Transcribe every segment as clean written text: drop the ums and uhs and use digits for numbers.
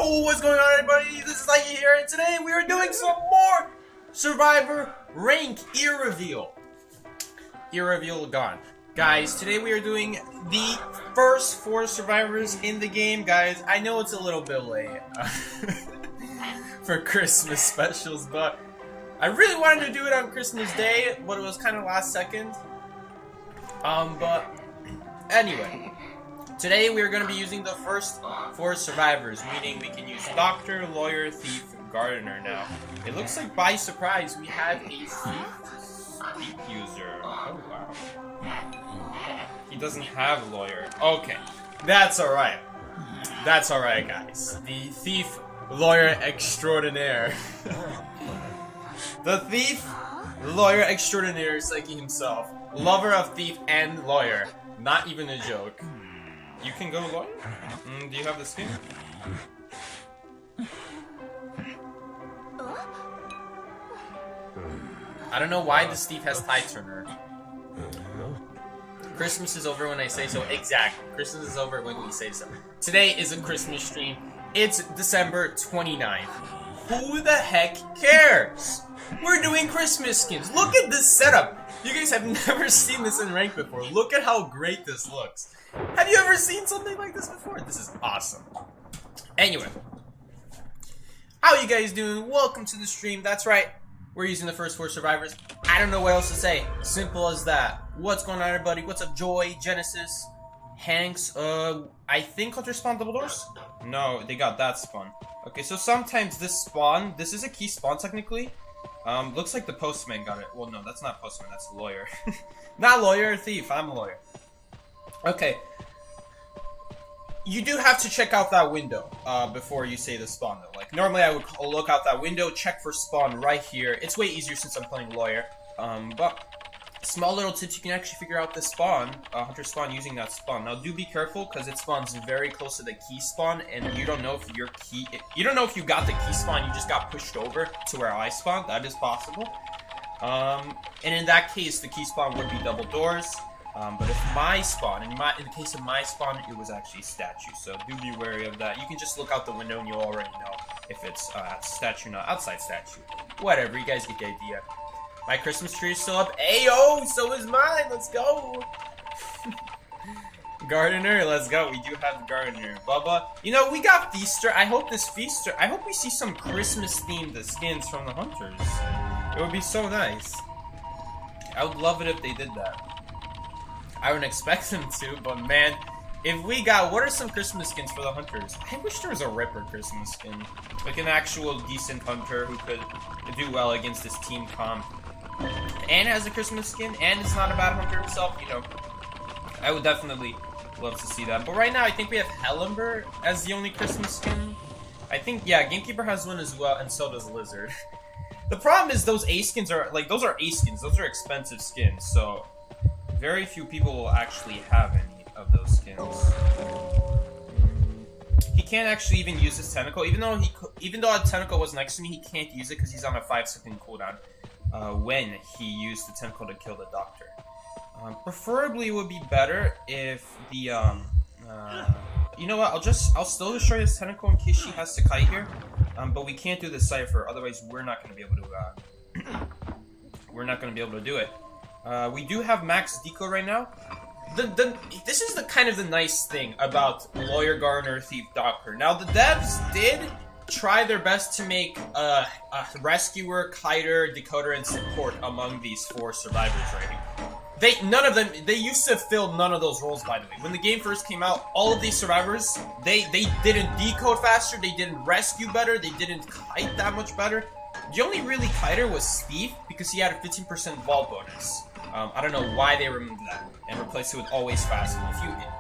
Yo, what's going on, everybody? This is Ike here, and today we are doing some more Survivor rank ear reveal. Ear reveal gone. Guys, today we are doing the first 4 survivors in the game. Guys, I know it's a little bit late for Christmas specials, but I really wanted to do it on Christmas Day, but it was kind of last second. But anyway. Today we are going to be using the first 4 survivors, meaning we can use Doctor, Lawyer, Thief, Gardener. Now, it looks like by surprise we have a Thief user. Oh wow. He doesn't have Lawyer. Okay, that's alright. That's alright, guys. The Thief, Lawyer Extraordinaire. The Thief, Lawyer Extraordinaire is like himself. Lover of Thief and Lawyer. Not even a joke. You can go Lawyer? Do you have the skin? I don't know why this Thief has tie turner. Christmas is over when I say so. Exactly. Christmas is over when we say so. Today is a Christmas stream. It's December 29th. Who the heck cares? We're doing Christmas skins. Look at this setup. You guys have never seen this in rank before. Look at how great this looks. Have you ever seen something like this before? This is awesome. Anyway. How you guys doing? Welcome to the stream. That's right. We're using the first 4 survivors. I don't know what else to say. Simple as that. What's going on, everybody? What's up, Joy, Genesis, Hanks? I think Hunter spawned double doors? No, they got that spawn. Okay, so sometimes this spawn, this is a key spawn technically. Looks like the postman got it. Well, no, that's not postman, that's a lawyer. Not lawyer, thief. I'm a lawyer. Okay. You do have to check out that window before you say the spawn, though. Like, normally I would look out that window, check for spawn right here. It's way easier since I'm playing lawyer. But small little tips, you can actually figure out the spawn, hunter spawn, using that spawn. Now, do be careful, because it spawns very close to the key spawn, and you don't know if your key... You don't know if you got the key spawn, you just got pushed over to where I spawned. That is possible. And in that case, the key spawn would be double doors. But if my spawn, in the case of my spawn, it was actually statue. So do be wary of that. You can just look out the window and you'll already know if it's statue, not outside statue. Whatever, you guys get the idea. My Christmas tree is still up. Ayo, so is mine. Let's go. Gardener, let's go. We do have Gardener. Bubba, you know, we got Feaster. I hope this Feaster, I hope we see some Christmas themed skins from the hunters. It would be so nice. I would love it if they did that. I wouldn't expect them to, but man, if we got, what are some Christmas skins for the hunters? I wish there was a Ripper Christmas skin. Like an actual decent hunter who could do well against this team comp. And has a Christmas skin, and is not a bad hunter himself, you know. I would definitely love to see that. But right now, I think we have Hellenberg as the only Christmas skin. I think, yeah, Gamekeeper has one as well, and so does Lizard. The problem is those A skins are, like, those are A skins. Those are expensive skins, so... very few people will actually have any of those skins. He can't actually even use his tentacle, even though a tentacle was next to me. He can't use it because he's on a 5-second cooldown when he used the tentacle to kill the doctor. Preferably, it would be better if the you know what? I'll still destroy this tentacle in case she has to kite here. But we can't do the cipher, otherwise we're not going to be able to. We're not going to be able to do it. We do have max deco right now. This is the kind of the nice thing about Lawyer, Gardener, Thief, Doctor. Now, the devs did try their best to make a Rescuer, Kiter, Decoder, and Support among these 4 survivors right here. They used to fill none of those roles, by the way. When the game first came out, all of these survivors, they didn't decode faster, they didn't rescue better, they didn't kite that much better. The only really kiter was Thief, because he had a 15% vault bonus. I don't know why they removed that and replaced it with always fast.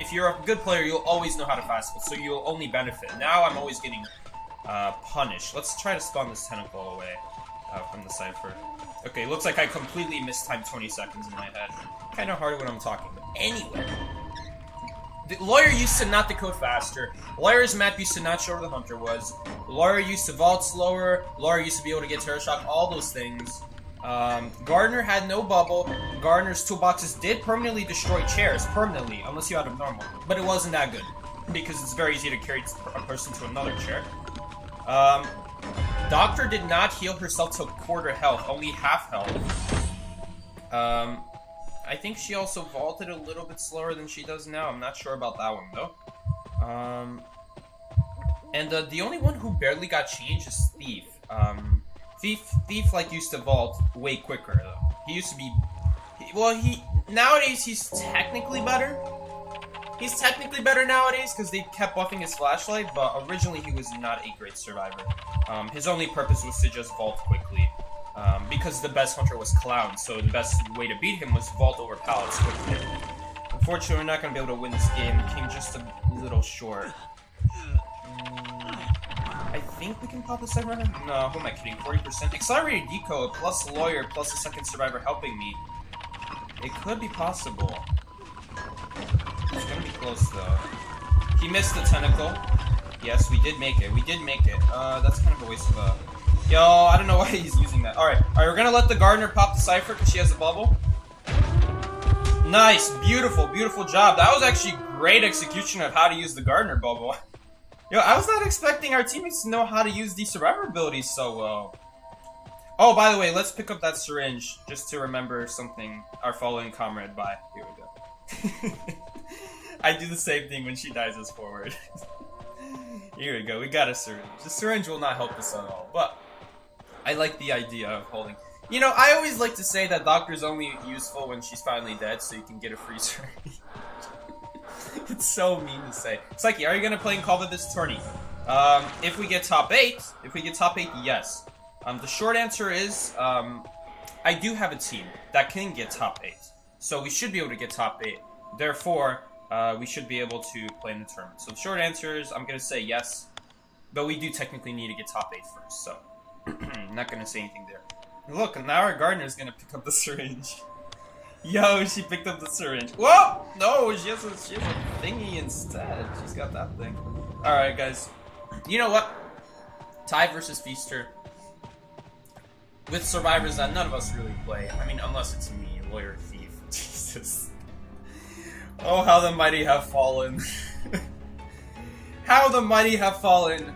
If you're a good player, you'll always know how to fast food, so you'll only benefit. Now I'm always getting punished. Let's try to spawn this tentacle away from the cipher. Okay, looks like I completely mistimed 20 seconds in my head. Kind of hard when I'm talking, but anyway. The Lawyer used to not decode faster. Lawyer's map used to not show where the hunter was. Lawyer used to vault slower. Lawyer used to be able to get terror shock, all those things. Gardener had no bubble. Gardener's toolboxes did permanently destroy chairs, unless you had a normal. But it wasn't that good, because it's very easy to carry a person to another chair. Doctor did not heal herself to quarter health, only half health. I think she also vaulted a little bit slower than she does now. I'm not sure about that one, though. And the only one who barely got changed is Thief. Thief like used to vault way quicker, though. He used to be... Nowadays, he's technically better. He's technically better nowadays because they kept buffing his flashlight, but originally he was not a great survivor. His only purpose was to just vault quickly. Because the best hunter was Clown, so the best way to beat him was vault over pallets quickly. Unfortunately, we're not going to be able to win this game. It came just a little short. I think we can pop the second round? No, who am I kidding? 40%? Accelerated Decode plus Lawyer plus the second survivor helping me. It could be possible. It's going to be close, though. He missed the tentacle. Yes, we did make it. We did make it. That's kind of a waste of a... Yo, I don't know why he's using that. Alright, we're gonna let the gardener pop the cipher because she has a bubble. Nice, beautiful, beautiful job. That was actually great execution of how to use the gardener bubble. Yo, I was not expecting our teammates to know how to use these survivor abilities so well. Oh, by the way, let's pick up that syringe just to remember something our fallen comrade by. Here we go. I do the same thing when she dies us forward. Here we go, we got a syringe. The syringe will not help us at all, but I like the idea of holding. You know, I always like to say that Doctor's only useful when she's finally dead, so you can get a free syringe. It's so mean to say. Psyche, are you gonna play in Call of this tourney? If we get top 8, yes. The short answer is, I do have a team that can get top 8. So we should be able to get top 8. Therefore, we should be able to play in the tournament. So the short answer is, I'm gonna say yes. But we do technically need to get top 8 first, so... I'm not gonna say anything there. Look, now our gardener's gonna pick up the syringe. Yo, she picked up the syringe. Whoa! No, she has a thingy instead. She's got that thing. Alright, guys. You know what? Ty versus Feaster. With survivors that none of us really play. I mean, unless it's me, Lawyer Thief. Jesus. Oh, how the mighty have fallen. How the mighty have fallen.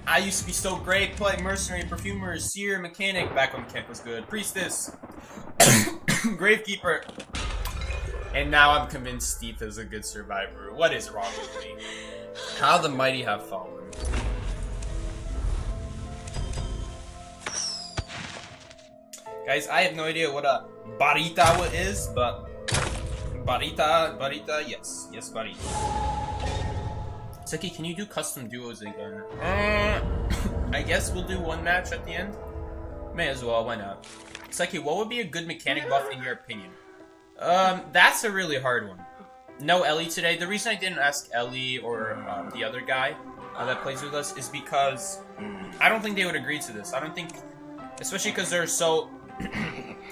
I used to be so great playing Mercenary, Perfumer, Seer, Mechanic, back when Kent was good, Priestess, Gravekeeper, and now I'm convinced Steve is a good survivor. What is wrong with me? How the mighty have fallen. Guys, I have no idea what a barita is, but barita, yes, barita. Seki, can you do custom duos again? I guess we'll do one match at the end. May as well, why not? Seki, what would be a good mechanic buff in your opinion? That's a really hard one. No Ellie today. The reason I didn't ask Ellie or the other guy that plays with us is because I don't think they would agree to this. I don't think, especially because they're so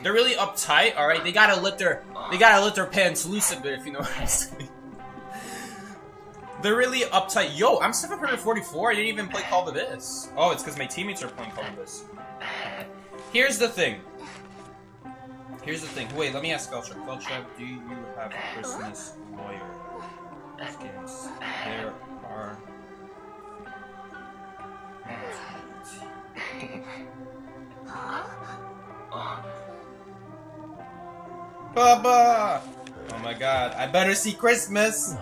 they're really uptight. All right, they gotta let their pants loose a bit, if you know what I'm saying. They're really uptight. Yo, I'm 744. I didn't even play Call of Abyss. Oh, it's because my teammates are playing Call of Abyss. Here's the thing. Wait, let me ask Felchuk. Felchuk, do you have a Christmas lawyer? Games. There are... Baba! Oh my god, I better see Christmas!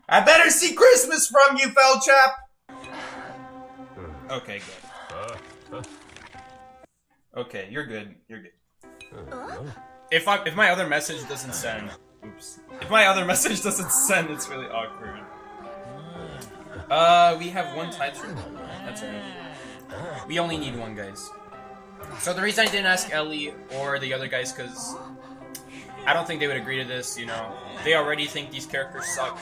I better see Christmas from you, Felchap! Okay, good. Okay, you're good. You're good. If my other message doesn't send... Oops. If my other message doesn't send, it's really awkward. We have one time through. That's alright. We only need one, guys. So the reason I didn't ask Ellie or the other guys, because I don't think they would agree to this, you know. They already think these characters suck.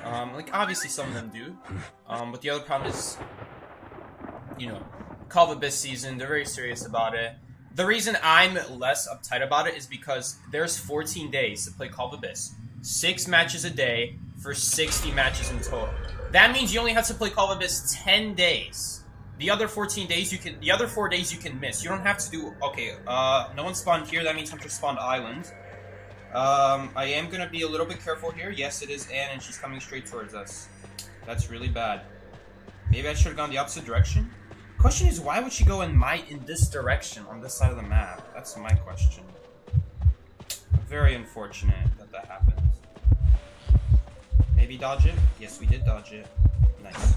Like, obviously some of them do. But the other problem is, you know, Call of Abyss season, they're very serious about it. The reason I'm less uptight about it is because there's 14 days to play Call of Abyss. 6 matches a day for 60 matches in total. That means you only have to play Call of Abyss 10 days. The other 14 days the other 4 days you can miss. You don't have to do, okay, no one spawned here, that means Hunter spawned island. I am gonna be a little bit careful here. Yes, it is Anne, and she's coming straight towards us. That's really bad. Maybe I should have gone the opposite direction. Question is, why would she go in this direction on this side of the map? That's my question. Very unfortunate that happened. Maybe dodge it? Yes, we did dodge it. Nice.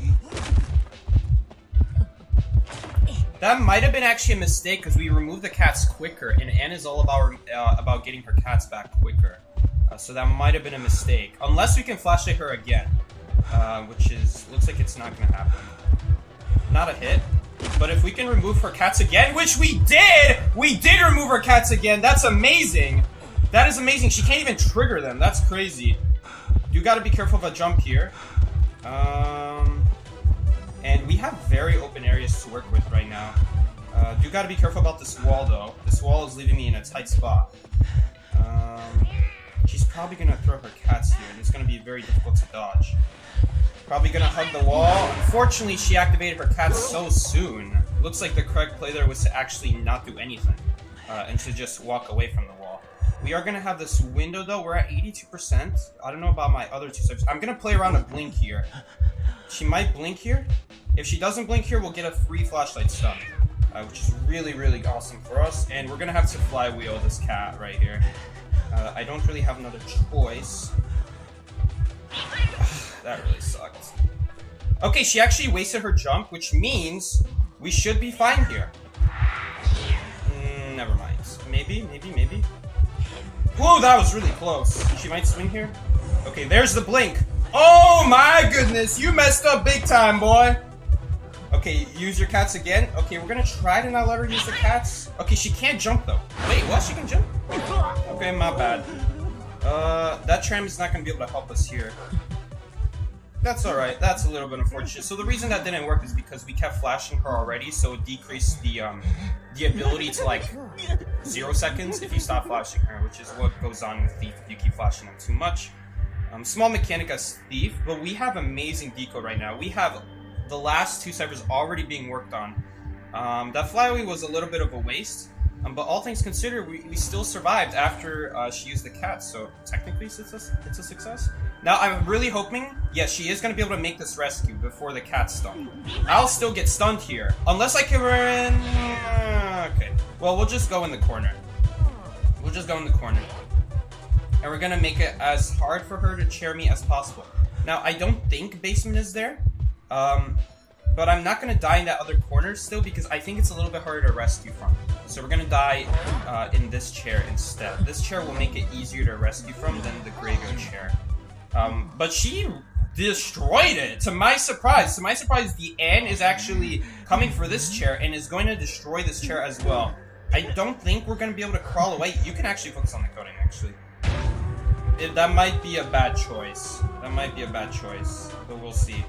That might have been actually a mistake because we removed the cats quicker, and Anne is all about getting her cats back quicker. So that might have been a mistake. Unless we can flashlight her again, which looks like it's not gonna happen. Not a hit. But if we can remove her cats again, which we did! We did remove her cats again! That's amazing! That is amazing. She can't even trigger them. That's crazy. You gotta be careful of a jump here. And we have very open areas to work with right now. You gotta be careful about this wall, though. This wall is leaving me in a tight spot. She's probably gonna throw her cats here, and it's gonna be very difficult to dodge. Probably gonna hug the wall. Unfortunately, she activated her cats so soon. Looks like the correct play there was to actually not do anything, and to just walk away from the wall. We are gonna have this window, though. We're at 82%. I don't know about my other two subs. I'm gonna play around a blink here. She might blink here. If she doesn't blink here, we'll get a free flashlight stun, which is really, really awesome for us. And we're gonna have to flywheel this cat right here. I don't really have another choice. That really sucked. Okay, she actually wasted her jump, which means we should be fine here. Never mind. Maybe. Whoa, that was really close. She might swing here. Okay, there's the blink. Oh my goodness, you messed up big time, boy. Okay, use your cats again. Okay, we're gonna try to not let her use the cats. Okay, she can't jump though. Wait, what? She can jump? Okay, my bad. That tram is not gonna be able to help us here. That's alright, that's a little bit unfortunate. So the reason that didn't work is because we kept flashing her already, so it decreased the ability to like 0 seconds if you stop flashing her, which is what goes on with Thief if you keep flashing them too much. Small mechanic as Thief, but we have amazing deco right now. We have the last 2 ciphers already being worked on. That flywheel was a little bit of a waste, but all things considered, we still survived after she used the cat, so technically it's a success. Now, I'm really hoping, yes, she is going to be able to make this rescue before the cat's stunned. I'll still get stunned here, unless I can run... Okay, well, we'll just go in the corner. And we're going to make it as hard for her to chair me as possible. Now, I don't think basement is there, but I'm not going to die in that other corner still because I think it's a little bit harder to rescue from. So we're going to die in this chair instead. This chair will make it easier to rescue from than the graveyard chair. But she destroyed it, to my surprise. To my surprise, the N is actually coming for this chair and is going to destroy this chair as well. I don't think we're going to be able to crawl away. You can actually focus on the coding, actually. That might be a bad choice. But we'll see.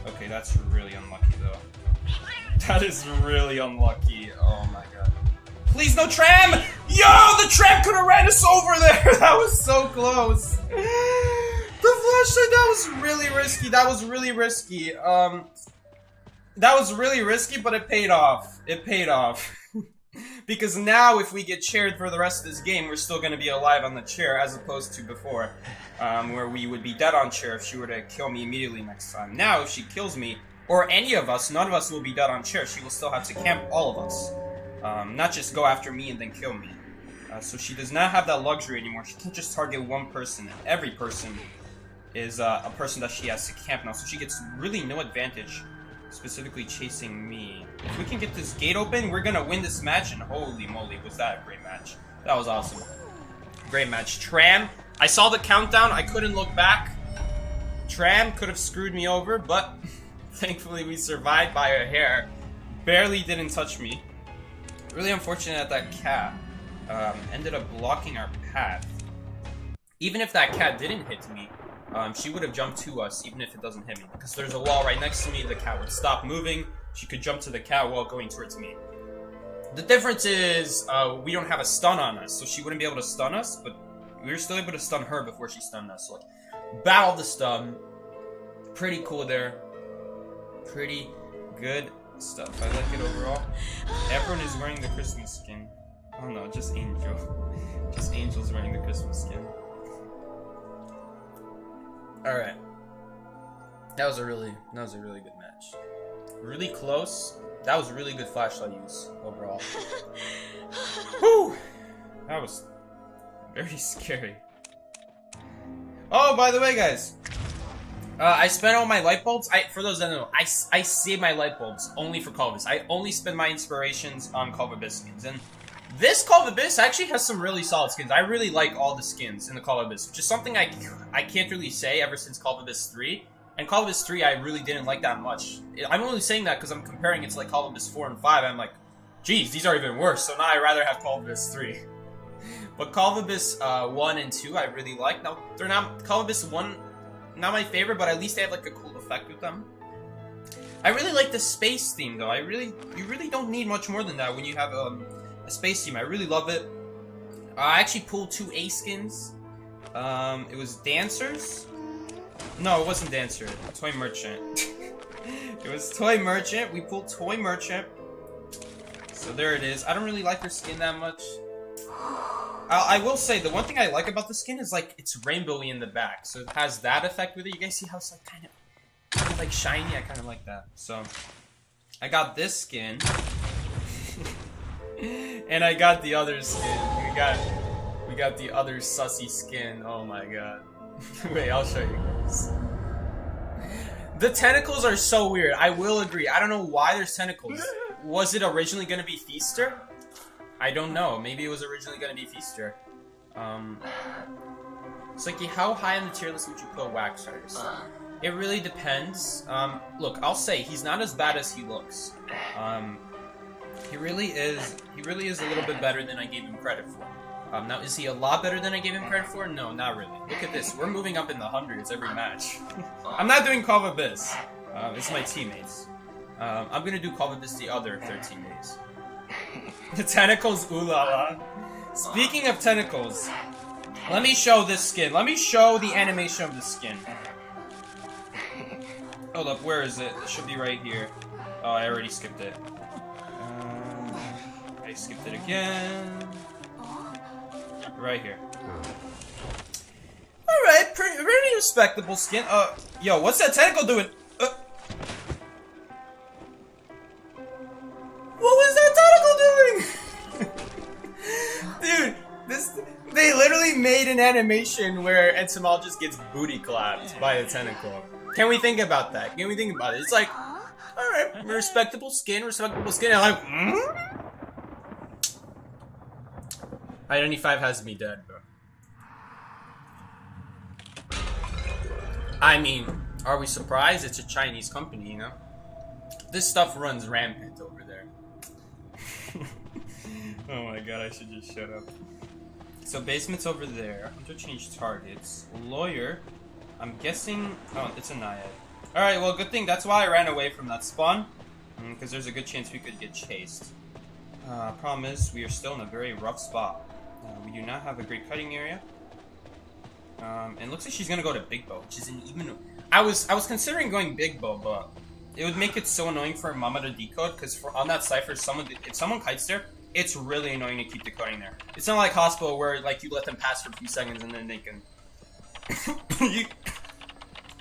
Okay, that's really unlucky, though. That is really unlucky. Oh my god. Please, no tram! Yo, the tram could have ran us over there! That was so close. The flashlight, that was really risky. That was really risky, but it paid off. Because now, if we get chaired for the rest of this game, we're still going to be alive on the chair, as opposed to before, where we would be dead on chair if she were to kill me immediately next time. Now, if she kills me, or any of us, none of us will be dead on chair. She will still have to camp all of us. Not just go after me and then kill me. So she does not have that luxury anymore. She can't just target one person. Every person is a person that she has to camp now. So she gets really no advantage, specifically chasing me. If we can get this gate open, we're gonna win this match. And holy moly, was that a great match. That was awesome. Great match. Tram, I saw the countdown. I couldn't look back. Tram could have screwed me over, but thankfully we survived by a hair. Barely didn't touch me. Really unfortunate that cat ended up blocking our path. Even if that cat didn't hit me, she would have jumped to us even if it doesn't hit me. Because there's a wall right next to me, the cat would stop moving. She could jump to the cat while going towards me. The difference is we don't have a stun on us, so she wouldn't be able to stun us, but we were still able to stun her before she stunned us. So like, battle the stun. Pretty cool there. Pretty good stuff. I like it overall. Everyone is wearing the Christmas skin. Oh no, just Angel. Just Angel's wearing the Christmas skin. Alright. That was a really good match. Really close. That was a really good flashlight use overall. Whew! That was very scary. Oh, by the way, guys. I spent all my light bulbs. For those that don't know, I save my light bulbs only for Call of Abyss. I only spend my inspirations on Call of Abyss skins. And this Call of Abyss actually has some really solid skins. I really like all the skins in the Call of Abyss, which is something I can't really say ever since Call of Abyss 3. And Call of Abyss 3 I really didn't like that much. I'm only saying that because I'm comparing it to like Call of Abyss 4 and 5. I'm like, geez, these are even worse. So now I'd rather have Call of Abyss 3. But Call of Abyss 1 and 2 I really like. Now, they're not... Call of Abyss 1, not my favorite, but at least they have like a cool effect with them. I really like the space theme though. You really don't need much more than that when you have a space theme. I really love it. I actually pulled 2 A skins. It was Dancers. No, it wasn't Dancer. Toy Merchant. It was Toy Merchant. We pulled Toy Merchant. So there it is. I don't really like her skin that much. I will say, the one thing I like about the skin is, like, it's rainbowy in the back. So it has that effect with it. You guys see how it's, like, kind of like, shiny? I kind of like that. So, I got this skin. And I got the other skin. We got the other sussy skin. Oh my god. Wait, I'll show you guys. The tentacles are so weird. I will agree. I don't know why there's tentacles. Was it originally going to be Feaster? I don't know. Maybe it was originally going to be Feaster. It's like, how high on the tier list would you put Waxers? It really depends. Look, I'll say he's not as bad as he looks. He really is a little bit better than I gave him credit for. Now, is he a lot better than I gave him credit for? No, not really. Look at this. We're moving up in the hundreds every match. I'm not doing Call of Abyss. It's my teammates. I'm gonna do Call of Abyss the other 13 days. The tentacles, ooh la la. Speaking of tentacles, let me show this skin. Let me show the animation of the skin. Hold up, where is it? It should be right here. Oh, I already skipped it. I skipped it again. Right here. Alright, pretty respectable skin. Yo, what's that tentacle doing? What was that tentacle doing? Dude, they literally made an animation where entomologist gets booty clapped by a tentacle. Can we think about that? Can we think about it? It's like, alright, respectable skin, and I'm like, I-95 has me dead, bro. I mean, are we surprised? It's a Chinese company, you know? This stuff runs rampant over there. Oh my god, I should just shut up. So basement's over there. Interchange targets. Lawyer. I'm guessing... Oh, it's a Naiad. Alright, well, good thing. That's why I ran away from that spawn. Because there's a good chance we could get chased. Problem is, we are still in a very rough spot. We do not have a great cutting area. And it looks like she's gonna go to Big Bow, which isn't even... I was considering going Big Bow, but it would make it so annoying for Mama to decode, because on that cipher, if someone kites there, it's really annoying to keep decoding there. It's not like Hospital where like you let them pass for a few seconds and then they can...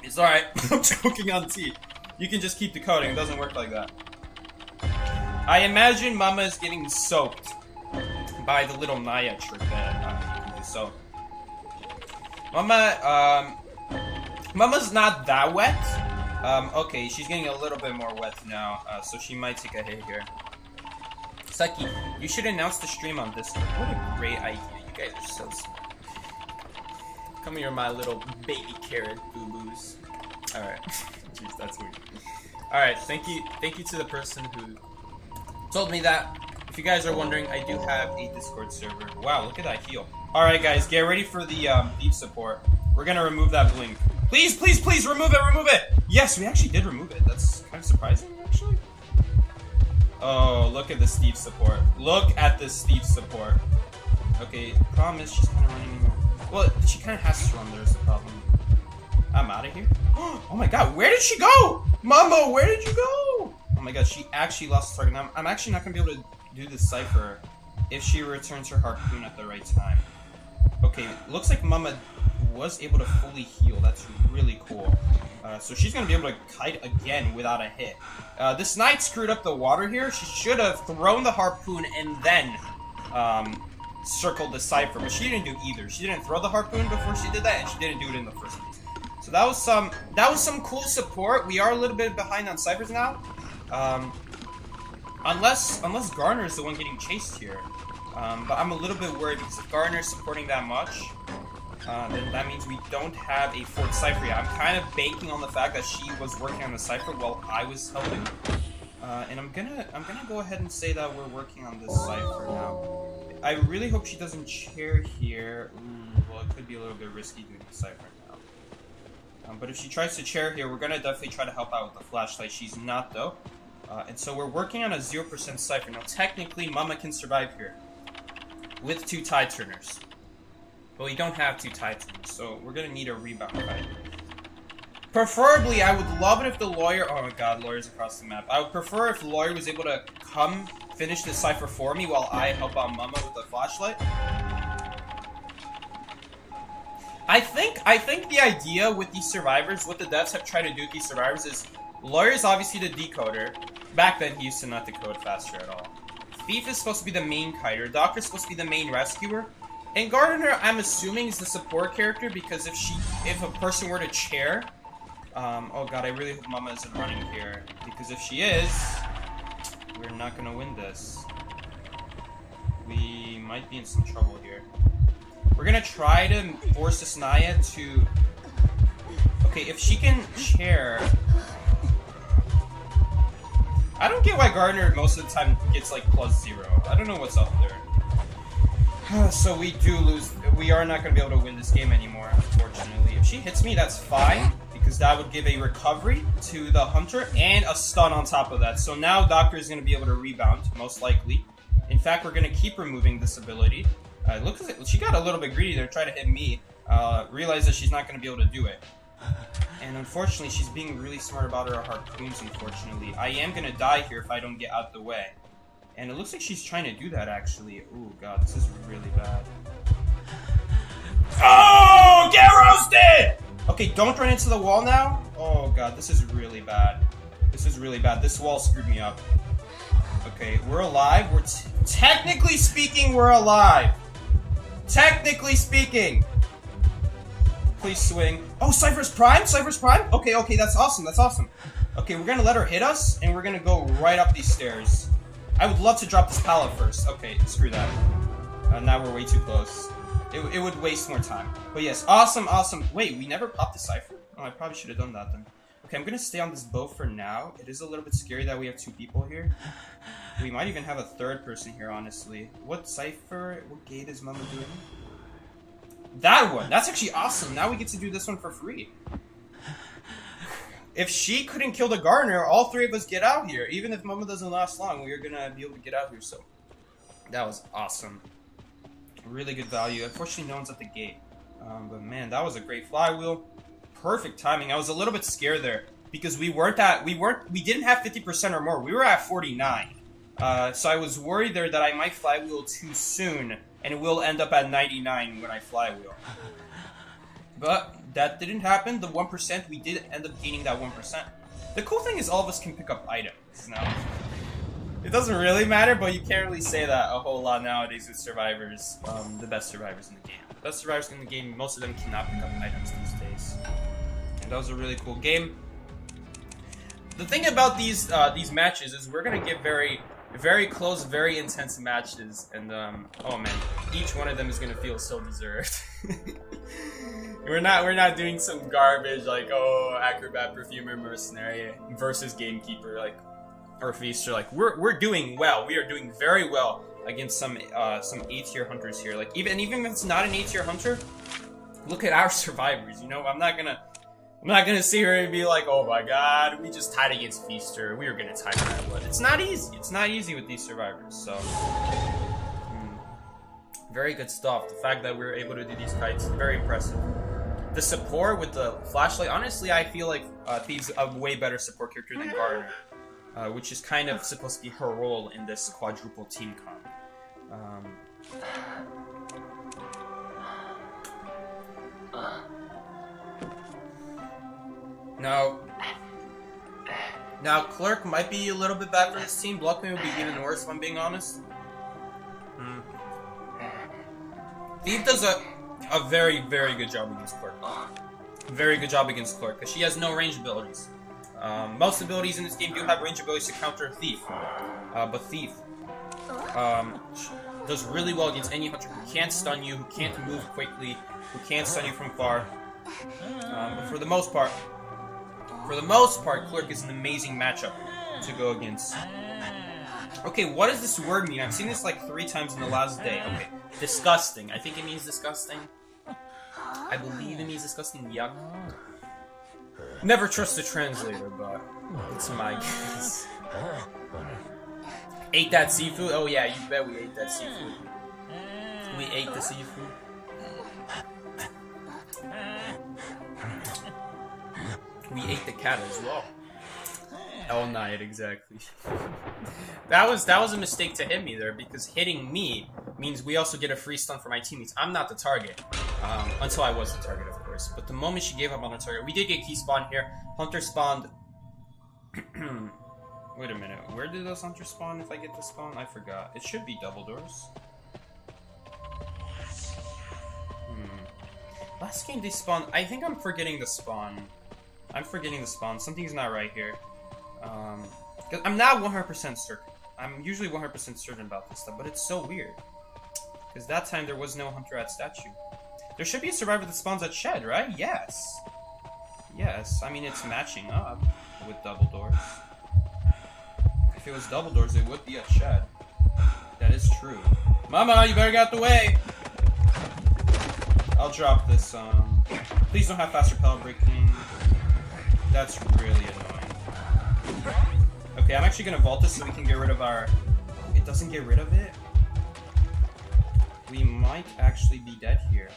It's alright, I'm choking on tea. You can just keep decoding, it doesn't work like that. I imagine Mama is getting soaked by the little Naiad trick that you can do. So, Mama's not that wet. Okay, she's getting a little bit more wet now, so she might take a hit here. Saki, you should announce the stream on Discord. What a great idea. You guys are so smart. Come here, my little baby carrot boo-boos. Alright. Jeez, that's weird. Alright, thank you to the person who told me that. If you guys are wondering, I do have a Discord server. Wow, look at that heal. Alright guys, get ready for the deep support. We're gonna remove that blink. Please, please, please, remove it! Yes, we actually did remove it. That's kind of surprising, actually. Oh, look at the steep support. Look at the steep support. Okay, problem is she's kind of running more. Well, she kind of has to run, there's the problem. I'm out of here. Oh my god, where did she go? Mama, where did you go? Oh my god, she actually lost the target. Now, I'm actually not going to be able to do the cipher if she returns her harpoon at the right time. Okay, looks like Mama was able to fully heal. That's really cool. So she's going to be able to kite again without a hit. This knight screwed up the water here. She should have thrown the harpoon and then circled the Cypher, but she didn't do either. She didn't throw the harpoon before she did that, and she didn't do it in the first place. So that was some cool support. We are a little bit behind on Cyphers now. Unless Garner is the one getting chased here. But I'm a little bit worried because if Garner is supporting that much, then that means we don't have a fourth Cypher yet. I'm kind of banking on the fact that she was working on the Cypher while I was helping. And I'm gonna go ahead and say that we're working on this Cypher now. I really hope she doesn't chair here. Ooh, well, it could be a little bit risky doing the Cypher now. But if she tries to chair here, we're gonna definitely try to help out with the flashlight. She's not though. And so we're working on a 0% Cypher. Now technically, Mama can survive here with 2 tide turners. But we don't have 2 tide turners, so we're gonna need a rebound kite. Preferably, I would love it if the lawyer... Oh my god, lawyer's across the map. I would prefer if the lawyer was able to come finish the Cypher for me while I help out Mama with the flashlight. I think the idea with these survivors, what the devs have tried to do with these survivors is... Lawyer's obviously the decoder. Back then, he used to not decode faster at all. Thief is supposed to be the main kiter. Doctor's supposed to be the main rescuer. And Gardener, I'm assuming, is the support character because if a person were to chair... oh god, I really hope Mama isn't running here. Because if she is, we're not gonna win this. We might be in some trouble here. We're gonna try to force this Naya to... Okay, if she can chair... I don't get why Gardner most of the time gets like +0. I don't know what's up there. So we do lose. We are not going to be able to win this game anymore, unfortunately. If she hits me, that's fine, because that would give a recovery to the Hunter and a stun on top of that. So now Doctor is going to be able to rebound, most likely. In fact, we're going to keep removing this ability. Looks like she got a little bit greedy there, trying to hit me. Realize that she's not going to be able to do it. And unfortunately, she's being really smart about her harpoons, unfortunately. I am going to die here if I don't get out the way. And it looks like she's trying to do that, actually. Ooh, god, this is really bad. Oh, get roasted! Okay, don't run into the wall now. Oh god, this is really bad. This is really bad. This wall screwed me up. Okay, we're alive. We're technically speaking, we're alive. Technically speaking. Please swing. Oh, Cypher's Prime? Cypher's Prime? Okay, okay, that's awesome, that's awesome. Okay, we're gonna let her hit us, and we're gonna go right up these stairs. I would love to drop this pallet first. Okay, screw that. Now we're way too close. It would waste more time. But yes, awesome, awesome. Wait, we never popped the Cypher? Oh, I probably should have done that then. Okay, I'm gonna stay on this boat for now. It is a little bit scary that we have 2 people here. We might even have a 3rd person here, honestly. What Cypher, what gate is Mama doing? That one! That's actually awesome! Now we get to do this one for free. If she couldn't kill the Gardener, all 3 of us get out here. Even if Mama doesn't last long, we are gonna be able to get out here, so... That was awesome. Really good value. Unfortunately, no one's at the gate. But man, that was a great flywheel. Perfect timing. I was a little bit scared there. Because we didn't have 50% or more. We were at 49. So I was worried there that I might flywheel too soon. And it will end up at 99 when I flywheel. But that didn't happen. The 1%, we did end up gaining that 1%. The cool thing is all of us can pick up items now. It doesn't really matter, but you can't really say that a whole lot nowadays with survivors. The best survivors in the game. The best survivors in the game, most of them cannot pick up items these days. And that was a really cool game. The thing about these matches is we're gonna get very close, very intense matches, and oh man, each one of them is gonna feel so deserved. we're not doing some garbage like, oh, acrobat, perfumer, mercenary versus gamekeeper like or feaster. Like we're doing well. We are doing very well against some A-tier hunters here. Like even if it's not an A-tier hunter, look at our survivors. You know, I'm not gonna sit here and be like, oh my god, we just tied against Feaster. We were gonna tie no matter what. It's not easy. It's not easy with these survivors. So, very good stuff. The fact that we were able to do these kites, very impressive. The support with the flashlight, honestly, I feel like Thieves a way better support character than Gardner, which is kind of supposed to be her role in this quadruple team comp. Now Clerk might be a little bit bad for this team. Blockman would be even worse, if I'm being honest. Thief does a very, very good job against Clerk. Very good job against Clerk, because she has no range abilities. Most abilities in this game do have range abilities to counter Thief. But Thief does really well against any hunter who can't stun you, who can't move quickly, who can't stun you from far. But for the most part, Clerk is an amazing matchup to go against. Okay, what does this word mean? I've seen this like 3 times in the last day. Okay, disgusting. I think it means disgusting. I believe it means disgusting. Yuck. Never trust the translator, but it's my guess. Ate that seafood? Oh yeah, you bet we ate that seafood. We ate the seafood. We ate the cat as well. All night, exactly. That was a mistake to hit me there, because hitting me means we also get a free stun for my teammates. I'm not the target. Until I was the target, of course. But the moment she gave up on the target, we did get key spawn here. Hunter spawned. Wait a minute. Where did those hunters spawn if I get the spawn? I forgot. It should be double doors. Last game they spawned. I think I'm forgetting the spawn. Something's not right here. Cause I'm not 100% certain. I'm usually 100% certain about this stuff, but it's so weird. Because that time there was no hunter at statue. There should be a survivor that spawns at shed, right? Yes. Yes. I mean, it's matching up with double doors. If it was double doors, it would be at shed. That is true. Mama, you better get out the way. I'll drop this. Please don't have faster pellet breaking. That's really annoying. Okay, I'm actually gonna vault this so we can get rid of our... It doesn't get rid of it? We might actually be dead here.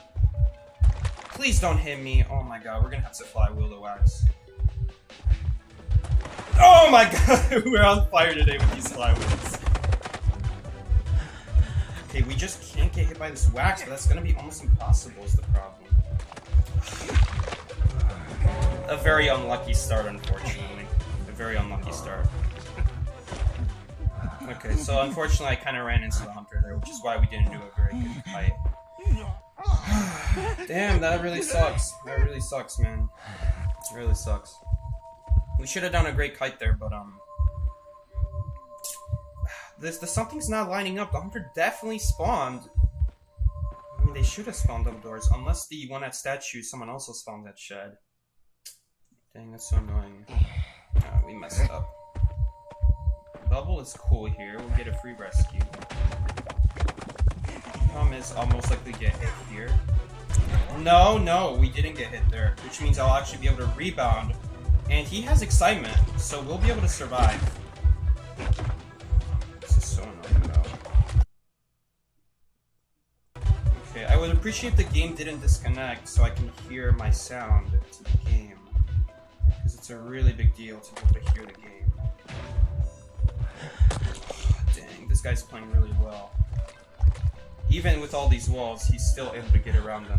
Please don't hit me. Oh my god, we're gonna have to flywheel the wax. Oh my god, we're on fire today with these flywheels. Okay, we just can't get hit by this wax, but that's gonna be almost impossible is the problem. A very unlucky start, unfortunately. A very unlucky start. Okay, so unfortunately I kind of ran into the hunter there, which is why we didn't do a very good fight. Damn, that really sucks. That really sucks, man. It really sucks. We should have done a great kite there, but the something's not lining up. The hunter definitely spawned. I mean, they should have spawned up doors, unless the one at statue, someone also spawned at shed. Dang, that's so annoying. We messed up. Bubble is cool here. We'll get a free rescue. Problem is, I'll most likely get hit here. No, we didn't get hit there, which means I'll actually be able to rebound. And he has excitement, so we'll be able to survive. This is so annoying, though. Okay, I would appreciate if the game didn't disconnect so I can hear my sound to the game. Because it's a really big deal to be able to hear the game. Dang, this guy's playing really well. Even with all these walls, he's still able to get around them.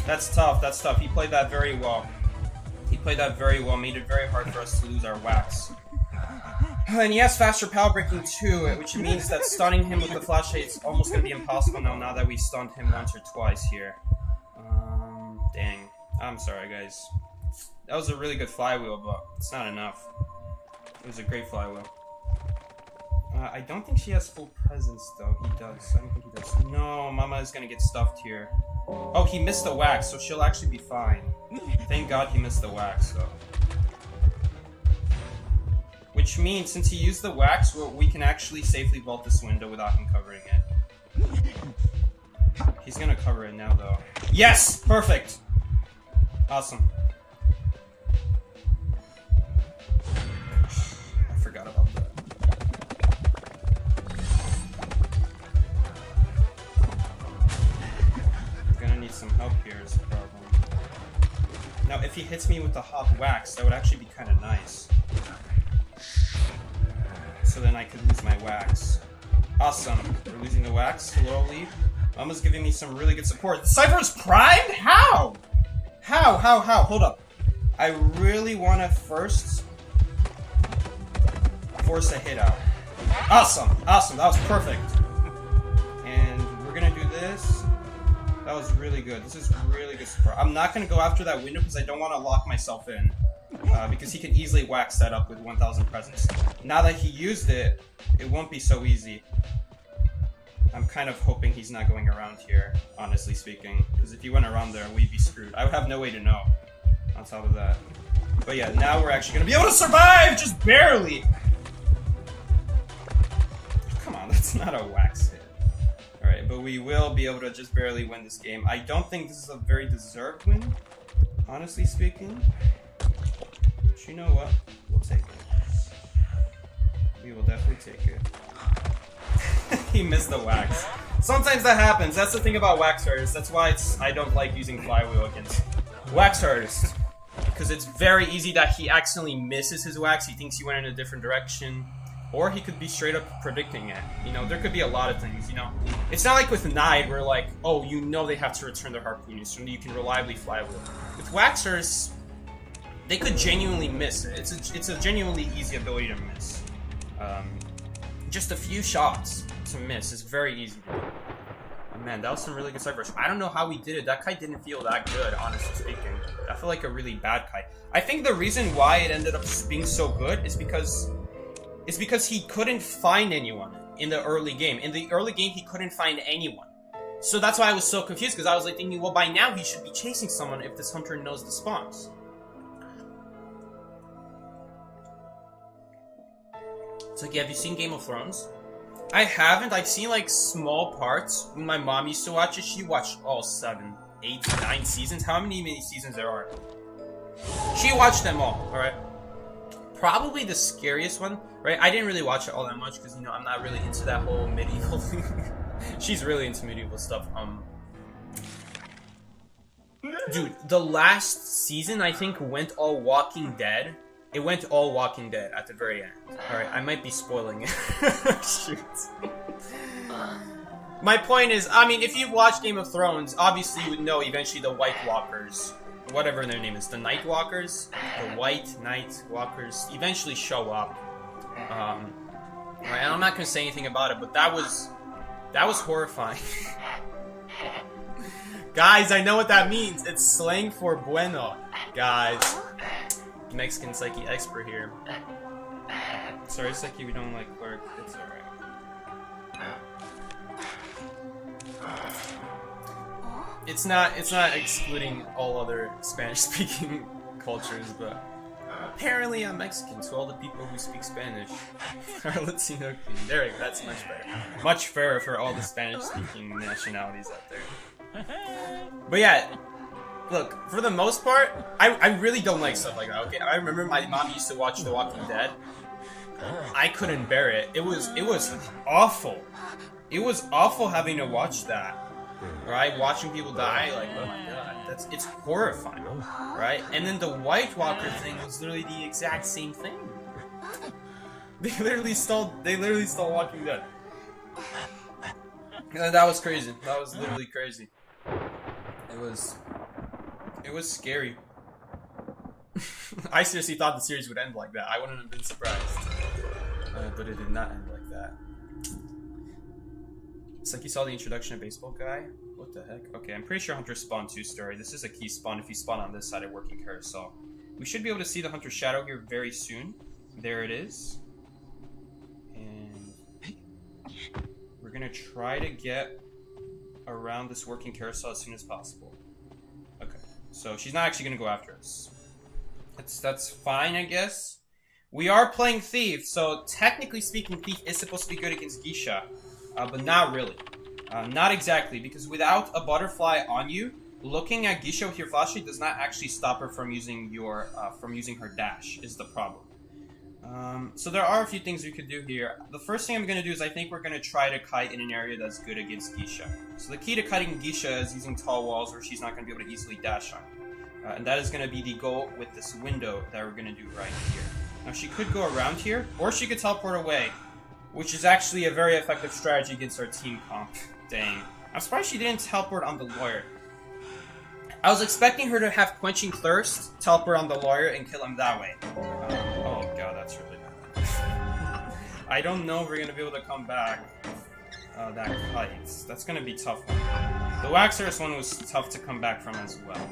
That's tough, that's tough. He played that very well. Made it very hard for us to lose our wax. And he has faster power breaking too, which means that stunning him with the flashlight is almost going to be impossible now that we stunned him once or twice here. Dang. I'm sorry, guys. That was a really good flywheel, but it's not enough. It was a great flywheel. I don't think she has full presence, though. He does. I don't think he does. No, Mama is gonna get stuffed here. Oh, he missed the wax, so she'll actually be fine. Thank God he missed the wax, though. Which means, since he used the wax, we can actually safely vault this window without him covering it. He's gonna cover it now, though. Yes! Perfect! Awesome. I forgot about that. Need some help here is the problem. Now, if he hits me with the hot wax, that would actually be kind of nice. So then I could lose my wax. Awesome. We're losing the wax slowly. Mama's giving me some really good support. Cypher's primed? How? How? Hold up. I really want to first force a hit out. Awesome. That was perfect. And we're gonna do this. That was really good. This is really good support. I'm not gonna go after that window because I don't want to lock myself in. Because he can easily wax that up with 1000 presents. Now that he used it, it won't be so easy. I'm kind of hoping he's not going around here, honestly speaking. Because if he went around there, we'd be screwed. I would have no way to know on top of that. But yeah, now we're actually going to be able to survive! Just barely! Come on, that's not a wax hit. Alright, but we will be able to just barely win this game. I don't think this is a very deserved win, honestly speaking. But you know what? We'll take it. We will definitely take it. He missed the wax. Sometimes that happens. That's the thing about wax artists. That's why I don't like using flywheel against wax artists. Because it's very easy that he accidentally misses his wax. He thinks he went in a different direction. Or he could be straight up predicting it. You know, there could be a lot of things, you know. It's not like with Knight where like, oh, you know they have to return their harpoon, so you can reliably flywheel. With waxers, they could genuinely miss it. It's a genuinely easy ability to miss. Just a few shots to miss is very easy to do. Oh, man, that was some really good side rush. I don't know how we did it. That kite didn't feel that good, honestly speaking. I feel like a really bad kite. I think the reason why it ended up being so good is because he couldn't find anyone in the early game. In the early game, he couldn't find anyone. So that's why I was so confused, because I was like thinking, well, by now he should be chasing someone if this hunter knows the spawns. It's like, yeah, have you seen Game of Thrones? I haven't. I've seen like small parts. When my mom used to watch it, she watched all 7, 8, 9 seasons. How many seasons there are? She watched them all, alright? Probably the scariest one, right? I didn't really watch it all that much because, you know, I'm not really into that whole medieval thing. She's really into medieval stuff. Dude, the last season, I think, went all Walking Dead. It went all Walking Dead at the very end. Alright, I might be spoiling it. Shoot. My point is, I mean, if you watch Game of Thrones, obviously you would know eventually the White Walkers, whatever their name is, the Night Walkers, the White Night Walkers, eventually show up. Right, and I'm not gonna say anything about it, but that was horrifying. Guys, I know what that means. It's slang for bueno. Guys. Mexican Psyche expert here. Sorry, Psyche, we don't like clerk. It's alright. It's not excluding all other Spanish-speaking cultures, but apparently I'm Mexican, so all the people who speak Spanish are Latino. There we go, that's much better. Much fairer for all the Spanish-speaking nationalities out there. But yeah, look, for the most part, I really don't like stuff like that, okay? I remember my mom used to watch The Walking Dead. I couldn't bear it. It was awful. It was awful having to watch that. Right? Watching people die, like, oh my god, it's horrifying, right? And then the White Walker thing was literally the exact same thing. They literally stole Walking Dead. That was crazy. That was literally crazy. It was scary. I seriously thought the series would end like that. I wouldn't have been surprised. But it did not end like that. It's like you saw the introduction of Baseball Guy. What the heck? Okay, I'm pretty sure Hunter spawned 2-story. This is a key spawn if you spawn on this side of Working Carousel. We should be able to see the Hunter shadow here very soon. There it is. And we're gonna try to get around this Working Carousel as soon as possible. Okay, so she's not actually gonna go after us. That's fine, I guess. We are playing Thief, so technically speaking, Thief is supposed to be good against Geisha. But not really. Not exactly, because without a butterfly on you, looking at Geisha with your flashlight does not actually stop her from using her dash, is the problem. So there are a few things we could do here. The first thing I'm going to do is I think we're going to try to kite in an area that's good against Geisha. So the key to kiting Geisha is using tall walls where she's not going to be able to easily dash on. And that is going to be the goal with this window that we're going to do right here. Now she could go around here, or she could teleport away, which is actually a very effective strategy against our team comp. Dang. I'm surprised she didn't teleport on the lawyer. I was expecting her to have Quenching Thirst, teleport on the lawyer, and kill him that way. Oh god, that's really bad. I don't know if we're gonna be able to come back. That kite. That's gonna be tough one. The Waxer's one was tough to come back from as well.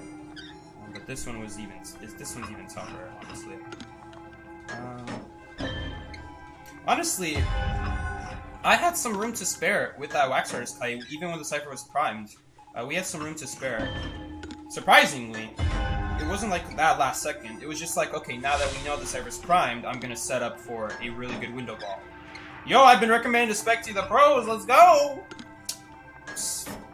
But this one was this one's even tougher, honestly. Honestly, I had some room to spare with that Waxer's kite, even when the Cypher was primed. We had some room to spare. Surprisingly, it wasn't like that last second. It was just like, okay, now that we know the Cypher's primed, I'm gonna set up for a really good window ball. Yo, I've been recommended to spec to the pros, let's go!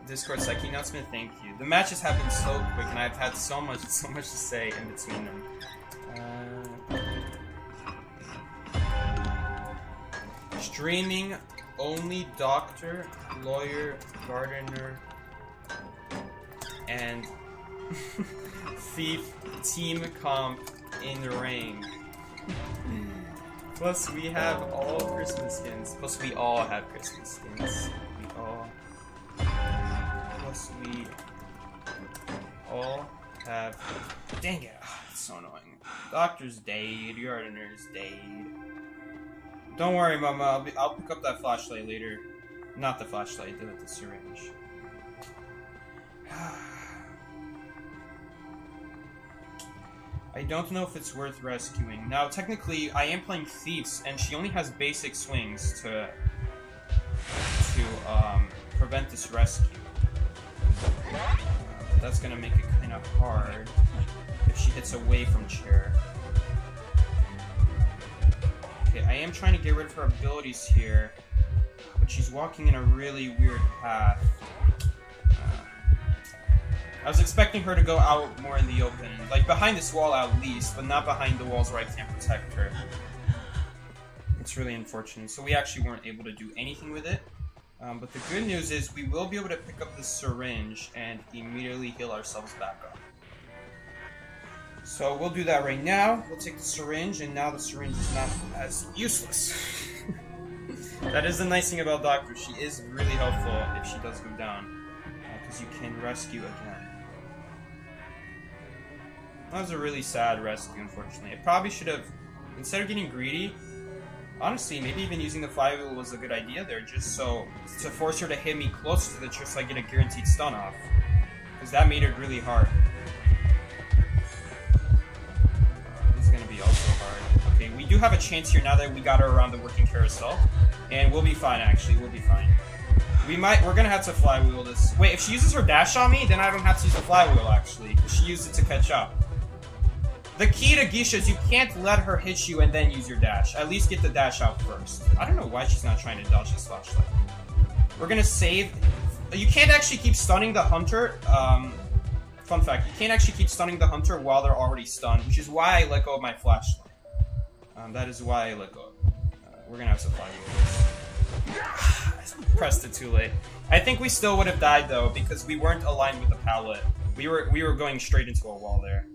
Discord Psyche announcement, thank you. The matches happened so quick and I've had so much to say in between them. Streaming only doctor, lawyer, gardener, and thief team comp in the ring. Plus we have all Christmas skins. Plus we all have Christmas skins. Plus we all have... Dang it, it's so annoying. Doctor's Dade, Gardener's Dade. Don't worry, Mama, I'll pick up that flashlight later. Not the flashlight, the syringe. I don't know if it's worth rescuing. Now, technically, I am playing Thieves, and she only has basic swings to prevent this rescue. That's gonna make it kind of hard if she hits away from chair. Okay, I am trying to get rid of her abilities here, but she's walking in a really weird path. I was expecting her to go out more in the open, like behind this wall at least, but not behind the walls where I can't protect her. It's really unfortunate. So we actually weren't able to do anything with it. But the good news is we will be able to pick up the syringe and immediately heal ourselves back up. So we'll do that right now. We'll take the syringe, and now the syringe is not as useless. That is the nice thing about Doctor. She is really helpful if she does go down, because you can rescue again. That was a really sad rescue, unfortunately. It probably should have, instead of getting greedy, honestly, maybe even using the flywheel was a good idea there, just so, to force her to hit me close to the tree so I get a guaranteed stun off. Because that made it really hard. This is going to be also hard. Okay, we do have a chance here now that we got her around the working carousel. And we'll be fine, actually, we'll be fine. We're gonna have to flywheel this. Wait, if she uses her dash on me, then I don't have to use the flywheel, actually, because she used it to catch up. The key to Geisha is you can't let her hit you and then use your dash. At least get the dash out first. I don't know why she's not trying to dodge this flashlight. We're gonna save... You can't actually keep stunning the hunter. Fun fact, you can't actually keep stunning the hunter while they're already stunned, which is why I let go of my flashlight. That is why I let go. We're gonna have to flywheel this. I pressed it too late. I think we still would have died though, because we weren't aligned with the pallet. We were going straight into a wall there.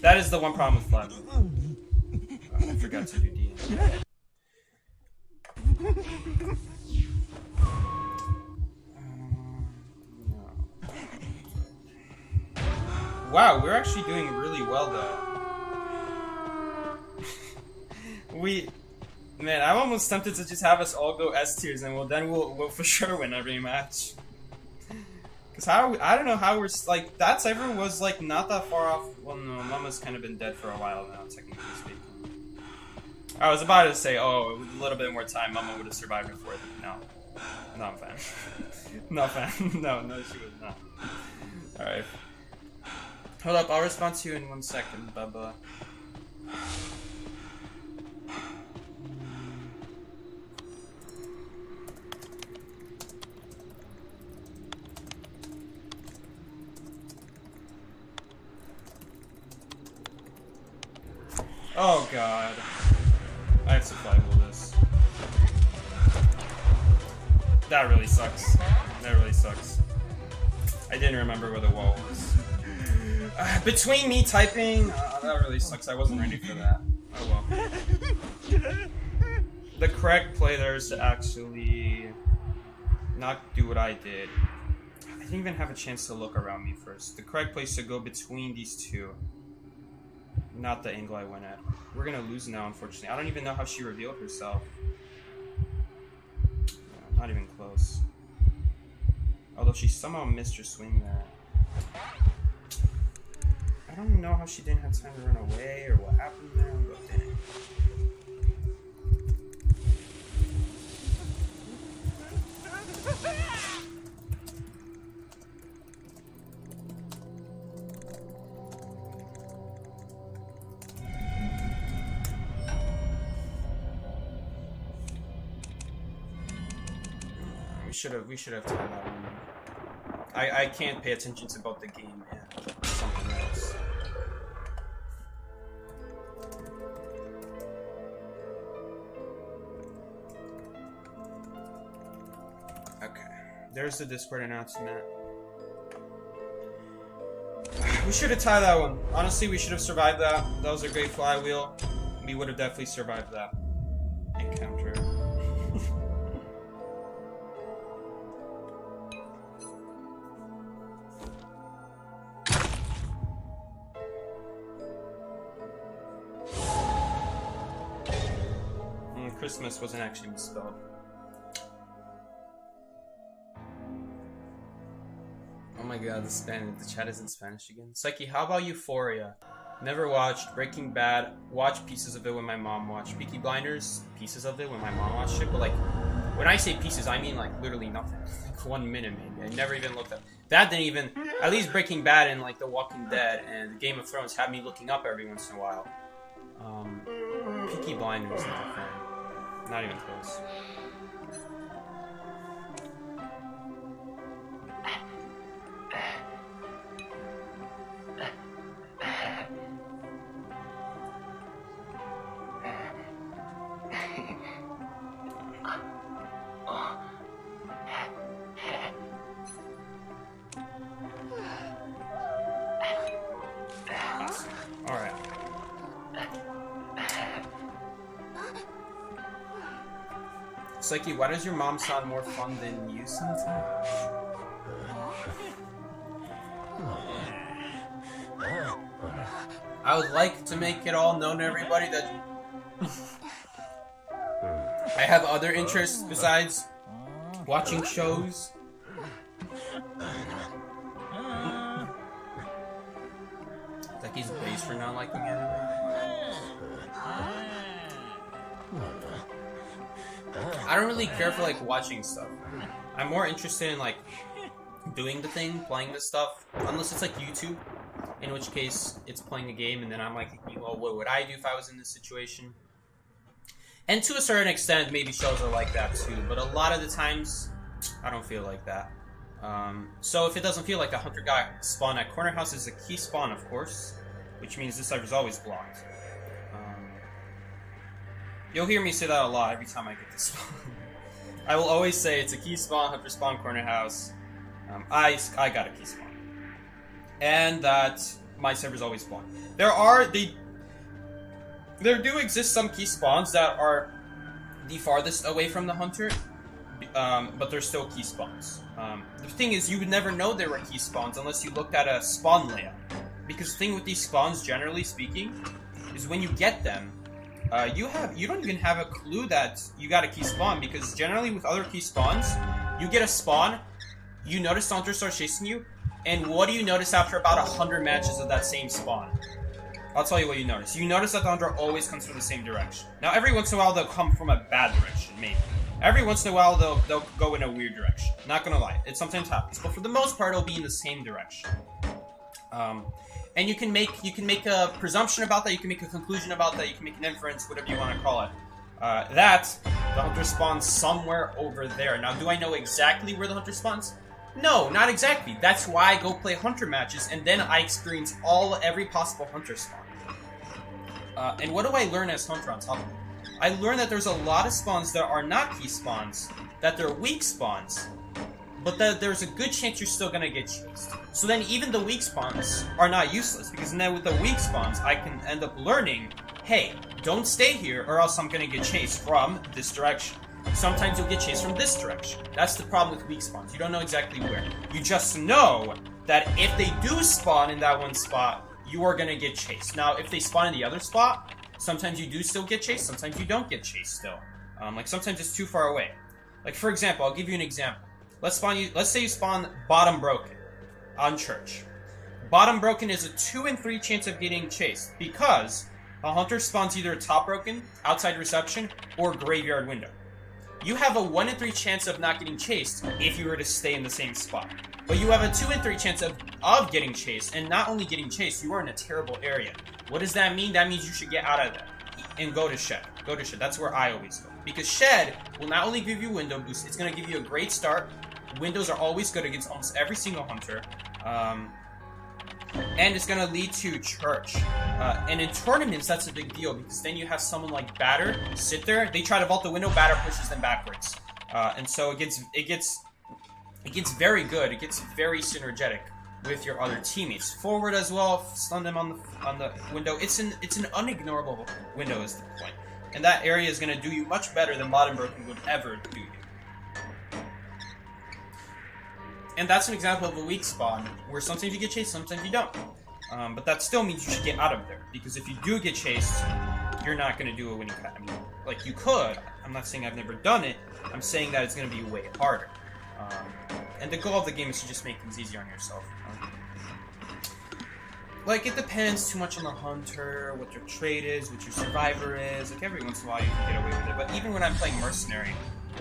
That is the one problem with flywheel. I forgot to do D. Wow, we're actually doing really well though. Man, I'm almost tempted to just have us all go S tiers, and we'll for sure win every match. Cause I don't know how we're like that Cypher was like not that far off. Well, no, Mama's kind of been dead for a while now, technically speaking. I was about to say, oh, with a little bit more time, Mama would have survived before. No, not fan. Not fan. No, she was not. All right. Hold up, I'll respond to you in 1 second, Bubba. Oh god. I have to flywheel this. That really sucks. That really sucks. I didn't remember where the wall was. Between me typing, that really sucks. I wasn't ready for that. Oh well. The correct play there is to actually not do what I did. I didn't even have a chance to look around me first. The correct place to go between these two. Not the angle I went at. We're gonna lose now, unfortunately. I don't even know how she revealed herself. No, not even close. Although she somehow missed her swing there. I don't know how she didn't have time to run away or what happened there, but dang. We should have timed that one. I can't pay attention to both the game and something else. Okay, there's the Discord announcement. We should have tied that one. Honestly, we should have survived that. That was a great flywheel. We would have definitely survived that encounter. Christmas wasn't actually misspelled. Oh my god, the chat is in Spanish again. Psyche, how about Euphoria? Never watched. Breaking Bad, watched pieces of it when my mom watched. Peaky Blinders, pieces of it when my mom watched it. But like, when I say pieces, I mean like literally nothing. Like 1 minute maybe. I never even looked up. That didn't even, at least Breaking Bad and like The Walking Dead and Game of Thrones had me looking up every once in a while. Peaky Blinders, not a fan. Not even close. Alright. Psyche, why does your mom sound more fun than you sometimes? I would like to make it all known to everybody that I have other interests besides watching shows. Psyche's base for not liking anime. I don't really care for like watching stuff. I'm more interested in like doing the thing, playing this stuff, unless it's like YouTube, in which case it's playing a game and then I'm like, well, what would I do if I was in this situation? And to a certain extent, maybe shows are like that too, but a lot of the times, I don't feel like that. So if it doesn't feel like a hunter guy spawn at corner house is a key spawn, of course, which means this server's always blocked. You'll hear me say that a lot every time I get this spawn. I will always say it's a key spawn, hunter spawn, corner house. I got a key spawn. And that my server's always blocked. There do exist some key spawns that are the farthest away from the hunter, but they're still key spawns. The thing is, you would never know there were key spawns unless you looked at a spawn layout. Because the thing with these spawns, generally speaking, is when you get them, you don't even have a clue that you got a key spawn, because generally with other key spawns, you get a spawn, you notice the hunter starts chasing you, and what do you notice after about 100 matches of that same spawn? I'll tell you what you notice. You notice that the hunter always comes from the same direction. Now, every once in a while, they'll come from a bad direction, maybe. Every once in a while, they'll go in a weird direction. Not gonna lie, it sometimes happens, but for the most part, it'll be in the same direction. And you can make a presumption about that. You can make a conclusion about that. You can make an inference, whatever you want to call it. The hunter spawns somewhere over there. Now, do I know exactly where the hunter spawns? No, not exactly. That's why I go play hunter matches, and then I experience every possible hunter spawn. And what do I learn as hunter on top of it? I learned that there's a lot of spawns that are not key spawns, that they're weak spawns, but that there's a good chance you're still gonna get chased. So then even the weak spawns are not useless, because now with the weak spawns, I can end up learning, hey, don't stay here or else I'm gonna get chased from this direction. Sometimes you'll get chased from this direction. That's the problem with weak spawns. You don't know exactly where. You just know that if they do spawn in that one spot, you are going to get chased. Now, if they spawn in the other spot, sometimes you do still get chased, sometimes you don't get chased still. Like, sometimes it's too far away. Like, for example, I'll give you an example. Let's say you spawn bottom broken on church. Bottom broken is a 2 in 3 chance of getting chased because a hunter spawns either top broken, outside reception, or graveyard window. You have a 1 in 3 chance of not getting chased if you were to stay in the same spot. But you have a 2 in 3 chance of getting chased, and not only getting chased, you are in a terrible area. What does that mean? That means you should get out of there and go to shed. Go to shed. That's where I always go. Because shed will not only give you window boost, it's going to give you a great start. Windows are always good against almost every single hunter. And it's going to lead to church. And in tournaments, that's a big deal because then you have someone like Batter sit there. They try to vault the window, Batter pushes them backwards. And so it gets very good. It gets very synergetic with your other teammates. Forward as well, stun them on the window. It's an unignorable window is the point. And that area is going to do you much better than bottom broken would ever do you. And that's an example of a weak spawn, where sometimes you get chased, sometimes you don't. But that still means you should get out of there, because if you do get chased, you're not going to do a winning cut. I mean, like, you could. I'm not saying I've never done it. I'm saying that it's going to be way harder. And the goal of the game is to just make things easier on yourself. Like, it depends too much on the hunter, what your trait is, what your survivor is. Like, every once in a while you can get away with it. But even when I'm playing Mercenary,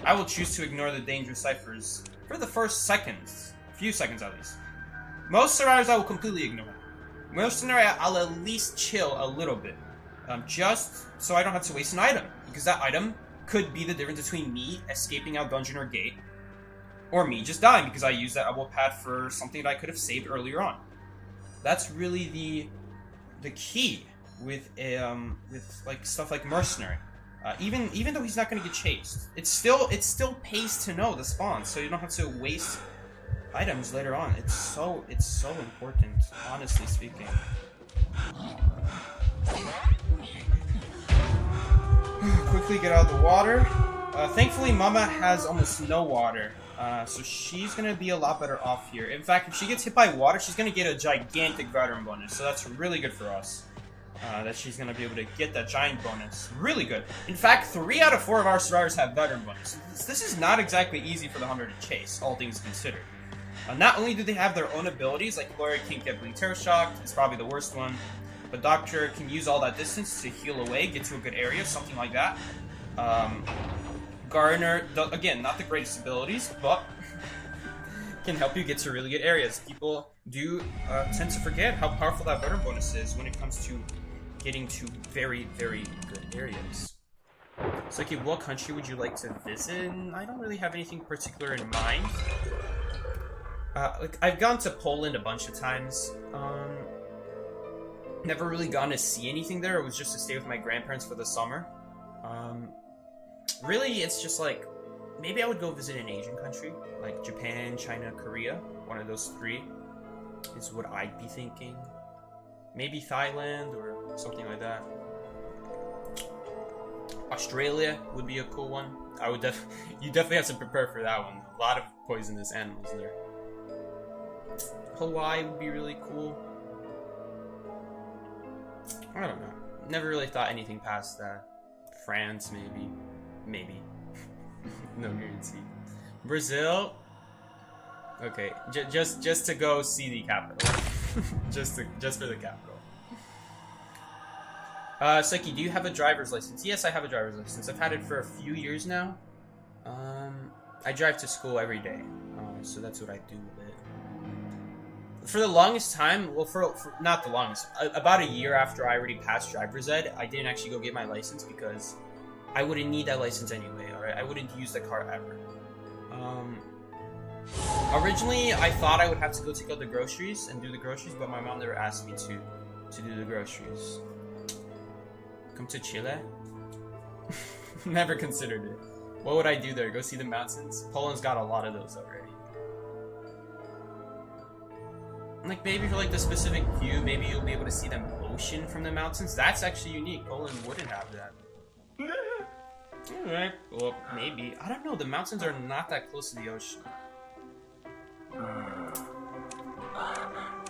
I will choose to ignore the dangerous ciphers for the first seconds. Few seconds at least. Most survivors I will completely ignore. Mercenary, I'll at least chill a little bit. Just so I don't have to waste an item. Because that item could be the difference between me escaping out dungeon or gate, or me just dying because I used that elbow pad for something that I could have saved earlier on. That's really the key with like stuff like Mercenary. Even though he's not going to get chased, it still pays to know the spawn, so you don't have to waste items later on. It's so important, honestly speaking. Quickly get out of the water. Thankfully, Mama has almost no water, so she's gonna be a lot better off here. In fact, if she gets hit by water, she's gonna get a gigantic veteran bonus, so that's really good for us. That she's going to be able to get that giant bonus. Really good. In fact, 3 out of 4 of our survivors have veteran bonus. This is not exactly easy for the hunter to chase, all things considered. Not only do they have their own abilities, like Gloria can't get Bleed Terror Shocked, it's probably the worst one, but Doctor can use all that distance to heal away, get to a good area, something like that. Gardener, again, not the greatest abilities, but can help you get to really good areas. People do tend to forget how powerful that veteran bonus is when it comes to getting to very, very good areas. So, okay, what country would you like to visit? I don't really have anything particular in mind. Like, I've gone to Poland a bunch of times. Never really gone to see anything there. It was just to stay with my grandparents for the summer. Really, it's just like, maybe I would go visit an Asian country, like Japan, China, Korea. One of those 3 is what I'd be thinking. Maybe Thailand or something like that. Australia would be a cool one. You definitely have to prepare for that one. A lot of poisonous animals there. Hawaii would be really cool. I don't know. Never really thought anything past that. France, maybe. No guarantee. Brazil. Okay, just to go see the capital. just for the capital. Seki, do you have a driver's license? Yes, I have a driver's license. I've had it for a few years now. I drive to school every day, so that's what I do with it. For the longest time, well, for not the longest, about a year after I already passed driver's ed, I didn't actually go get my license because I wouldn't need that license anyway, alright? I wouldn't use the car ever. Originally, I thought I would have to go take out the groceries and do the groceries, but my mom never asked me to do the groceries. Come to Chile? Never considered it. What would I do there? Go see the mountains? Poland's got a lot of those already. Like, maybe for like the specific view, maybe you'll be able to see the ocean from the mountains. That's actually unique. Poland wouldn't have that. Alright, well, maybe. I don't know, the mountains are not that close to the ocean.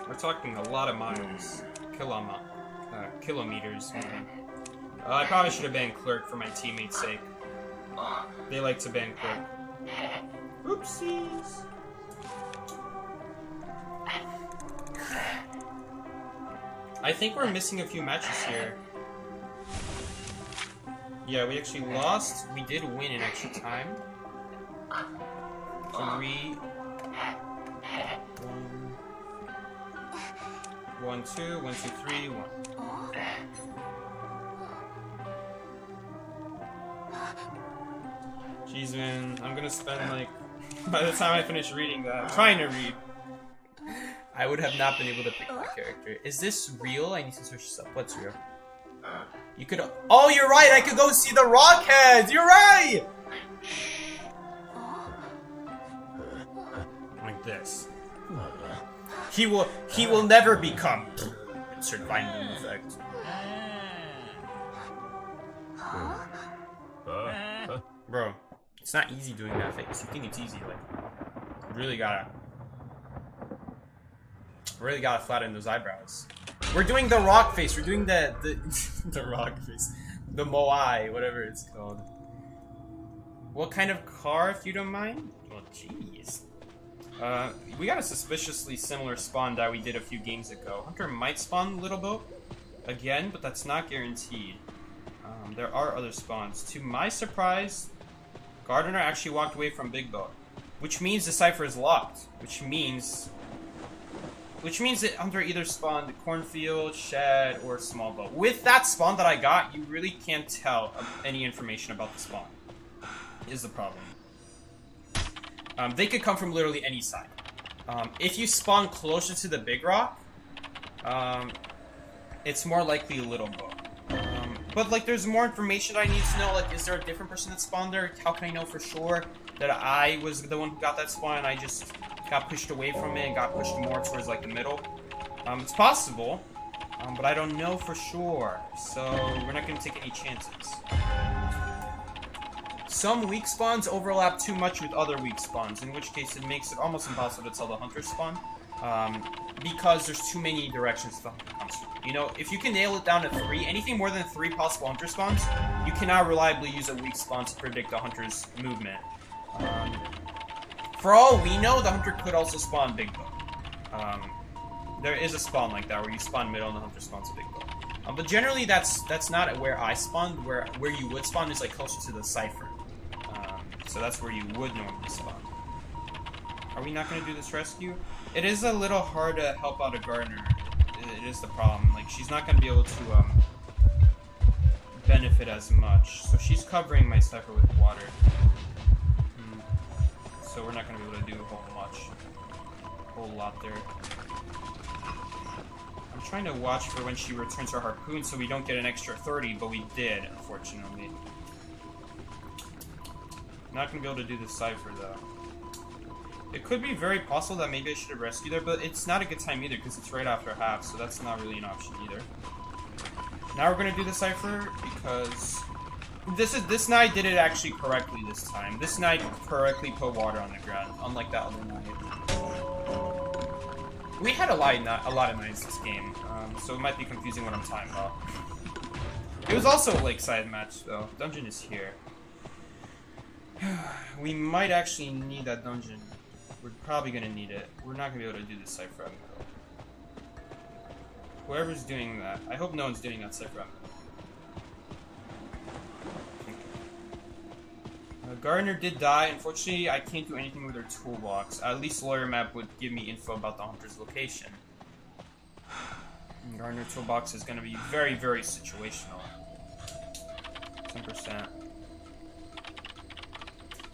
We're talking a lot of miles. Kilometers, maybe. I probably should have banned Clerk for my teammates' sake. They like to ban Clerk. Oopsies! I think we're missing a few matches here. Yeah, we actually lost. We did win in extra time. 3. 1, 2, 1, 2, 3, 1. Jeez, man, I'm gonna spend like, by the time I finish reading that, trying to read, I would have not been able to pick my character. Is this real? I need to switch this up. What's real? You could. Oh, you're right. I could go see the Rockheads. You're right. Like this. He will never become. Insert Vineland effect. Bro, it's not easy doing that face. You think it's easy? Like, really gotta flatten those eyebrows. We're doing the rock face. We're doing the the rock face, the moai, whatever it's called. What kind of car, if you don't mind? Well, jeez. We got a suspiciously similar spawn that we did a few games ago. Hunter might spawn Little Boat again, but that's not guaranteed. There are other spawns. To my surprise, Gardener actually walked away from Big Boat, which means the cipher is locked. Which means that Hunter either spawned Cornfield, Shed, or Small Boat. With that spawn that I got, you really can't tell any information about the spawn. Is the problem. They could come from literally any side. If you spawn closer to the big rock, it's more likely Little Boat. But like, there's more information I need to know. Like, is there a different person that spawned there? How can I know for sure that I was the one who got that spawn and I just got pushed away from it and got pushed more towards like the middle? It's possible, but I don't know for sure. So we're not going to take any chances. Some weak spawns overlap too much with other weak spawns, in which case it makes it almost impossible to tell the Hunter spawn, because there's too many directions the Hunter comes from. You know, if you can nail it down to 3, anything more than 3 possible Hunter spawns, you cannot reliably use a weak spawn to predict the Hunter's movement. For all we know, the Hunter could also spawn Big Boat. There is a spawn like that where you spawn middle and the Hunter spawns a Big Boat. But generally, that's not where I spawned. Where you would spawn is like closer to the cipher. So that's where you would normally spawn. Are we not going to do this rescue? It is a little hard to help out a Gardener. It is the problem. Like, she's not going to be able to benefit as much. So she's covering my cipher with water. So we're not going to be able to do a whole lot there. I'm trying to watch for when she returns her harpoon so we don't get an extra 30, but we did, unfortunately. Not going to be able to do the cipher, though. It could be very possible that maybe I should have rescued her, but it's not a good time either because it's right after half, so that's not really an option either. Now we're going to do the cipher because this knight did it actually correctly this time. This knight correctly put water on the ground, unlike that other knight. We had a lot of knights this game, so it might be confusing what I'm talking about. It was also a lakeside match, though. Dungeon is here. We might actually need that dungeon. We're probably going to need it. We're not going to be able to do this cipher out middle. Whoever's doing that. I hope no one's doing that cipher out middle. Gardener did die. Unfortunately, I can't do anything with her toolbox. At least Lawyer Map would give me info about the Hunter's location. And Gardener toolbox is going to be very, very situational. 10%.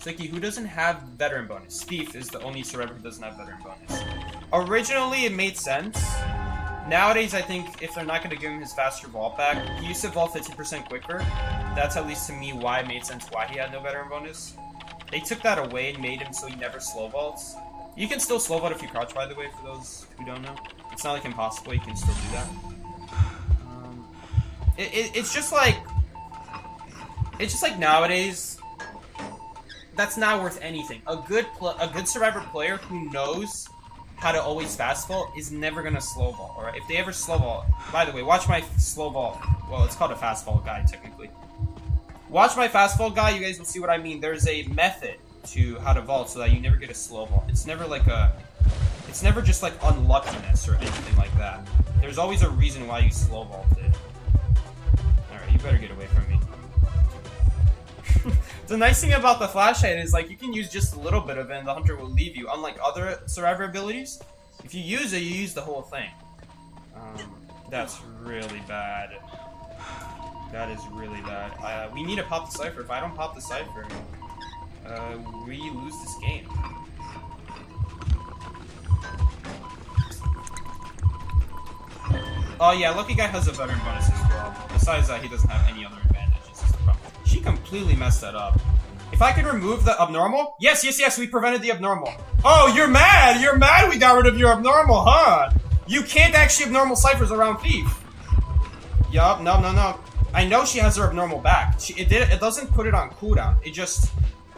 Siki, who doesn't have veteran bonus? Thief is the only survivor who doesn't have veteran bonus. Originally, it made sense. Nowadays, I think if they're not going to give him his faster vault back, he used to vault 15% quicker. That's at least to me why it made sense why he had no veteran bonus. They took that away and made him so he never slow vaults. You can still slow vault if you crouch, by the way, for those who don't know. It's not like impossible, you can still do that. It's just like... It's just like nowadays, that's not worth anything. A good Survivor player who knows how to always fast vault is never gonna slow vault. Alright, if they ever slow vault, by the way, watch my slow vault. Well, it's called a fast vault guide technically. Watch my fast vault guide. You guys will see what I mean. There's a method to how to vault so that you never get a slow vault. It's never like it's never just like unluckiness or anything like that. There's always a reason why you slow vaulted. Alright, you better get away from me. The nice thing about the flashlight is like you can use just a little bit of it and the hunter will leave you. Unlike other Survivor abilities, if you use it, you use the whole thing. That's really bad. That is really bad. We need to pop the cipher. If I don't pop the cipher, we lose this game. Oh yeah, Lucky Guy has a veteran bonus as well. Besides that, he doesn't have any other advantages. She completely messed that up. If I could remove the abnormal? Yes, yes, yes, we prevented the abnormal. Oh, you're mad! You're mad we got rid of your abnormal, huh? You can't actually abnormal ciphers around Thief. Yup, no, no, no. I know she has her abnormal back. It doesn't put it on cooldown. It just...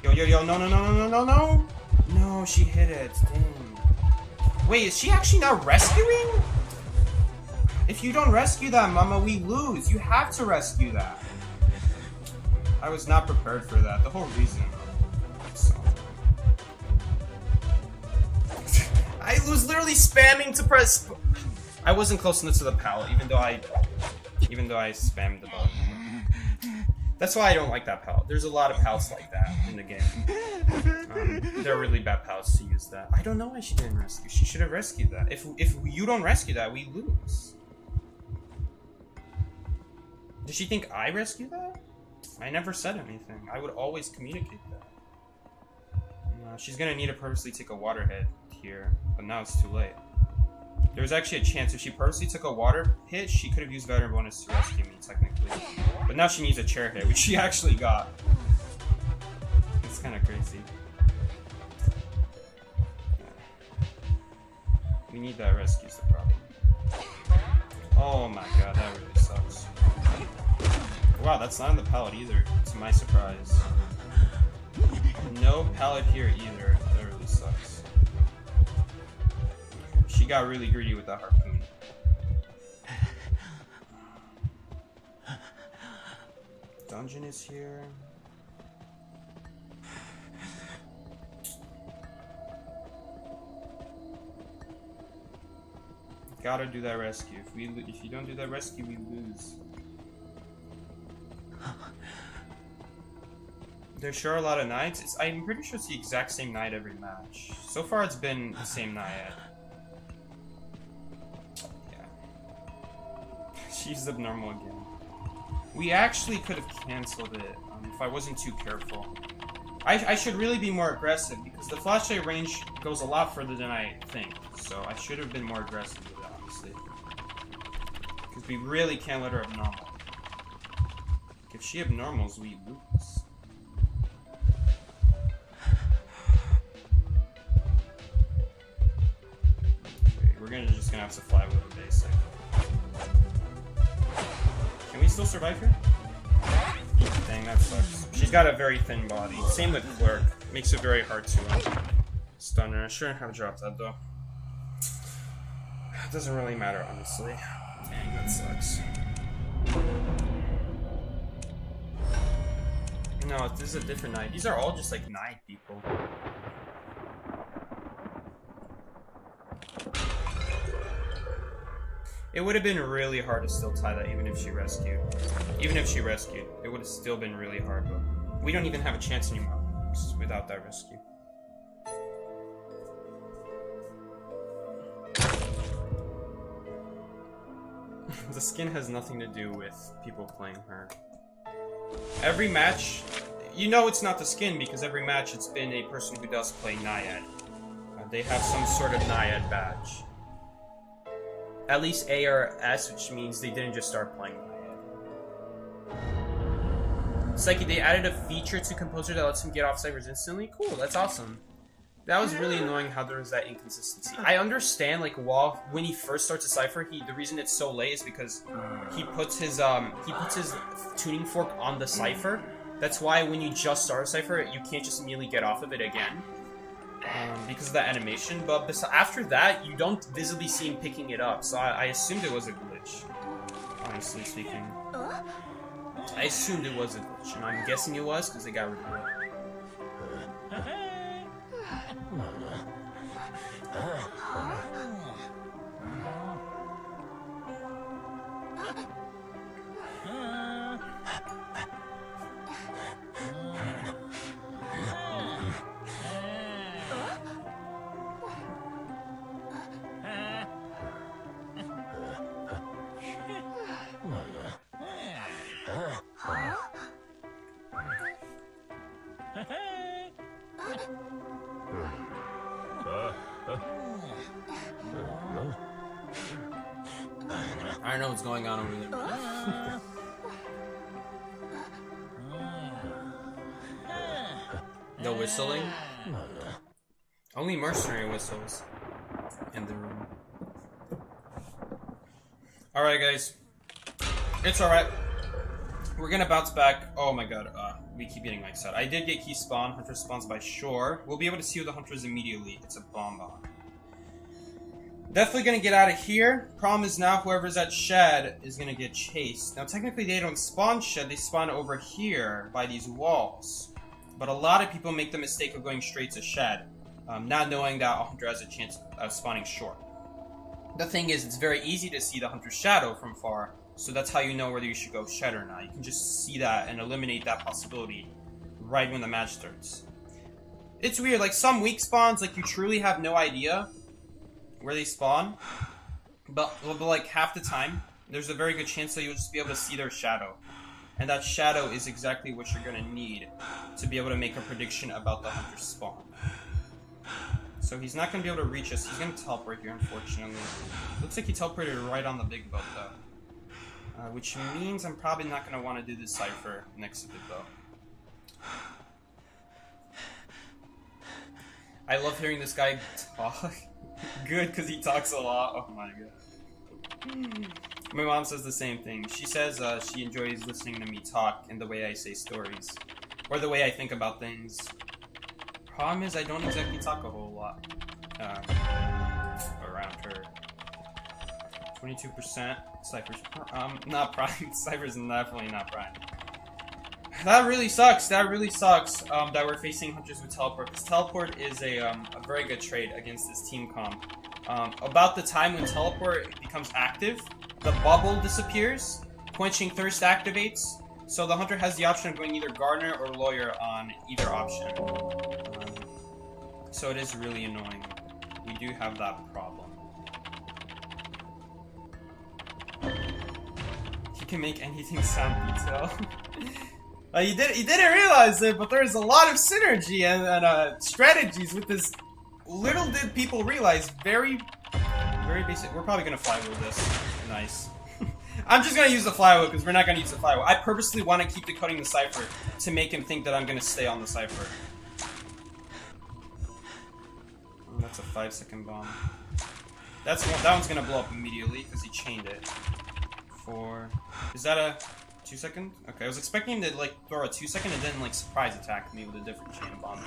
Yo, no, no, no, no, no, no, no. No, she hit it. Dang. Wait, is she actually not rescuing? If you don't rescue that, Mama, we lose. You have to rescue that. I was not prepared for that. The whole reason. So. I was literally spamming to press. I wasn't close enough to the pallet, even though I spammed the button. That's why I don't like that pallet. There's a lot of pallets like that in the game. They're really bad pallets to use that. I don't know why she didn't rescue. She should have rescued that. If you don't rescue that, we lose. Did she think I rescued that? I never said anything. I would always communicate that. She's gonna need to purposely take a water hit here, but now it's too late. There was actually a chance if she purposely took a water hit, she could have used veteran bonus to rescue me, technically. But now she needs a chair hit, which she actually got. It's kind of crazy. We need that rescue is the problem. Oh my god, that really sucks. Wow, that's not in the pallet either, to my surprise. No pallet here either. That really sucks. She got really greedy with that harpoon. Dungeon is here. Gotta do that rescue. If you don't do that rescue, we lose. There's sure a lot of nights. I'm pretty sure it's the exact same night every match. So far, it's been the same night. Yeah. She's abnormal again. We actually could have canceled it if I wasn't too careful. I should really be more aggressive because the flashlight range goes a lot further than I think. So I should have been more aggressive with it, honestly. Because we really can't let her abnormal. If she abnormals, we lose. Okay, we're just gonna have to fly with a basic. Can we still survive here? Dang, that sucks. She's got a very thin body. Same with Clerk. Makes it very hard to stun her. I shouldn't have dropped that though. It doesn't really matter, honestly. Dang, that sucks. No, this is a different night. These are all just like night people. It would have been really hard to still tie that even if she rescued. Even if she rescued, it would have still been really hard, but we don't even have a chance anymore without that rescue. The skin has nothing to do with people playing her. Every match, you know it's not the skin because every match it's been a person who does play Naiad. They have some sort of Naiad badge. At least A or S, which means they didn't just start playing Naiad. Psyche, they added a feature to Composer that lets him get off ciphers instantly? Cool, that's awesome. That was really annoying how there was that inconsistency. I understand, like, when he first starts a cipher, the reason it's so late is because he puts his tuning fork on the cipher, That's why when you just start a cipher, you can't just immediately get off of it again. Because of that animation, but after that, you don't visibly see him picking it up, so I assumed it was a glitch. Honestly speaking. I assumed it was a glitch, and I'm guessing it was because they got rid of it. I don't know what's going on over there. No whistling? Only mercenary whistles in the room. Alright, guys. It's alright. We're gonna bounce back. Oh my god, we keep getting mixed up. I did get key spawn. Hunter spawns by shore. We'll be able to see who the hunter is immediately. It's a bomb. Definitely gonna get out of here. Problem is now whoever's at shed is gonna get chased. Now technically they don't spawn shed, they spawn over here by these walls. But a lot of people make the mistake of going straight to shed, not knowing that a hunter has a chance of spawning shore. The thing is, it's very easy to see the hunter's shadow from far, so that's how you know whether you should go shed or not. You can just see that and eliminate that possibility right when the match starts. It's weird, like some weak spawns, like you truly have no idea where they spawn, but like half the time, there's a very good chance that you'll just be able to see their shadow. And that shadow is exactly what you're gonna need to be able to make a prediction about the hunter's spawn. So he's not gonna be able to reach us. He's gonna teleport here, unfortunately. Looks like he teleported right on the big boat, though. Which means I'm probably not gonna want to do the cipher next to the boat. I love hearing this guy talk. Good, because he talks a lot. Oh my god. My mom says the same thing. She says she enjoys listening to me talk and the way I say stories. Or the way I think about things. Problem is, I don't exactly talk a whole lot. Around her. 22%. Cypher's not prime. Cypher's definitely not prime. That really sucks. That really sucks that we're facing hunters with teleport. Because teleport is a very good trade against this team comp. About the time when teleport becomes active, the bubble disappears, quenching thirst activates, so the hunter has the option of going either gardener or lawyer on either option. So it is really annoying. We do have that problem. He can make anything sound detail. He didn't realize it, but there's a lot of synergy and strategies with this. Little did people realize, very basic. We're probably gonna flywheel this. Nice. I'm just gonna use the flywheel because we're not gonna use the flywheel. I purposely want to keep decoding the cipher to make him think that I'm gonna stay on the cipher. That's a 5-second bomb. That one's gonna blow up immediately because he chained it. 4. Is that a 2-second? Okay, I was expecting him to like throw a 2-second and then like surprise attack me with a different chain bomb,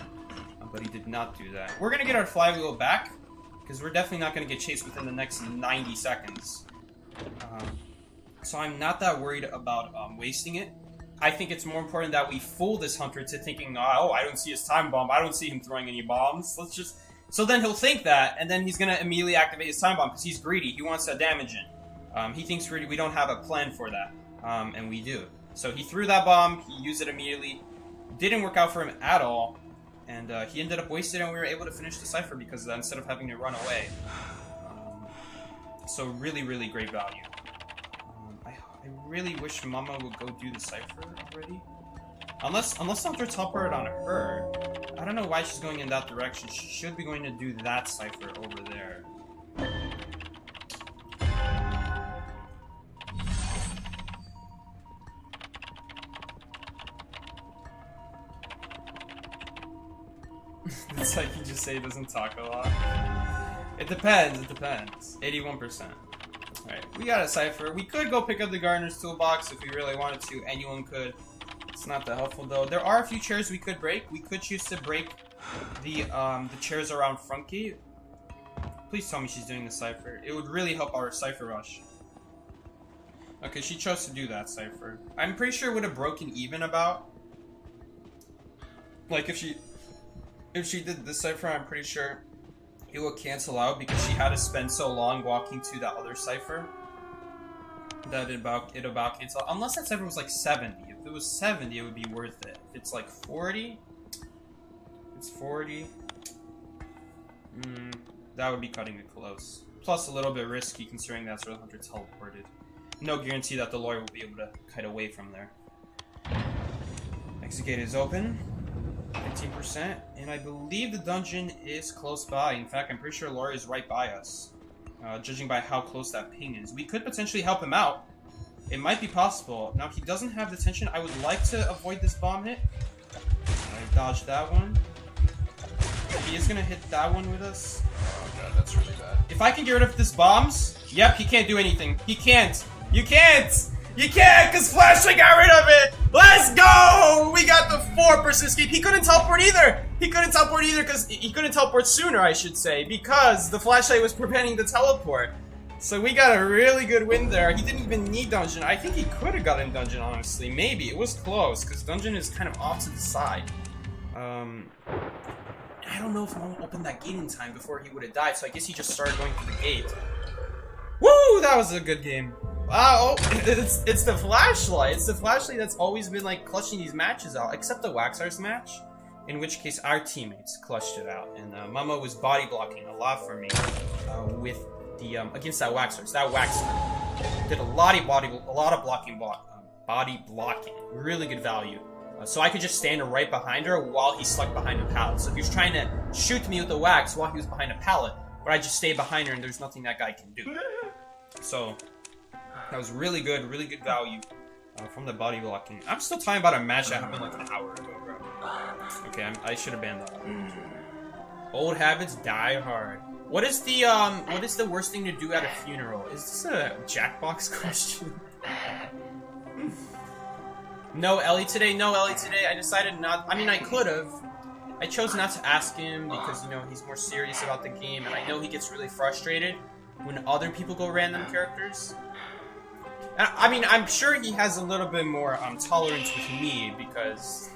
but he did not do that. We're gonna get our flywheel back because we're definitely not gonna get chased within the next 90 seconds. So I'm not that worried about wasting it. I think it's more important that we fool this hunter to thinking, oh, I don't see his time bomb. I don't see him throwing any bombs. Let's just... So then he'll think that, and then he's gonna immediately activate his time bomb because he's greedy. He wants that damage in. He thinks we don't have a plan for that, and we do. So he threw that bomb. He used it immediately. Didn't work out for him at all, and he ended up wasted, and we were able to finish the cipher because of that instead of having to run away. So really, really great value. I really wish Mama would go do the cipher already. Unless Hunter teleported on her. I don't know why she's going in that direction. She should be going to do that cipher over there. It's like you just say he doesn't talk a lot. It depends, 81%. Alright, we got a cipher. We could go pick up the gardener's toolbox if we really wanted to. Anyone could. It's not that helpful though. There are a few chairs we could break. We could choose to break the chairs around front gate. Please tell me she's doing the cipher. It would really help our cipher rush. Okay, she chose to do that cipher. I'm pretty sure it would have broken even about. Like if she did the cipher, I'm pretty sure it would cancel out because she had to spend so long walking to that other cipher that it about cancel out. Unless that cipher was like 70. If it was 70, it would be worth it. If it's like 40, it's 40. That would be cutting it close. Plus a little bit risky considering that's where the hunter teleported. No guarantee that the lawyer will be able to kite away from there. Exit gate is open. 15%. And I believe the dungeon is close by. In fact, I'm pretty sure lawyer is right by us. Judging by how close that ping is. We could potentially help him out. It might be possible. Now, if he doesn't have detention, I would like to avoid this bomb hit. I dodged that one. He is going to hit that one with us. Oh god, that's really bad. If I can get rid of this bombs... Yep, he can't do anything. He can't. You can't! You can't, because Flashlight got rid of it! Let's go! We got the 4% escape. He couldn't teleport either! He couldn't teleport either because he couldn't teleport sooner, I should say, because the Flashlight was preventing the teleport. So we got a really good win there. He didn't even need dungeon. I think he could have gotten dungeon, honestly. Maybe. It was close, because dungeon is kind of off to the side. I don't know if Mom opened that gate in time before he would have died, so I guess he just started going through the gate. Woo! That was a good game. Wow, it's the Flashlight. It's the Flashlight that's always been like clutching these matches out, except the Waxar's match, in which case our teammates clutched it out, and Mama was body blocking a lot for me with the against that Waxar's. That Waxar did a lot of body blocking, really good value. So I could just stand right behind her while he stuck behind a pallet. So if he was trying to shoot me with the wax while he was behind a pallet, but I just stay behind her and there's nothing that guy can do. So that was really good value from the body blocking. I'm still talking about a match that happened like an hour ago, bro. Okay, I should have banned that. Old habits die hard. What is the worst thing to do at a funeral? Is this a Jackbox question? No Ellie today. No Ellie today. I decided not. I mean, I could have. I chose not to ask him because, you know, he's more serious about the game, and I know he gets really frustrated when other people go random characters. And, I mean, I'm sure he has a little bit more tolerance with me because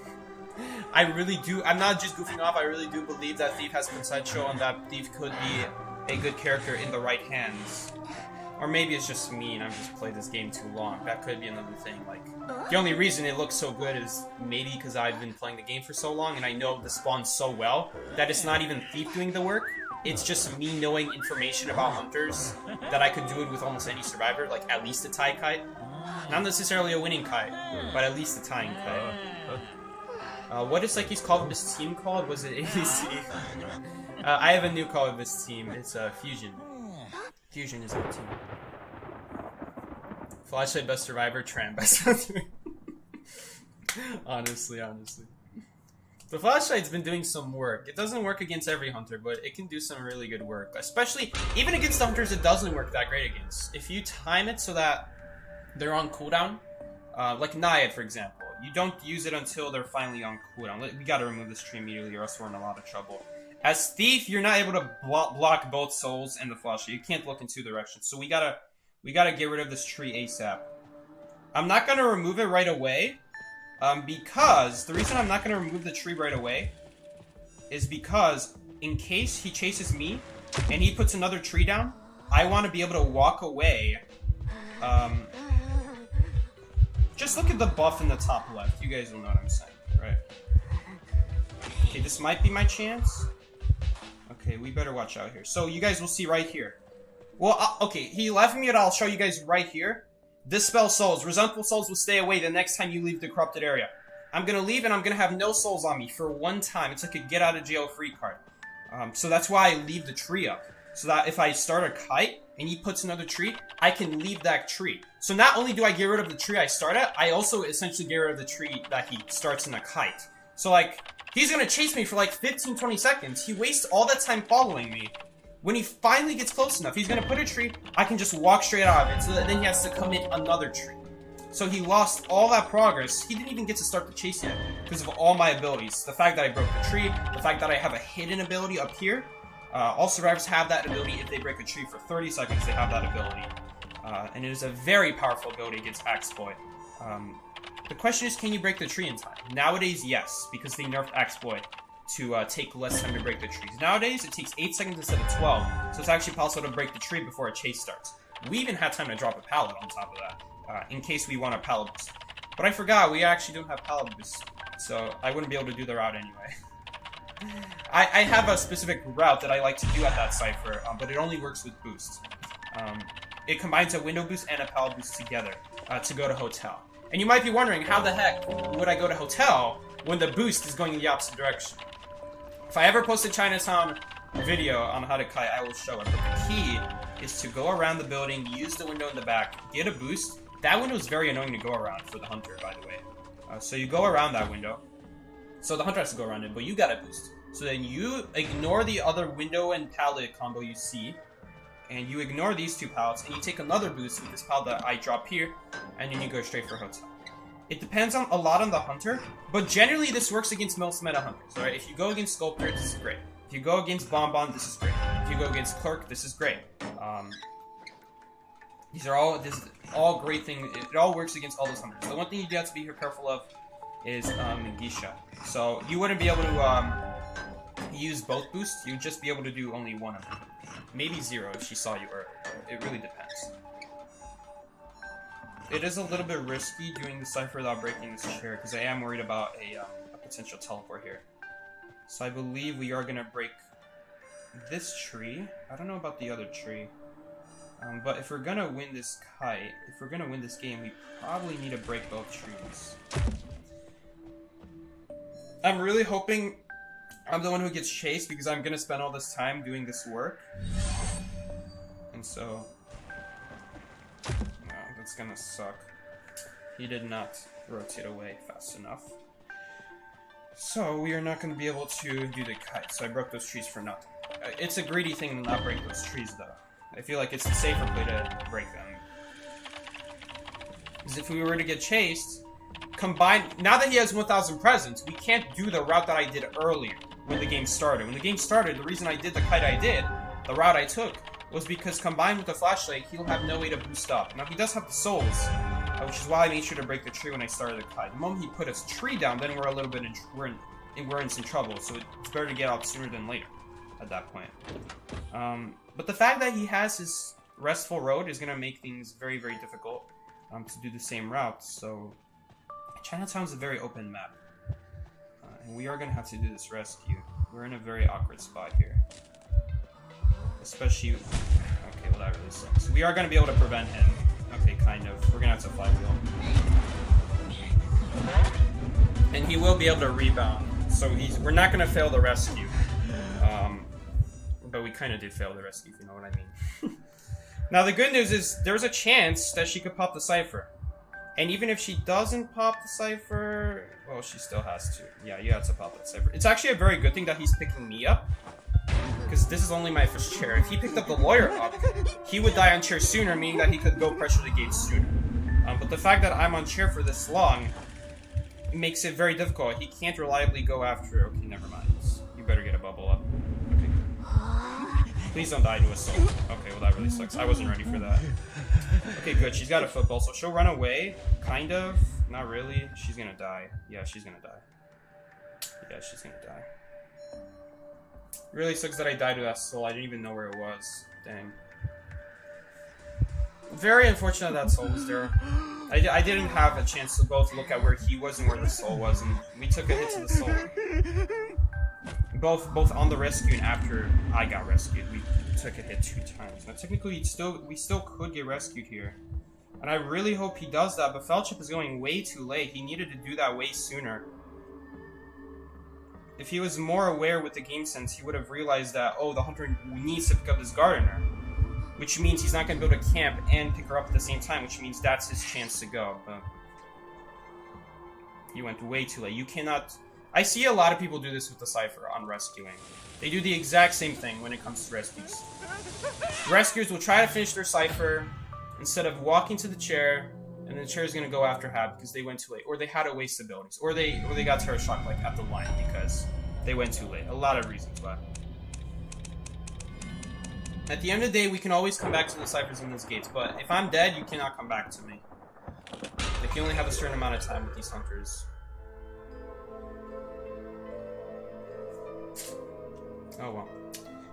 I really do. I'm not just goofing off. I really do believe that Thief has potential and that Thief could be a good character in the right hands. Or maybe it's just me and I've just played this game too long. That could be another thing. Like, the only reason it looks so good is maybe because I've been playing the game for so long and I know the spawn so well that it's not even Thief doing the work. It's just me knowing information about hunters that I could do it with almost any survivor, like at least a tie kite. Not necessarily a winning kite, but at least a tying kite. What is Psyche's call of this team called? Was it ADC? I have a new call of this team. It's Fusion. Fusion is my team. Flashlight best survivor, Tram best hunter. honestly. The Flashlight's been doing some work. It doesn't work against every hunter, but it can do some really good work. Especially, even against the hunters it doesn't work that great against. If you time it so that they're on cooldown, like Naiad, for example, you don't use it until they're finally on cooldown. We gotta remove this tree immediately or else we're in a lot of trouble. As Thief, you're not able to block both souls and the Flashlight. You can't look in two directions. So we gotta get rid of this tree ASAP. I'm not gonna remove it right away, because the reason I'm not gonna remove the tree right away is because in case he chases me and he puts another tree down, I want to be able to walk away. Just look at the buff in the top left. You guys will know what I'm saying, right? Okay, this might be my chance. Okay, we better watch out here. So you guys will see right here. Well, okay, he left me, and I'll show you guys right here. Dispel souls. Resentful souls will stay away the next time you leave the corrupted area. I'm gonna leave, and I'm gonna have no souls on me for one time. It's like a get out of jail free card. So that's why I leave the tree up. So that if I start a kite, and he puts another tree, I can leave that tree. So not only do I get rid of the tree I start at, I also essentially get rid of the tree that he starts in a kite. So like, he's gonna chase me for like 15-20 seconds. He wastes all that time following me. When he finally gets close enough, he's gonna put a tree, I can just walk straight out of it, so that then he has to commit another tree. So he lost all that progress. He didn't even get to start the chase yet because of all my abilities. The fact that I broke the tree, the fact that I have a hidden ability up here. All survivors have that ability. If they break a tree for 30 seconds, they have that ability. And it is a very powerful ability against Axe Boy. The question is, can you break the tree in time? Nowadays, yes, because they nerfed Axe Boy to take less time to break the trees. Nowadays, it takes 8 seconds instead of 12, so it's actually possible to break the tree before a chase starts. We even had time to drop a pallet on top of that, in case we want a pallet boost. But I forgot, we actually don't have pallet boost, so I wouldn't be able to do the route anyway. I have a specific route that I like to do at that cipher, but it only works with boost. It combines a window boost and a pallet boost together to go to hotel. And you might be wondering, how the heck would I go to hotel when the boost is going in the opposite direction? If I ever post a Chinatown video on how to kite, I will show it. But the key is to go around the building, use the window in the back, get a boost. That window is very annoying to go around for the hunter, by the way. So you go around that window. So the hunter has to go around it, but you got a boost. So then you ignore the other window and pallet combo you see, and you ignore these two pallets, and you take another boost with this pallet that I drop here, and then you go straight for hotel. It depends a lot on the hunter, but generally this works against most meta hunters, alright? If you go against Sculptor, this is great. If you go against Bonbon, this is great. If you go against Clerk, this is great. This is all great things. It all works against all those hunters. The one thing you do have to be careful of is Gisha. So you wouldn't be able to use both boosts. You'd just be able to do only one of them. Maybe 0 if she saw you earlier. It really depends. It is a little bit risky doing the cipher without breaking this chair, because I am worried about a potential teleport here. So I believe we are going to break this tree. I don't know about the other tree. But if we're going to win this kite, if we're going to win this game, we probably need to break both trees. I'm really hoping I'm the one who gets chased, because I'm going to spend all this time doing this work. And so... no, that's going to suck. He did not rotate away fast enough. So we are not going to be able to do the kite, so I broke those trees for nothing. It's a greedy thing to not break those trees, though. I feel like it's the safer play to break them. Because if we were to get chased, now that he has 1,000 presents, we can't do the route that I did earlier when the game started. When the game started, the reason I did the kite I did, the route I took, was because combined with the flashlight, he'll have no way to boost up. Now, he does have the souls, which is why I made sure to break the tree when I started the kite. The moment he put his tree down, then we're a little bit we're in some trouble. So it's better to get out sooner than later at that point. But the fact that he has his Restful Road is going to make things very, very difficult to do the same route. So Chinatown's a very open map. And we are going to have to do this rescue. We're in a very awkward spot here. Especially... okay, well that really sucks. We are going to be able to prevent him. Okay, kind of. We're going to have to flywheel. And he will be able to rebound. So we're not going to fail the rescue. But we kind of did fail the rescue, if you know what I mean. Now, the good news is there's a chance that she could pop the cipher. And even if she doesn't pop the cipher... well, she still has to. Yeah, you have to pop that cipher. It's actually a very good thing that he's picking me up. Because this is only my first chair. If he picked up the lawyer up, he would die on chair sooner, meaning that he could go pressure the gate sooner. But the fact that I'm on chair for this long makes it very difficult. He can't reliably go after... okay, never mind. You better get a bubble up. Please don't die to a soul. Okay, well that really sucks. I wasn't ready for that. Okay, good. She's got a football, so she'll run away. Kind of. Not really. She's gonna die. Yeah, she's gonna die. Yeah, she's gonna die. Really sucks that I died to that soul. I didn't even know where it was. Dang. Very unfortunate that soul was there. I didn't have a chance to both look at where he was and where the soul was, and we took a hit to the soul. Both on the rescue and after I got rescued, we took a hit 2 times. Now technically, we still could get rescued here, and I really hope he does that. But Fellowship is going way too late. He needed to do that way sooner. If he was more aware with the game sense, he would have realized that the hunter needs to pick up this gardener, which means he's not going to build a camp and pick her up at the same time, which means that's his chance to go. But he went way too late. You cannot. I see a lot of people do this with the cipher on rescuing. They do the exact same thing when it comes to rescues. Rescuers will try to finish their cipher instead of walking to the chair And the chair is gonna go after Hab because they went too late, or they had to waste abilities, or they got Terror Shock like at the line because they went too late. A lot of reasons why. At the end of the day, we can always come back to the ciphers in these gates, but if I'm dead, you cannot come back to me. Like, you only have a certain amount of time with these hunters. Oh well.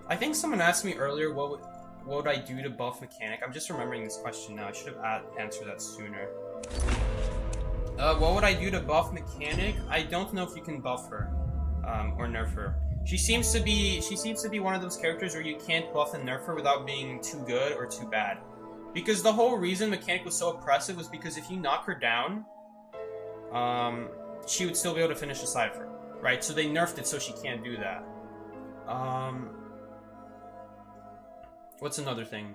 I think someone asked me earlier what would I do to buff Mechanic. I'm just remembering this question now. I should have answered that sooner. What would I do to buff Mechanic? I don't know if you can buff her or nerf her. She seems to be one of those characters where you can't buff and nerf her without being too good or too bad. Because the whole reason Mechanic was so oppressive was because if you knock her down, she would still be able to finish the cipher, right? So they nerfed it so she can't do that. What's another thing?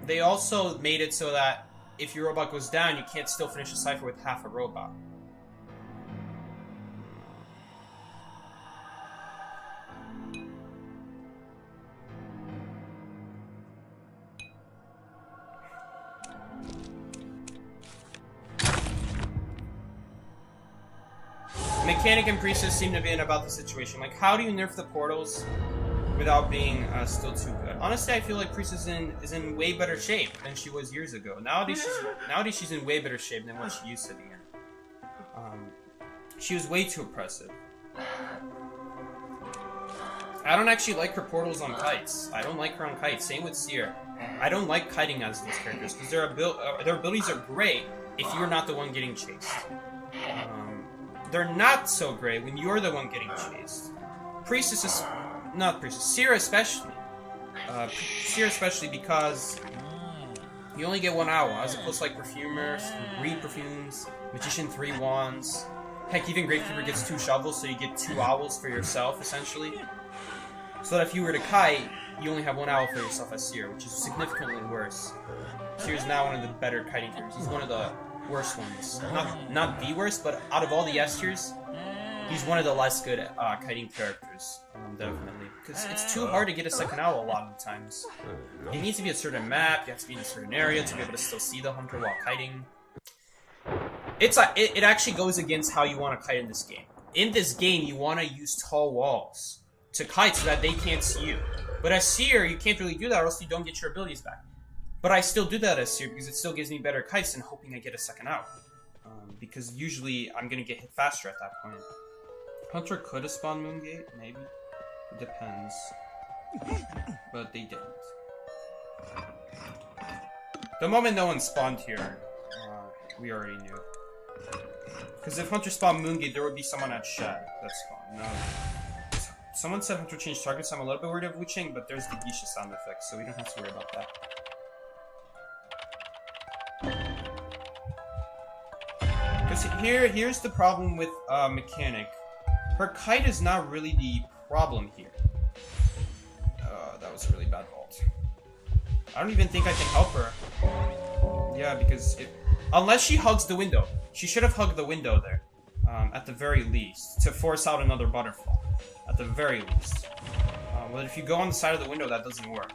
They also made it so that if your robot goes down, you can't still finish the cipher with half a robot. Mechanic and Priestess seem to be in about the situation. Like, how do you nerf the portals without being still too good? Honestly, I feel like Priestess is in way better shape than she was years ago. Nowadays she's in way better shape than what she used to be in. She was way too oppressive. I don't actually like her portals on kites. I don't like her on kites. Same with Seer. I don't like kiting as these characters because their abilities are great if you're not the one getting chased. They're not so great when you're the one getting chased. Seer especially. Seer especially because you only get 1 hour, as opposed to like Perfumer, 3 perfumes, Magician 3 wands. Heck, even Gravekeeper gets 2 shovels, so you get 2 owls for yourself, essentially. So that if you were to kite, you only have 1 owl for yourself as Seer, which is significantly worse. Seer is now one of the better kiting characters. He's one of the worst ones. Not the worst, but out of all the S tiers, he's one of the less good kiting characters, definitely. Because it's too hard to get a second owl a lot of the times. It needs to be a certain map, you have to be in a certain area to be able to still see the hunter while kiting. It actually goes against how you want to kite in this game. In this game, you want to use tall walls to kite so that they can't see you. But as Seer, you can't really do that or else you don't get your abilities back. But I still do that as Seer because it still gives me better kites than hoping I get a second out. Because usually I'm going to get hit faster at that point. Hunter could have spawned Moongate, maybe. It depends. But they didn't. The moment no one spawned here, we already knew. Because if Hunter spawned Moongate, there would be someone at Shed that spawned. No. Someone said Hunter changed targets. I'm a little bit worried of Wu-Chang, but there's the Geisha sound effect, so we don't have to worry about that. Because here's the problem with Mechanic. Her kite is not really the problem here. That was a really bad vault. I don't even think I can help her. Yeah, because unless she hugs the window. She should have hugged the window there. At the very least. To force out another butterfly. At the very least. But if you go on the side of the window, that doesn't work.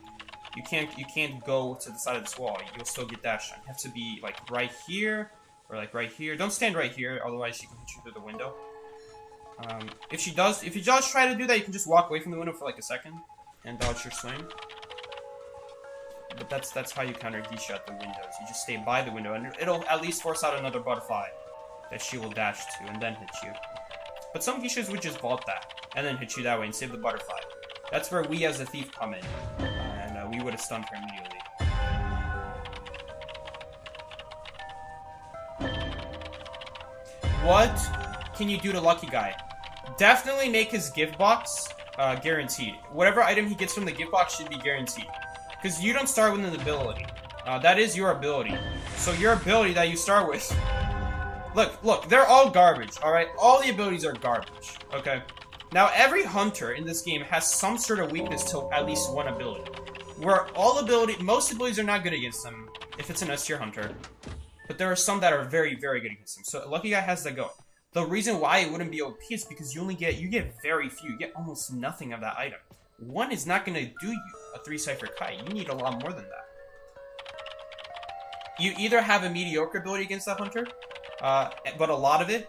You can't go to the side of this wall. You'll still get dashed on. You have to be like right here. Or like right here. Don't stand right here, otherwise she can hit you through the window. If you just try to do that, you can just walk away from the window for like a second and dodge your swing. But that's how you counter Geisha at the windows. You just stay by the window, and it'll at least force out another butterfly that she will dash to and then hit you. But some Geishas would just vault that and then hit you that way and save the butterfly. That's where we as a thief come in, and we would have stunned her immediately. What can you do to Lucky Guy? Definitely make his gift box guaranteed. Whatever item he gets from the gift box should be guaranteed. Because you don't start with an ability. That is your ability. So your ability that you start with... Look, they're all garbage, alright? All the abilities are garbage, okay? Now, every hunter in this game has some sort of weakness to at least one ability. Where most abilities are not good against them, if it's an S tier hunter. But there are some that are very, very good against them. So Lucky Guy has that going. The reason why it wouldn't be OP is because you get very few. You get almost nothing of that item. One is not going to do you a 3 cipher kite. You need a lot more than that. you either have a mediocre ability against that hunter, but a lot of it,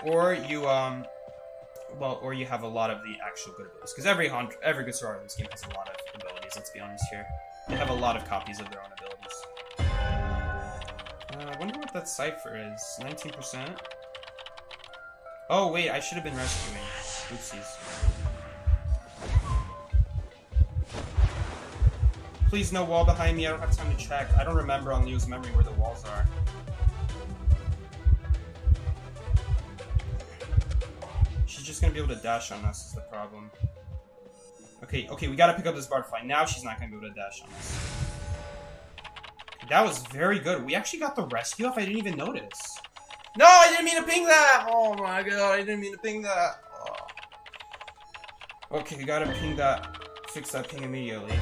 or you or you have a lot of the actual good abilities. Because every good sorcerer in this game has a lot of abilities. Let's be honest here. They have a lot of copies of their own abilities. I wonder what that cipher is. 19%. Oh wait, I should have been rescuing. Oopsies. Please, no wall behind me. I don't have time to check. I don't remember on Leo's memory where the walls are. She's just gonna be able to dash on us is the problem. Okay, we gotta pick up this butterfly. Now she's not gonna be able to dash on us. That was very good. We actually got the rescue off. I didn't even notice. No, I didn't mean to ping that! Oh my god, I didn't mean to ping that. Oh. Okay, we gotta ping that. Fix that ping immediately.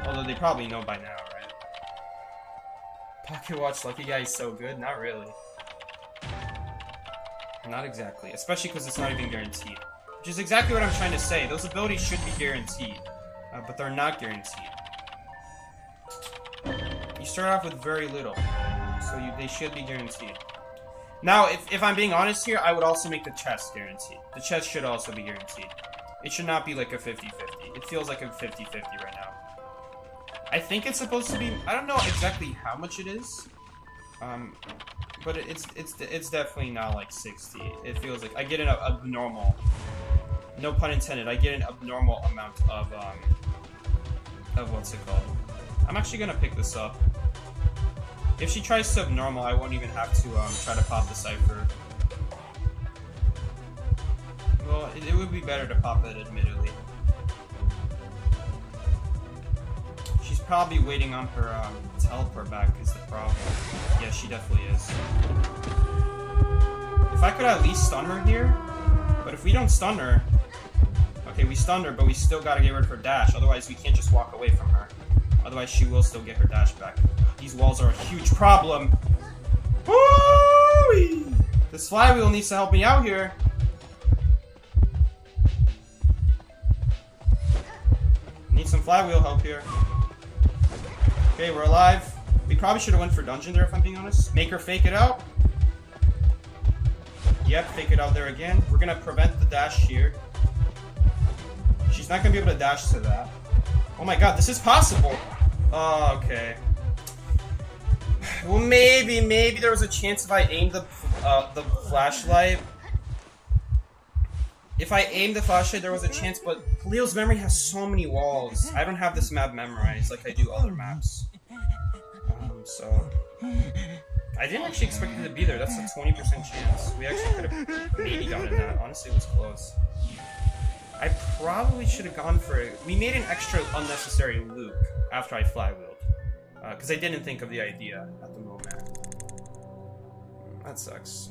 Although they probably know by now, right? Pocket Watch Lucky Guy is so good? Not really. Not exactly. Especially because it's not even guaranteed. Which is exactly what I'm trying to say. Those abilities should be guaranteed. But they're not guaranteed. You start off with very little. So they should be guaranteed. Now, if I'm being honest here, I would also make the chest guaranteed. The chest should also be guaranteed. It should not be like a 50-50. It feels like a 50-50 right now. I think it's supposed to be... I don't know exactly how much it is. But it's definitely not like 60. It feels like I get an abnormal... No pun intended. I get an abnormal amount of what's it called? I'm actually gonna pick this up. If she tries subnormal, I won't even have to try to pop the cipher. Well, it would be better to pop it, admittedly. She's probably waiting on her teleport back is the problem. Yeah, she definitely is. If I could at least stun her here, but if we don't stun her... Okay, we stunned her, but we still gotta get rid of her dash, otherwise we can't just walk away from her. Otherwise she will still get her dash back. These walls are a huge problem. Woo-wee! This flywheel needs to help me out here. Need some flywheel help here. Okay, we're alive. We probably should have went for dungeon there if I'm being honest. Make her fake it out. Yep, fake it out there again. We're gonna prevent the dash here. She's not gonna be able to dash to that. Oh my god, this is possible. Oh, okay. Well, maybe there was a chance if I aimed the flashlight. If I aimed the flashlight, there was a chance, but Leo's memory has so many walls. I don't have this map memorized like I do other maps. So... I didn't actually expect it to be there. That's a 20% chance. We actually could have maybe gotten that. Honestly, it was close. I probably should have gone for it. We made an extra unnecessary loop after I flywheeled. Because I didn't think of the idea at the moment. That sucks.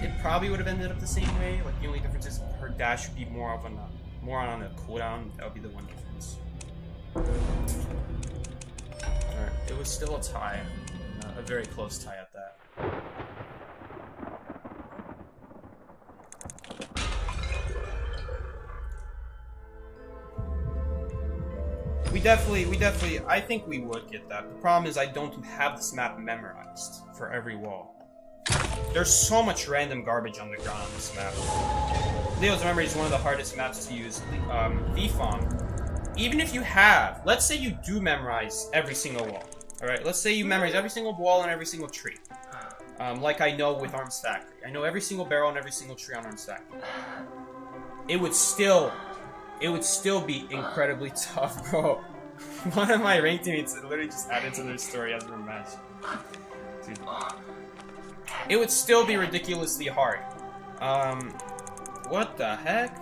It probably would have ended up the same way. Like, the only difference is her dash would be more on a cooldown. That would be the one difference. Alright, it was still a tie. A very close tie at that. We definitely, I think we would get that. The problem is I don't have this map memorized for every wall. There's so much random garbage on the ground on this map. Leo's Memory is one of the hardest maps to use. VFOM. Even if you have, let's say you do memorize every single wall. Alright, let's say you memorize every single wall and every single tree. Like I know with Arms Factory. I know every single barrel and every single tree on Arms Factory. It would still be incredibly tough, bro. One of my ranked teammates literally just added to their story as a match. Dude. It would still be ridiculously hard. What the heck?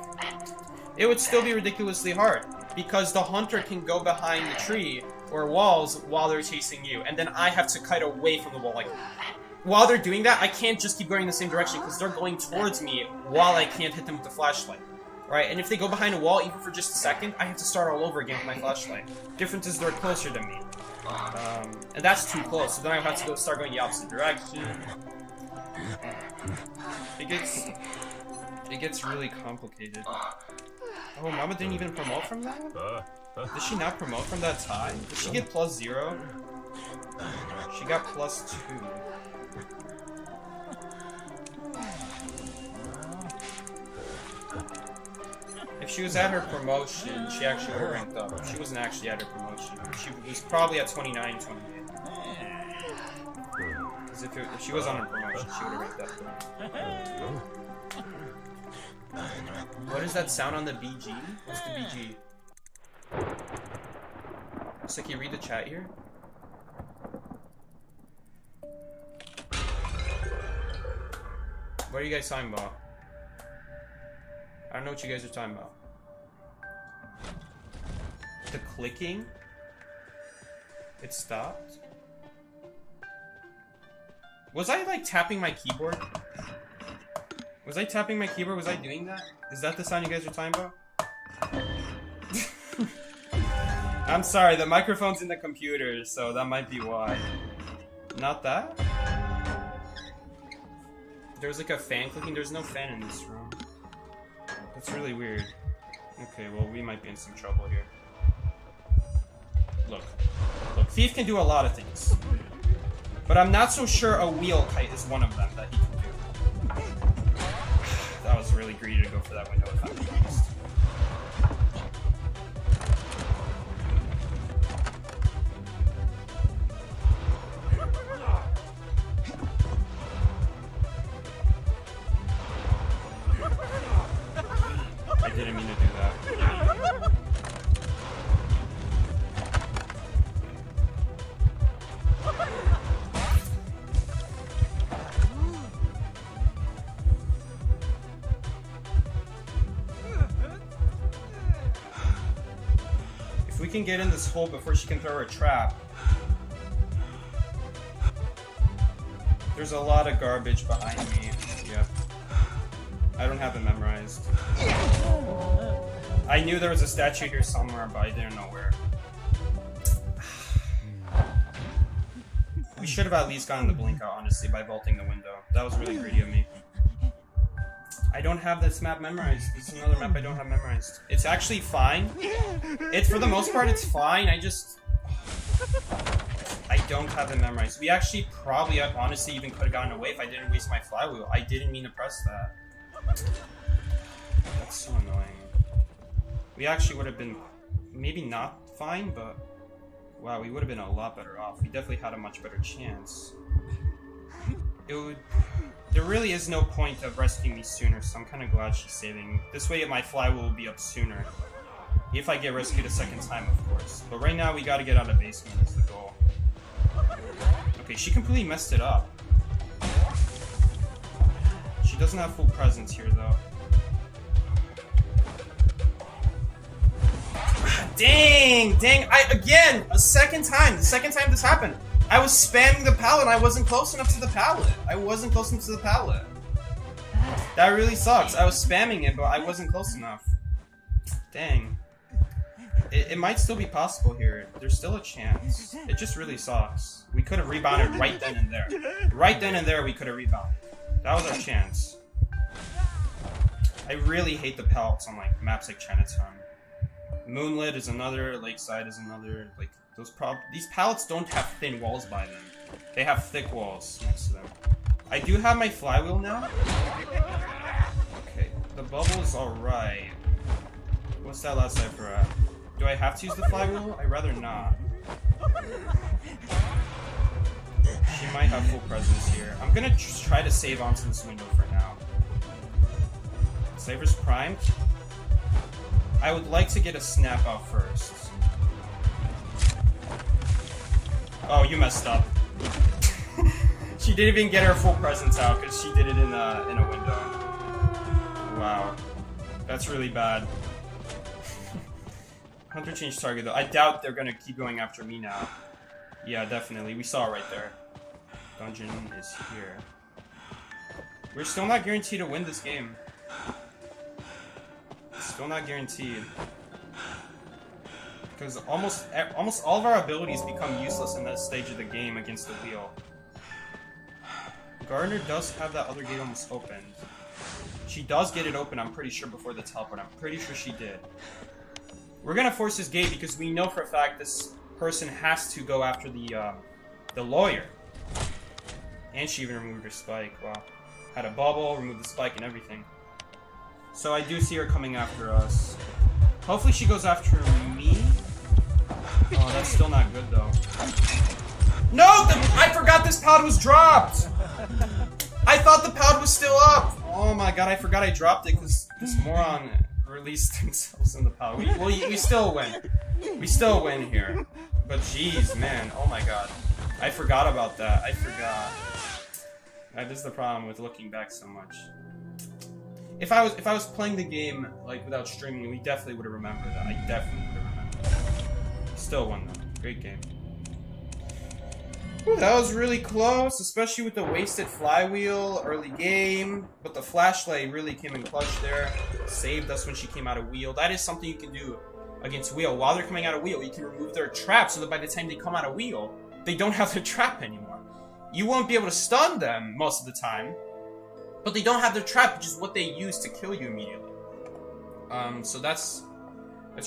It would still be ridiculously hard. Because the hunter can go behind the tree or walls while they're chasing you, and then I have to kite away from the wall. Like, while they're doing that, I can't just keep going in the same direction because they're going towards me while I can't hit them with the flashlight. Right? And if they go behind a wall, even for just a second, I have to start all over again with my flashlight. Difference is they're closer to me. And that's too close, so then I have to start going the opposite direction. It gets really complicated. Oh, Mama didn't even promote from that? Did she not promote from that tie? Did she get +0? She got +2. If she was at her promotion, she actually would have ranked up. If she wasn't actually at her promotion, she was probably at 29, 28. Because if she was on her promotion, she would have ranked up. What is that sound on the BG? What's the BG? So can you read the chat here? What are you guys talking about? I don't know what you guys are talking about. The clicking? It stopped? Was I like tapping my keyboard? Was I tapping my keyboard? Was I doing that? Is that the sound you guys are talking about? I'm sorry, the microphone's in the computer, so that might be why. Not that? There was like a fan clicking. There's no fan in this room. That's really weird. Okay, well, we might be in some trouble here. Look. Look, Thief can do a lot of things. But I'm not so sure a wheel kite is one of them that he can do. That was really greedy to go for that window if I'm being honest. I didn't mean to do that. If we can get in this hole before she can throw her trap. There's a lot of garbage behind me. Yep. I don't have it memorized. I knew there was a statue here somewhere, but I didn't know where. We should have at least gotten the blink out, honestly, by vaulting the window. That was really greedy of me. I don't have this map memorized. This is another map I don't have memorized. It's actually fine. For the most part, it's fine. I don't have it memorized. We actually probably, honestly, even could have gotten away if I didn't waste my flywheel. I didn't mean to press that. That's so annoying. We actually would have been, maybe not fine, but wow, we would have been a lot better off. We definitely had a much better chance. There really is no point of rescuing me sooner, so I'm kind of glad she's saving. This way my flywheel will be up sooner. If I get rescued a second time, of course. But right now we gotta get out of basement is the goal. Okay, she completely messed it up. She doesn't have full presence here, though. Dang! Again! The second time this happened. I was spamming the pallet and I wasn't close enough to the pallet. That really sucks. I was spamming it, but I wasn't close enough. Dang. It might still be possible here. There's still a chance. It just really sucks. We could have rebounded right then and there. Right then and there, we could have rebounded. That was our chance. I really hate the pallets on like maps like Chinatown. Moonlit is another, Lakeside is another. Like these pallets don't have thin walls by them. They have thick walls next to them. I do have my flywheel now. Okay, the bubble is alright. What's that last cipher at? Do I have to use the flywheel? I'd rather not. She might have full presence here. I'm gonna try to save onto this window for now. Saver's primed. I would like to get a snap out first. Oh, you messed up. She didn't even get her full presence out because she did it in a window. Wow. That's really bad. Hunter changed target though. I doubt they're gonna keep going after me now. Yeah, definitely. We saw it right there. Dungeon is here. We're still not guaranteed to win this game. Still not guaranteed. Because almost all of our abilities become useless in that stage of the game against the wheel. Gardner does have that other gate almost opened. She does get it open, I'm pretty sure, before the teleport. I'm pretty sure she did. We're gonna force this gate because we know for a fact this person has to go after the lawyer. And she even removed her spike. Wow. Had a bubble, removed the spike and everything. So I do see her coming after us. Hopefully she goes after me. Oh, that's still not good though. No! I forgot this pod was dropped! I thought the pod was still up! Oh my god, I forgot I dropped it because this moron released themselves in the pod. We still win. We still win here. But jeez, man. Oh my god. I forgot about that. I forgot. That is the problem with looking back so much. If I was playing the game like without streaming, we definitely would have remembered that. I definitely would have remembered that. Still won though. Great game. Whew, that was really close, especially with the wasted flywheel early game. But the flashlight really came in clutch there. Saved us when she came out of wheel. That is something you can do against wheel. While they're coming out of wheel, you can remove their trap so that by the time they come out of wheel, they don't have their trap anymore. You won't be able to stun them most of the time, but they don't have their trap, which is what they use to kill you immediately. So that's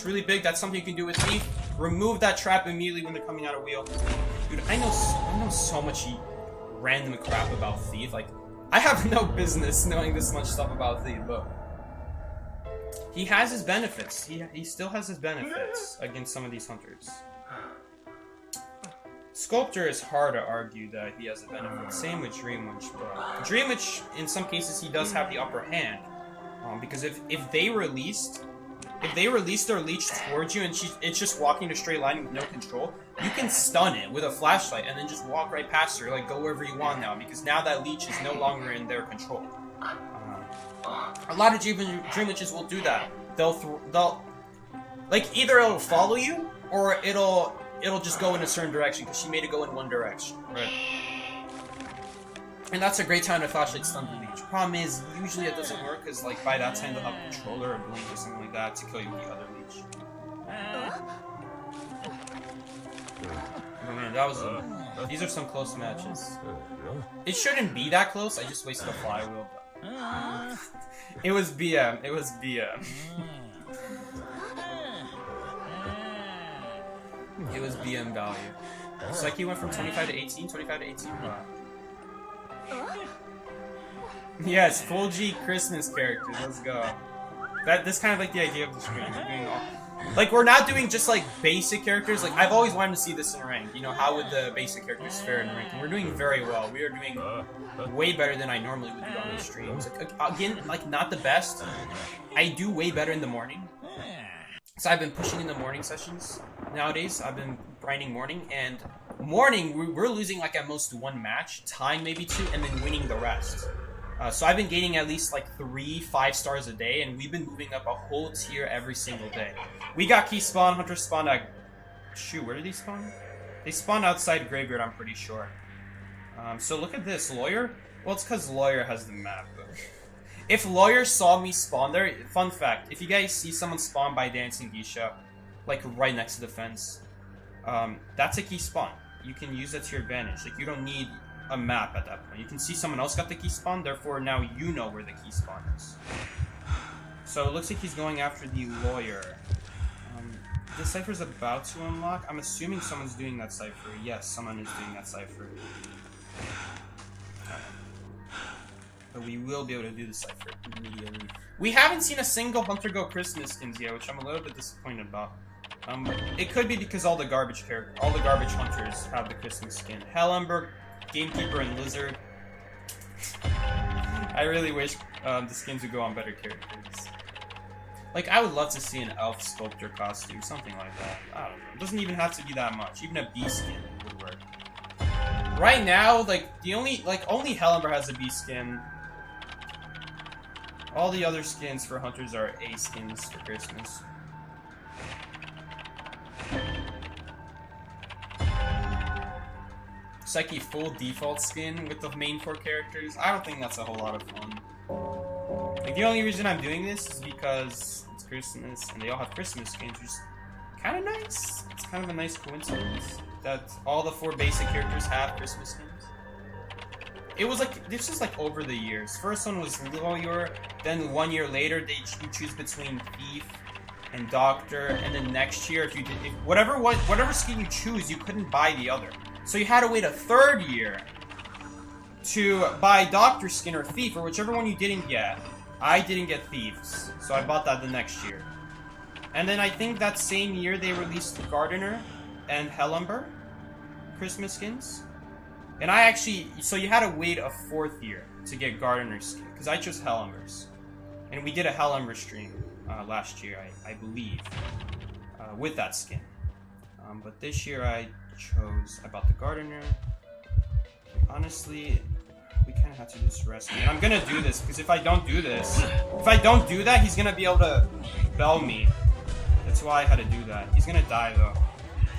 really big. That's something you can do with Thief. Remove that trap immediately when they're coming out of wheel. Dude, I know so much random crap about Thief. Like, I have no business knowing this much stuff about Thief, but he has his benefits. He still has his benefits against some of these hunters. Sculptor is hard to argue that he has a benefit. Same with Dreamwitch, but Dreamwitch, in some cases, he does have the upper hand. Because if they released their leech towards you and it's just walking in a straight line with no control, you can stun it with a flashlight and then just walk right past her, like go wherever you want now, because now that leech is no longer in their control. A lot of Dreamwitches will do that. They'll like either it'll follow you or it'll just go in a certain direction because she made it go in one direction, right? And that's a great time to flashlight stun the leech. Problem is, usually it doesn't work because like by that time they'll have a controller or blink or something like that to kill you with the other leech. Oh man, that was these are some close matches. It shouldn't be that close. I just wasted a flywheel. But it was BM. It was BM. It was BM value. It's like he went from 25 to 18, 25 to 18. Wow. Yes, full G Christmas characters. Let's go. That's kind of like the idea of the stream. We're doing all, like we're not doing just like basic characters. Like I've always wanted to see this in rank. You know, how would the basic characters fare in rank? And we're doing very well. We are doing way better than I normally would do on these streams. Like, again, like not the best. I do way better in the morning. So I've been pushing in the morning sessions nowadays. I've been grinding morning, and morning we're losing like at most one match, tying maybe two, and then winning the rest. So I've been gaining at least like 3-5 stars a day, and we've been moving up a whole tier every single day. We got key spawn, hunter spawn at... Shoot, where did they spawn? They spawned outside Graveyard, I'm pretty sure. So look at this, Lawyer? Well, it's because Lawyer has the map. If Lawyer saw me spawn there, fun fact, if you guys see someone spawn by Dancing Geisha, like right next to the fence, that's a key spawn. You can use that to your advantage. Like, you don't need a map at that point. You can see someone else got the key spawn, therefore now you know where the key spawn is. So it looks like he's going after the Lawyer. The cipher's about to unlock. I'm assuming someone's doing that cipher. Yes, someone is doing that cipher. But we will be able to do the cipher immediately. We haven't seen a single Hunter Go Christmas skins yet, which I'm a little bit disappointed about. It could be because all the garbage hunters have the Christmas skin. Hellenberg, Gamekeeper, and Lizard. I really wish the skins would go on better characters. Like, I would love to see an elf sculptor costume, something like that. I don't know. It doesn't even have to be that much. Even a bee skin would work. Right now, like, only Hellenberg has a bee skin. All the other skins for hunters are A skins for Christmas. Psyche full default skin with the main 4 characters. I don't think that's a whole lot of fun. Like, the only reason I'm doing this is because it's Christmas and they all have Christmas skins, which is kind of nice. It's kind of a nice coincidence that all the 4 basic characters have Christmas skins. It was like, this is like over the years. First one was Lawyer, then 1 year later you choose between Thief and Doctor, and then next year, if you did, whatever skin you choose, you couldn't buy the other. So you had to wait a third year to buy Doctor skin or Thief, or whichever one you didn't get. I didn't get Thieves, so I bought that the next year. And then I think that same year they released Gardener and Hellumber Christmas skins. And I actually, so you had to wait a fourth year to get Gardener's skin, because I chose Hellumber's. And we did a Hellumber stream last year, I believe, with that skin. But this year I bought the Gardener. Honestly, we kind of have to just rest me. And I'm gonna do this, because if I don't do that, he's gonna be able to bell me. That's why I had to do that. He's gonna die, though.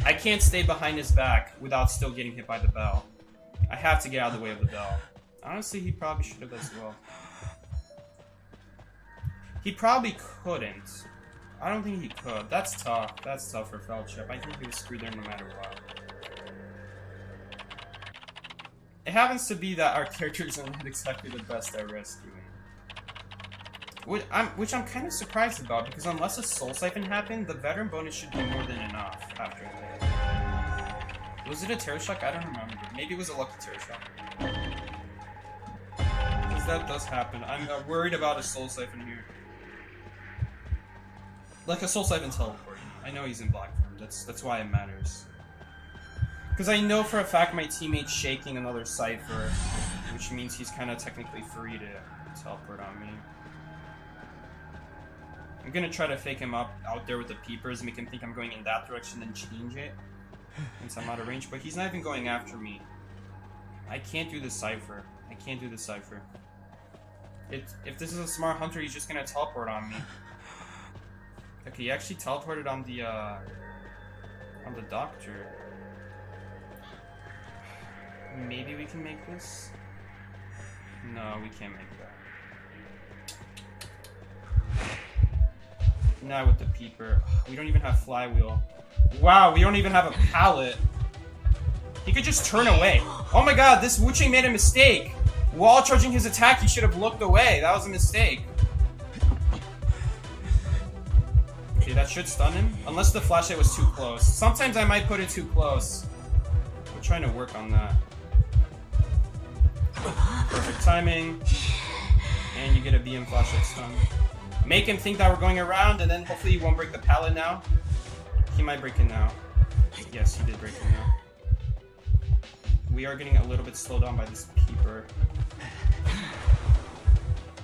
I can't stay behind his back without still getting hit by the bell. I have to get out of the way of the bell. Honestly, he probably should have as well. He probably couldn't. I don't think he could. That's tough. That's tough for Fellowship. I think he was screwed there no matter what. It happens to be that our characters are not exactly the best at rescuing. Which I'm kind of surprised about, because unless a Soul Siphon happened, the veteran bonus should be more than enough after that. Was it a Terror Shock? I don't remember. Maybe it was a Lucky Terror Shock. Because that does happen. I'm worried about a Soul Siphon here. Like a Soul Siphon teleport. I know he's in black form. That's why it matters. Because I know for a fact my teammate's shaking another Cypher, which means he's kind of technically free to teleport on me. I'm gonna try to fake him up out there with the peepers, make him think I'm going in that direction, then change it since I'm out of range. But he's not even going after me. I can't do the Cypher. I can't do the Cypher. If this is a smart hunter, he's just gonna teleport on me. Okay, he actually teleported on the Doctor. Maybe we can make this? No, we can't make that. Not with the peeper. We don't even have flywheel. Wow, we don't even have a pallet. He could just turn away. Oh my god, this Wu-Ching made a mistake. While charging his attack, he should have looked away. That was a mistake. Okay, that should stun him. Unless the flashlight was too close. Sometimes I might put it too close. We're trying to work on that. Perfect timing. And you get a BM flashlight stun. Make him think that we're going around, and then hopefully he won't break the pallet now. He might break it now. Yes, he did break it now. We are getting a little bit slowed down by this peeper.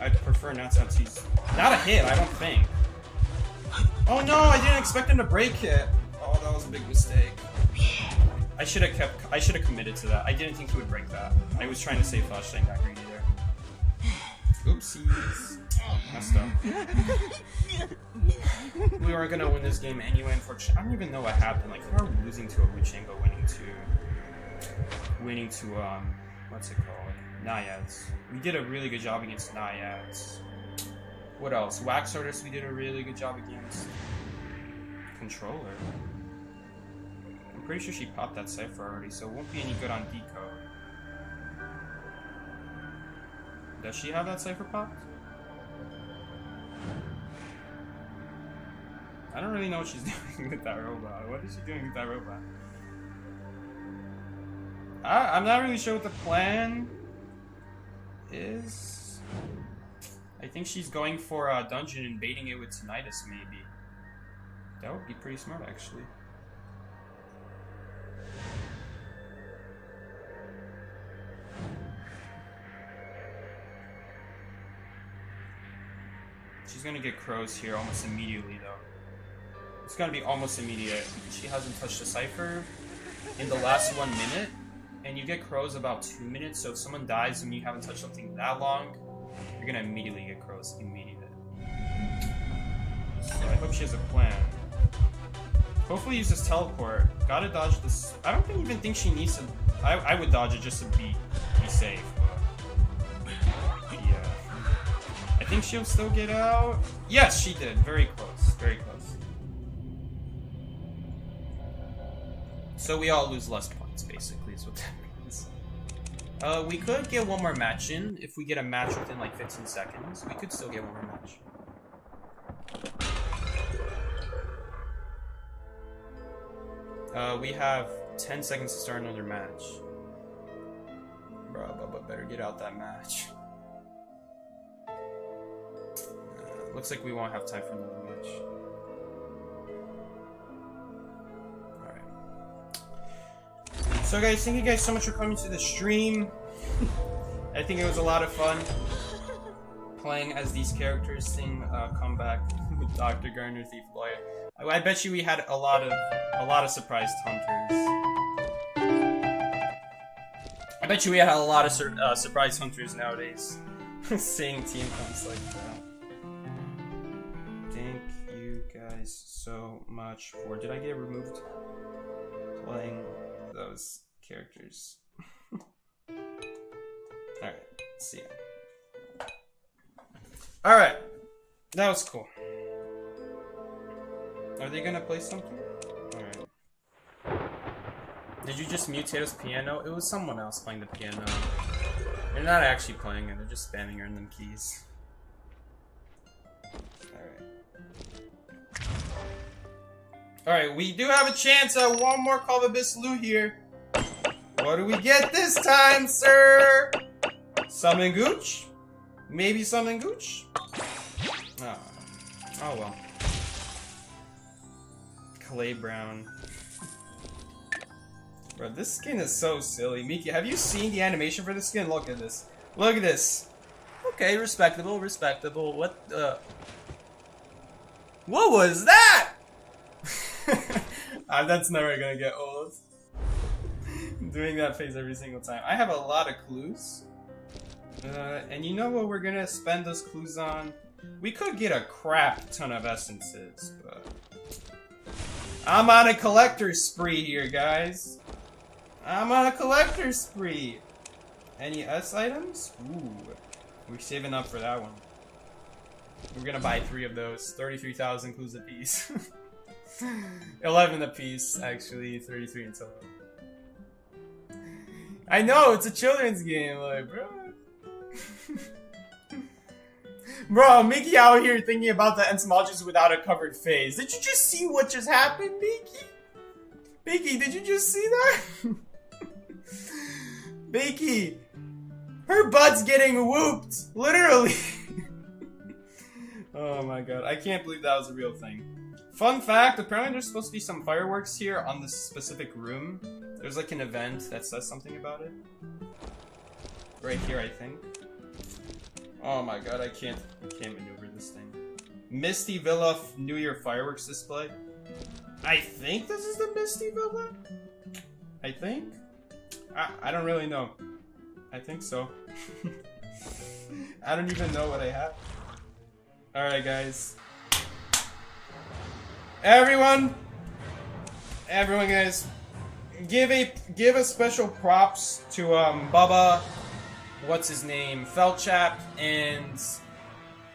I'd prefer not to have these. Not a hit, I don't think. Oh no, I didn't expect him to break it. Oh, that was a big mistake. I should have committed to that. I didn't think he would break that. I was trying to save flashlight, got greedy there. Oopsies. Messed up. We weren't gonna win this game anyway, unfortunately. I don't even know what happened. Like, how are we losing to a Wu-Ching but winning to what's it called? Naiads. We did a really good job against Naiads. What else? Wax Artist we did a really good job against. Controller. I'm pretty sure she popped that Cypher already, so it won't be any good on Decode. Does she have that Cypher popped? I don't really know what she's doing with that robot. What is she doing with that robot? I'm not really sure what the plan is. I think she's going for a dungeon and baiting it with Tinnitus, maybe. That would be pretty smart, actually. She's gonna get crows here almost immediately, though. It's gonna be almost immediate. She hasn't touched a Cypher in the last 1 minute, and you get crows about 2 minutes, so if someone dies when you haven't touched something that long, you're gonna immediately get crows. Immediate. So I hope she has a plan. Hopefully use this teleport. Gotta dodge this. I don't even think she needs to. I would dodge it just to be safe. But yeah. I think she'll still get out. Yes, she did. Very close. Very close. So we all lose less points, basically, is what that means. We could get one more match in. If we get a match within like 15 seconds, we could still get one more match. We have 10 seconds to start another match. Bro, Bubba better get out that match. Looks like we won't have time for another match. Alright. So guys, thank you guys so much for coming to the stream. I think it was a lot of fun playing as these characters, seeing comeback with Dr. Garner, Thief, Lawyer. I bet you we had a lot of surprised hunters. I bet you we had a lot of surprise hunters nowadays. Seeing team comps like that. Thank you guys so much for. Did I get removed playing those characters? Alright, see ya. Alright, that was cool. Are they gonna play something? Alright. Did you just mute Tato's piano? It was someone else playing the piano. They're not actually playing it, they're just spamming random keys. Alright. Alright, we do have a chance at one more Call of Abyss loot here. What do we get this time, sir? Summon Gooch? Maybe Summon Gooch? Oh. Oh well. Clay Brown. Bro, this skin is so silly. Miki, have you seen the animation for this skin? Look at this. Look at this. Okay, respectable, respectable. What was that? That's never gonna get old. Doing that face every single time. I have a lot of clues. And you know what we're gonna spend those clues on? We could get a crap ton of essences, but I'm on a collector spree here, guys. I'm on a collector spree. Any S items? Ooh, we're saving up for that one. We're gonna buy 3 of those. 33,000 clues a piece. 11 a piece, actually. 33 in total. I know, it's a children's game, like, bro. Bro, Mickey out here thinking about the entomologist without a covered face. Did you just see what just happened, Mickey? Mickey, did you just see that? Mickey, her butt's getting whooped, literally. Oh my god, I can't believe that was a real thing. Fun fact, apparently there's supposed to be some fireworks here on this specific room. There's like an event that says something about it. Right here, I think. Oh my god, I can't maneuver this thing. Misty Villa New Year fireworks display. I think this is the Misty Villa? I think? I don't really know. I think so. I don't even know what I have. Alright guys. Everyone guys, give a special props to Bubba, what's his name, Felchap, and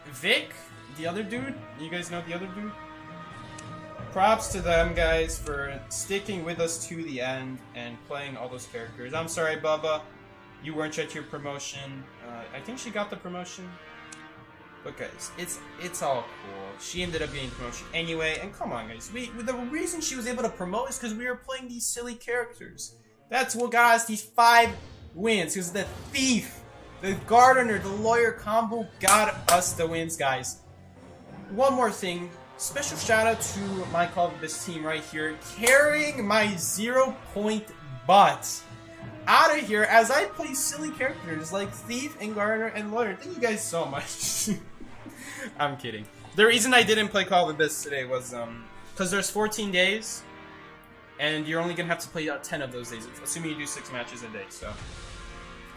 Vic, the other dude. You guys know the other dude? Props to them guys for sticking with us to the end and playing all those characters. I'm sorry, Bubba, you weren't at your promotion. I think she got the promotion. But guys, it's all cool. She ended up getting promotion anyway, and come on guys, the reason she was able to promote is because we were playing these silly characters. That's what got us these 5 wins, because the Thief, the Gardener, the Lawyer combo got us the wins, guys. One more thing, special shout out to my Call of Abyss team right here, carrying my 0-point butt out of here as I play silly characters like Thief and Gardener and Lawyer. Thank you guys so much. I'm kidding. The reason I didn't play Call of Abyss today was because there's 14 days and you're only gonna have to play 10 of those days, assuming you do 6 matches a day. So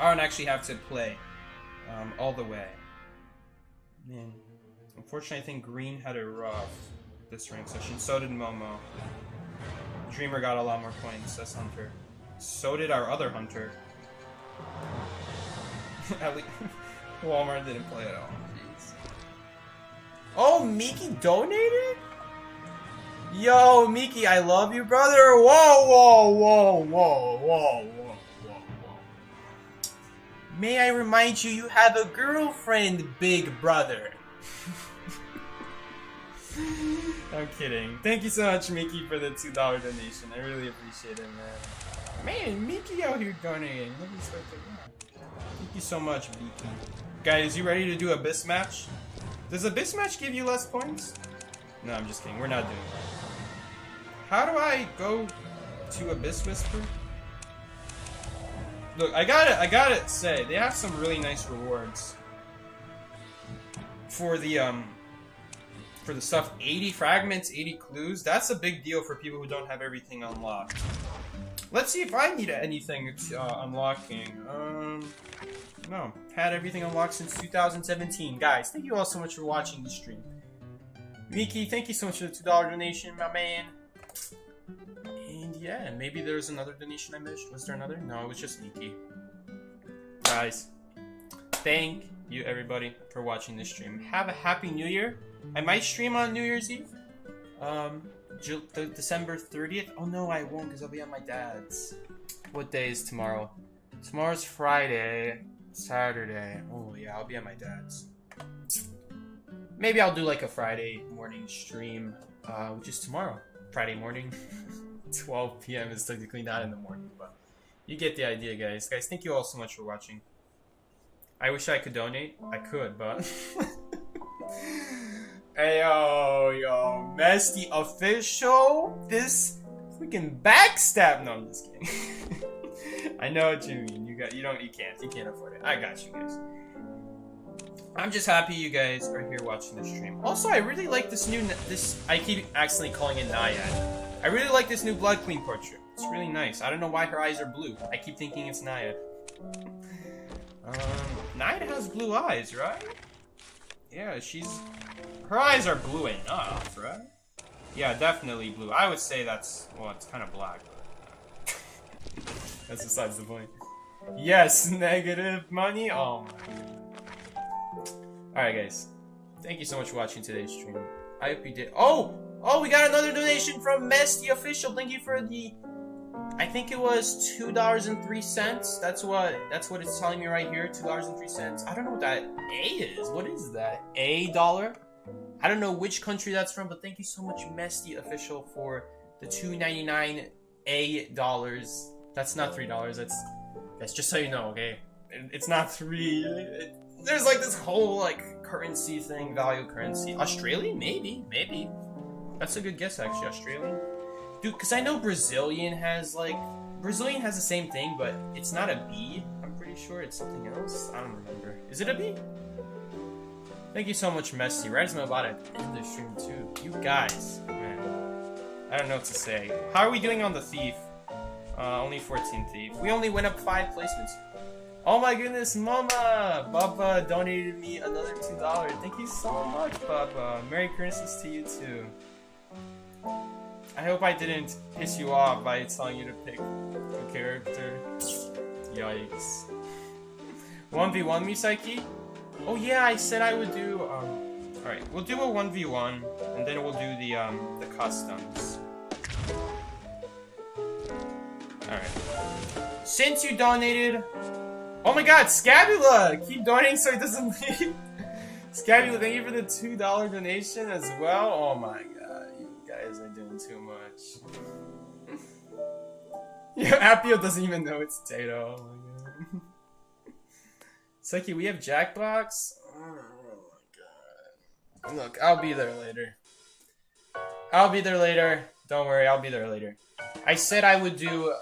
I don't actually have to play all the way. Man, unfortunately, I think Green had a rough this rank session. So did Momo. Dreamer got a lot more points as Hunter. So did our other Hunter. At least Walmart didn't play at all. Jeez. Oh, Miki donated? Yo, Miki, I love you, brother. Whoa, whoa, whoa, whoa, whoa, whoa, whoa, whoa. May I remind you, you have a girlfriend, big brother. I'm kidding. Thank you so much, Mickey, for the $2 donation. I really appreciate it, man. Man, Mickey out here donating. Let me start to Thank you so much, Mickey. Guys, you ready to do Abyss match? Does Abyss match give you less points? No, I'm just kidding. We're not doing that. How do I go to Abyss Whisper? Look, I gotta say, they have some really nice rewards for the stuff. 80 fragments, 80 clues. That's a big deal for people who don't have everything unlocked. Let's see if I need anything unlocking. No, had everything unlocked since 2017. Guys, thank you all so much for watching the stream. Miki, thank you so much for the $2 donation, my man. And yeah, maybe there's another donation I missed. Was there another? No, it was just Miki. Guys, thank you everybody for watching this stream. Have a happy New Year. I might stream on New Year's Eve. December 30th. Oh no, I won't because I'll be at my dad's. What day is tomorrow? Tomorrow's Friday. Saturday. Oh yeah, I'll be at my dad's. Maybe I'll do like a Friday morning stream, which is tomorrow. Friday morning. 12 p.m. is technically not in the morning, but you get the idea, guys. Guys, thank you all so much for watching. I wish I could donate. I could, but... Hey, yo, Mesty official? This freaking backstab? No, I'm just kidding. I know what you mean. You can't afford it. I got you guys. I'm just happy you guys are here watching this stream. Also, I really like this new, I keep accidentally calling it Naiad. I really like this new Blood Queen portrait. It's really nice. I don't know why her eyes are blue. I keep thinking it's Naiad. Naiad has blue eyes, right? Yeah, her eyes are blue enough, right? Yeah, definitely blue. I would say that's, well, it's kind of black. That's besides the point. Yes, negative money. Oh my god. Alright, guys. Thank you so much for watching today's stream. I hope you did. Oh, we got another donation from Mesty Official. Thank you for the, I think it was $2.03. That's what it's telling me right here. $2.03. I don't know what that A is. What is that? A dollar? I don't know which country that's from, but thank you so much, Mesty Official, for the $2.99 A dollars. That's not $3. That's just so you know, okay? It's not $3. There's like this whole like currency thing, value currency. Australian? Maybe. That's a good guess, actually. Australian? Dude, because I know Brazilian has the same thing, but it's not a B. I'm pretty sure it's something else. I don't remember. Is it a B? Thank you so much, Messi. Right as I'm about to end the stream, too. You guys, man. I don't know what to say. How are we doing on the Thief? Only 14 Thief. We only went up 5 placements. Oh my goodness, Mama! Baba donated me another $2. Thank you so much, Baba. Merry Christmas to you, too. I hope I didn't piss you off by telling you to pick a character. Yikes. 1v1 me, Psyche? Oh yeah, I said I would do, alright, we'll do a 1v1, and then we'll do the customs. Alright. Since you donated... Oh my god, Scabula! Keep donating so it doesn't leave. Scabula, thank you for the $2 donation as well. Oh my god, you guys are doing too much. Yeah, Appio doesn't even know it's Tato. Oh my god. Psyche, we have Jackbox? Oh my god. Look, I'll be there later. Don't worry, I'll be there later. I said I would do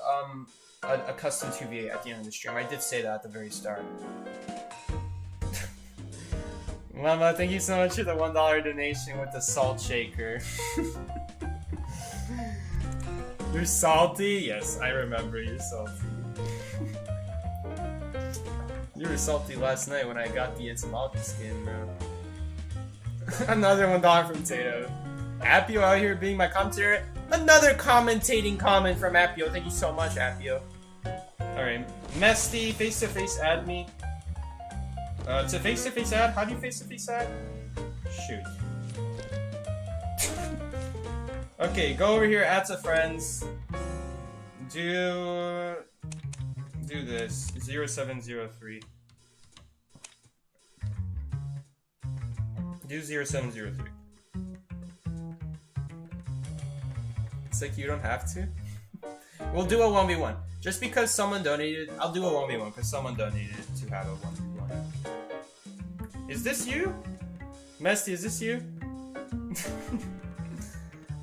a custom 2v8 at the end of the stream. I did say that at the very start. Mama, thank you so much for the $1 donation with the salt shaker. You're salty? Yes, I remember you're salty. You were salty last night when I got the Entomology skin, bro. Another $1 from Tato. Appio out here being my commentator. Another commentating comment from Appio. Thank you so much, Appio. Alright. Mesty, face-to-face add me. To face-to-face ad? How do you face-to-face ad? Shoot. Okay, go over here, add to friends. Do this. 0703. Do 0703. It's like you don't have to. We'll do a 1v1. Just because someone donated, I'll do a 1v1 because someone donated to have a 1v1. Is this you? Mesty, is this you?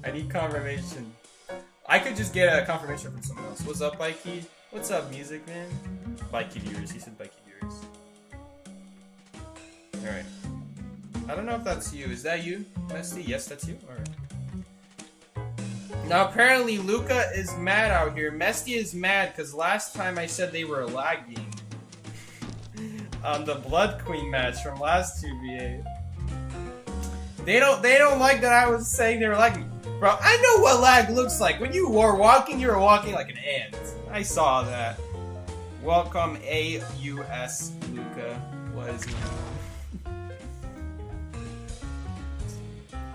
I need confirmation. I could just get a confirmation from someone else. What's up, Bikey? What's up, music man? Bikey viewers. He said Bikey viewers. Alright. I don't know if that's you. Is that you, Mesty? Yes, that's you. Alright. Now, apparently, Luca is mad out here. Mesty is mad because last time I said they were lagging. On the Blood Queen match from last 2v8. They don't like that I was saying they were lagging. Bro, I know what lag looks like. When you were walking like an ant. I saw that. Welcome, AUS Luca. What is going on?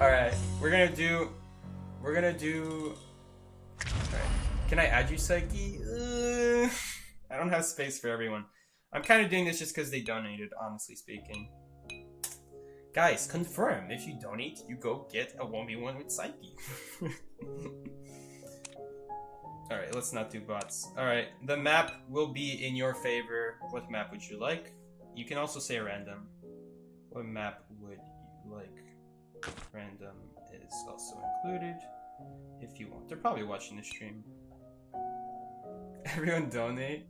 Alright, we're gonna do... Alright. Can I add you, Psyche? I don't have space for everyone. I'm kind of doing this just because they donated, honestly speaking. Guys, confirm. If you donate, you go get a 1v1 with Psyche. Alright, let's not do bots. Alright, the map will be in your favor. What map would you like? You can also say random. What map would you like? Random is also included. If you want. They're probably watching the stream. Everyone donate.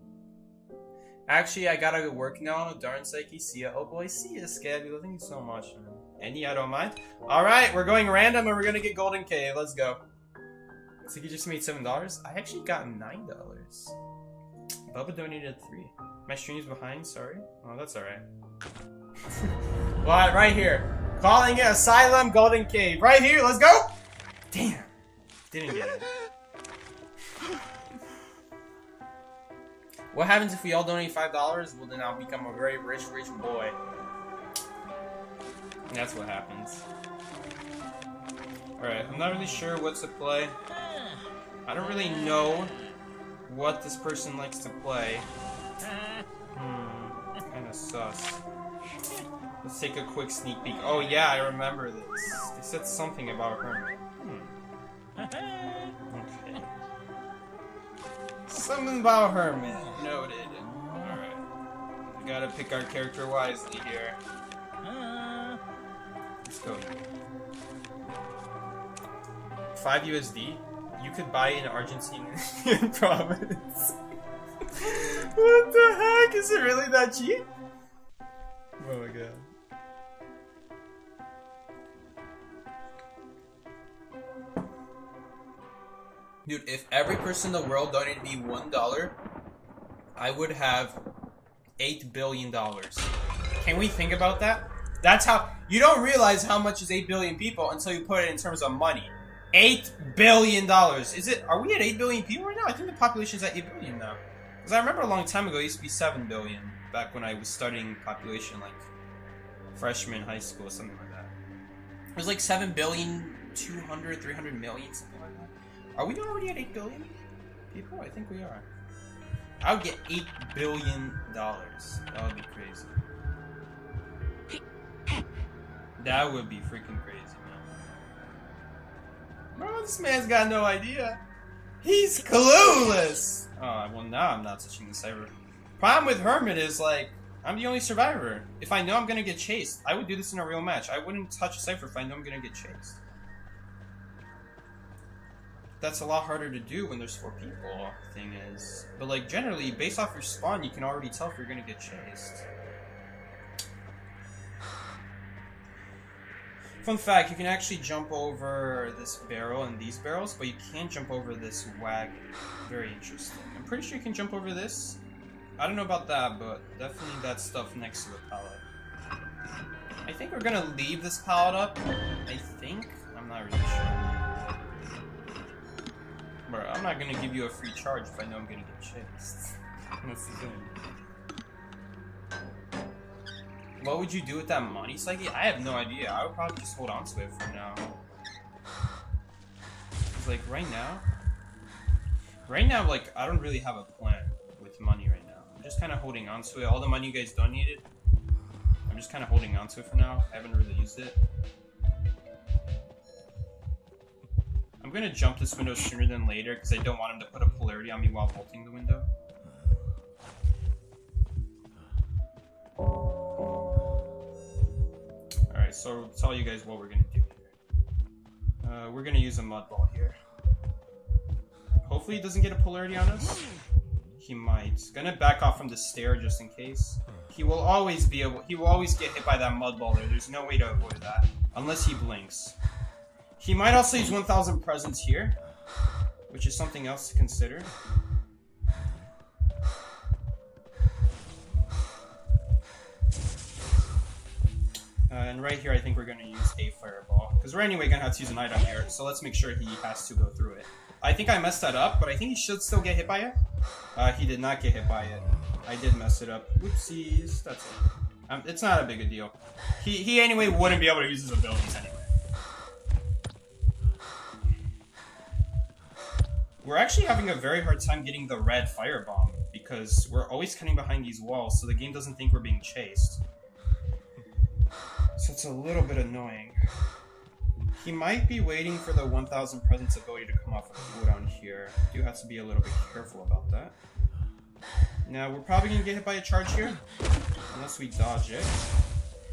Actually, I gotta go work now. Darn Psyche. See ya. Oh boy, see ya, Scabby. Thank you so much, man. Any, I don't mind. Alright, we're going random and we're gonna get Golden Cave. Let's go. Psyche just made $7. I actually got $9. Bubba donated 3. My stream's behind, sorry. Oh, that's alright. Well, right here. Calling it Asylum Golden Cave. Right here, let's go! Damn. Didn't get it. What happens if we all donate $5? Well, then I'll become a very rich boy. And that's what happens. Alright, I'm not really sure what to play. I don't really know what this person likes to play. Kinda sus. Let's take a quick sneak peek. Oh yeah, I remember this. They said something about her. Okay. Something about Hermit. Noted. Alright. We gotta pick our character wisely here. Let's go. 5 USD? You could buy an Argentinian province. What the heck? Is it really that cheap? Oh my god. Dude, if every person in the world donated me $1, I would have $8 billion. Can we think about that? That's how... You don't realize how much is 8 billion people until you put it in terms of money. $8 billion. Is it... Are we at 8 billion people right now? I think the population's at 8 billion now. Because I remember a long time ago, it used to be 7 billion. Back when I was studying population, like... freshman high school or something like that. It was like 7 billion, 200, 300 million, something like that. Are we already at 8 billion people? I think we are. I would get $8 billion. That would be crazy. That would be freaking crazy, man. Bro, this man's got no idea. He's clueless! Oh, well now I'm not touching the cyber. Problem with Hermit is, like, I'm the only survivor. If I know I'm gonna get chased, I would do this in a real match. I wouldn't touch a cipher if I know I'm gonna get chased. That's a lot harder to do when there's 4 people, thing is. But like, generally, based off your spawn, you can already tell if you're gonna get chased. Fun fact, you can actually jump over this barrel and these barrels, but you can't jump over this wagon. Very interesting. I'm pretty sure you can jump over this. I don't know about that, but definitely that stuff next to the pallet. I think we're gonna leave this pallet up. I think? I'm not really sure. Bro, I'm not gonna give you a free charge if I know I'm gonna get chased. That's the thing. What would you do with that money, Psyche? I have no idea. I would probably just hold on to it for now. Cause like right now, like I don't really have a plan with money right now. I'm just kind of holding on to it. All the money you guys donated, I'm just kind of holding on to it for now. I haven't really used it. I'm gonna jump this window sooner than later because I don't want him to put a polarity on me while vaulting the window. Alright, so I'll tell you guys what we're gonna do here. We're gonna use a mud ball here. Hopefully he doesn't get a polarity on us. He might. Gonna back off from the stair just in case. He will always get hit by that mud ball there. There's no way to avoid that. Unless he blinks. He might also use 1000 presents here, which is something else to consider. And right here, I think we're going to use a fireball. Because we're anyway going to have to use an item here, so let's make sure he has to go through it. I think I messed that up, but I think he should still get hit by it. He did not get hit by it. I did mess it up. Whoopsies. That's it. It's not a big a deal. He anyway wouldn't be able to use his abilities anyway. We're actually having a very hard time getting the red firebomb because we're always cutting behind these walls, so the game doesn't think we're being chased. So it's a little bit annoying. He might be waiting for the 1000 presents ability to come off of cooldown here. Do have to be a little bit careful about that. Now, we're probably going to get hit by a charge here, unless we dodge it,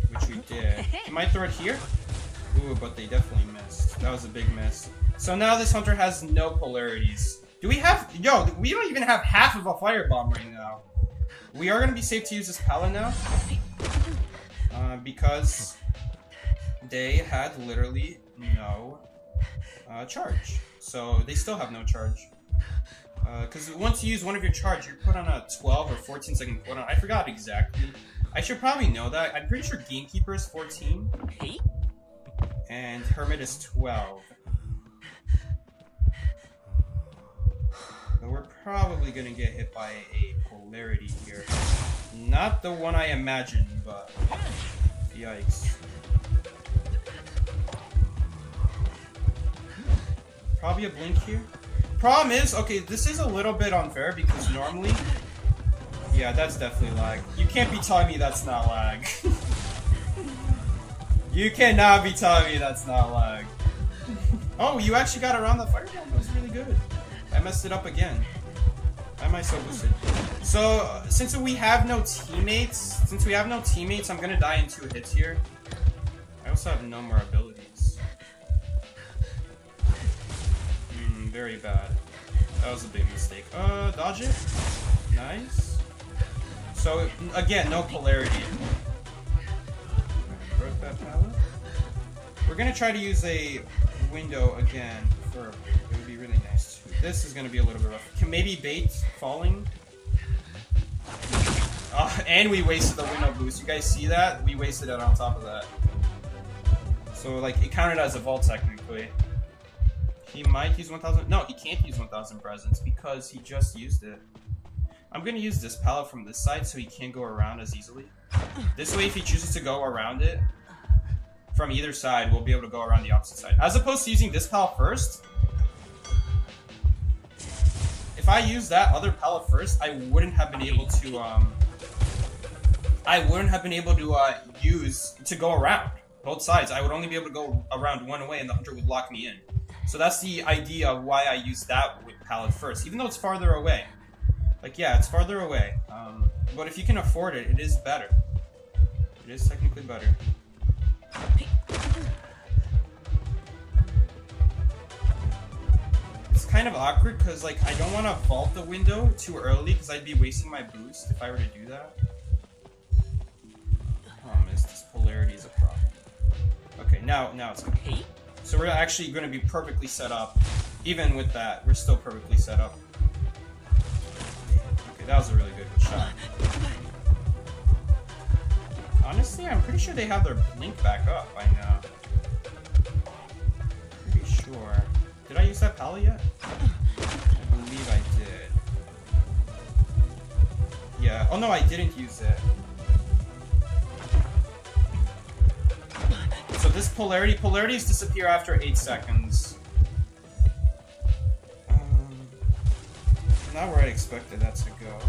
which we did. He might throw it here. Ooh, but they definitely missed. That was a big miss. So now this hunter has no polarities. Do we have... Yo, we don't even have half of a firebomb right now. We are going to be safe to use this pallet now. Because they had literally no charge. So they still have no charge. Because once you use one of your charge, you're put on a 12 or 14 second cooldown. I forgot exactly. I should probably know that. I'm pretty sure Gamekeeper is 14. And Hermit is 12. But we're probably going to get hit by a polarity here. Not the one I imagined, but... Yikes. Probably a blink here. Problem is, okay, this is a little bit unfair because normally... Yeah, that's definitely lag. You can't be telling me that's not lag. You cannot be telling me that's not lag. Oh, you actually got around the fireball. That was really good. I messed it up again. I might so boosted. So, since we have no teammates, I'm gonna die in 2 hits here. I also have no more abilities. Very bad. That was a big mistake. Dodge it. Nice. So, again, no polarity. Broke that pallet. We're gonna try to use a window again. It would be really nice too. This is gonna be a little bit rough. Can maybe bait falling? And we wasted the window boost. You guys see that? We wasted it on top of that. So, like, it counted as a vault technically. He might use 1000. No, he can't use 1000 presents because he just used it. I'm gonna use this pallet from this side so he can't go around as easily. This way, if he chooses to go around it from either side, we'll be able to go around the opposite side. As opposed to using this pallet first. If I used that other pallet first, I wouldn't have been able to use to go around both sides. I would only be able to go around one way and the hunter would lock me in. So that's the idea of why I use that pallet first, even though it's farther away. Like, yeah, it's farther away. But if you can afford it, it is better. It is technically better. It's kind of awkward because, like, I don't want to vault the window too early because I'd be wasting my boost if I were to do that. This polarity is a problem. Okay, now it's good. So we're actually going to be perfectly set up. Even with that, we're still perfectly set up. Okay, that was a really good shot. Honestly, I'm pretty sure they have their blink back up by now. Pretty sure. Did I use that pallet yet? I believe I did. Yeah. Oh no, I didn't use it. So this polarities disappear after 8 seconds. Not where I expected that to go.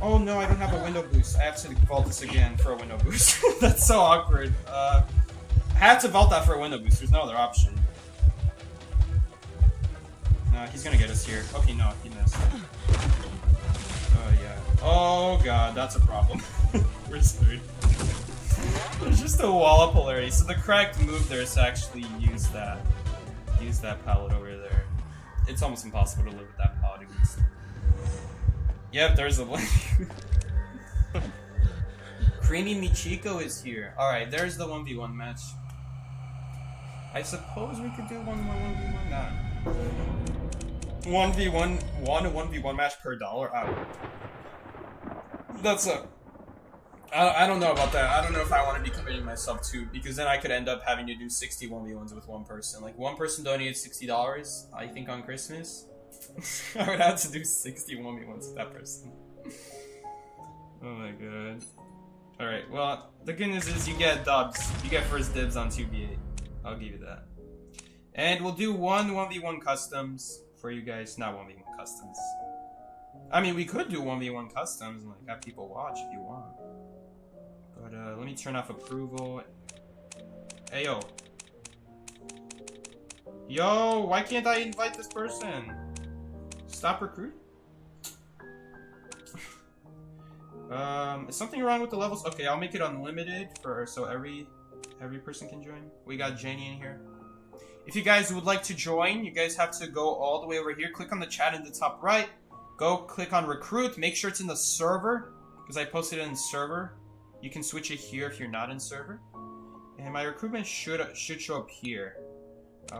Oh no, I don't have a window boost. I have to vault this again for a window boost. That's so awkward. I have to vault that for a window boost. There's no other option. He's gonna get us here. Okay, no, he missed. Oh, yeah. Oh, God, that's a problem. We're screwed. There's just a wall of polarity. So the correct move there is to actually use that palette over there. It's almost impossible to live with that palette against it. Yep, there's the blink. Creamy Michiko is here. Alright, there's the 1v1 match. I suppose we could do one more 1v1 now. 1v1 match per dollar. That's a... I don't know about that. I don't know if I want to be committing myself to, because then I could end up having to do 60 1v1s with one person. Like, one person donated $60, I think, on Christmas. I would have to do 60 1v1s with that person. Oh my god. Alright, well, the good news is you get dubs. You get first dibs on 2v8. I'll give you that. And we'll do 1v1 customs for you guys. Not 1v1 customs. I mean, we could do 1v1 customs and like have people watch if you want. But let me turn off approval. Hey, yo. Yo, why can't I invite this person? Stop recruit? Is something wrong with the levels? Okay, I'll make it unlimited so every person can join. We got Jenny in here. If you guys would like to join, you guys have to go all the way over here. Click on the chat in the top right. Go click on recruit. Make sure it's in the server, because I posted it in server. You can switch it here if you're not in server. And my recruitment should show up here.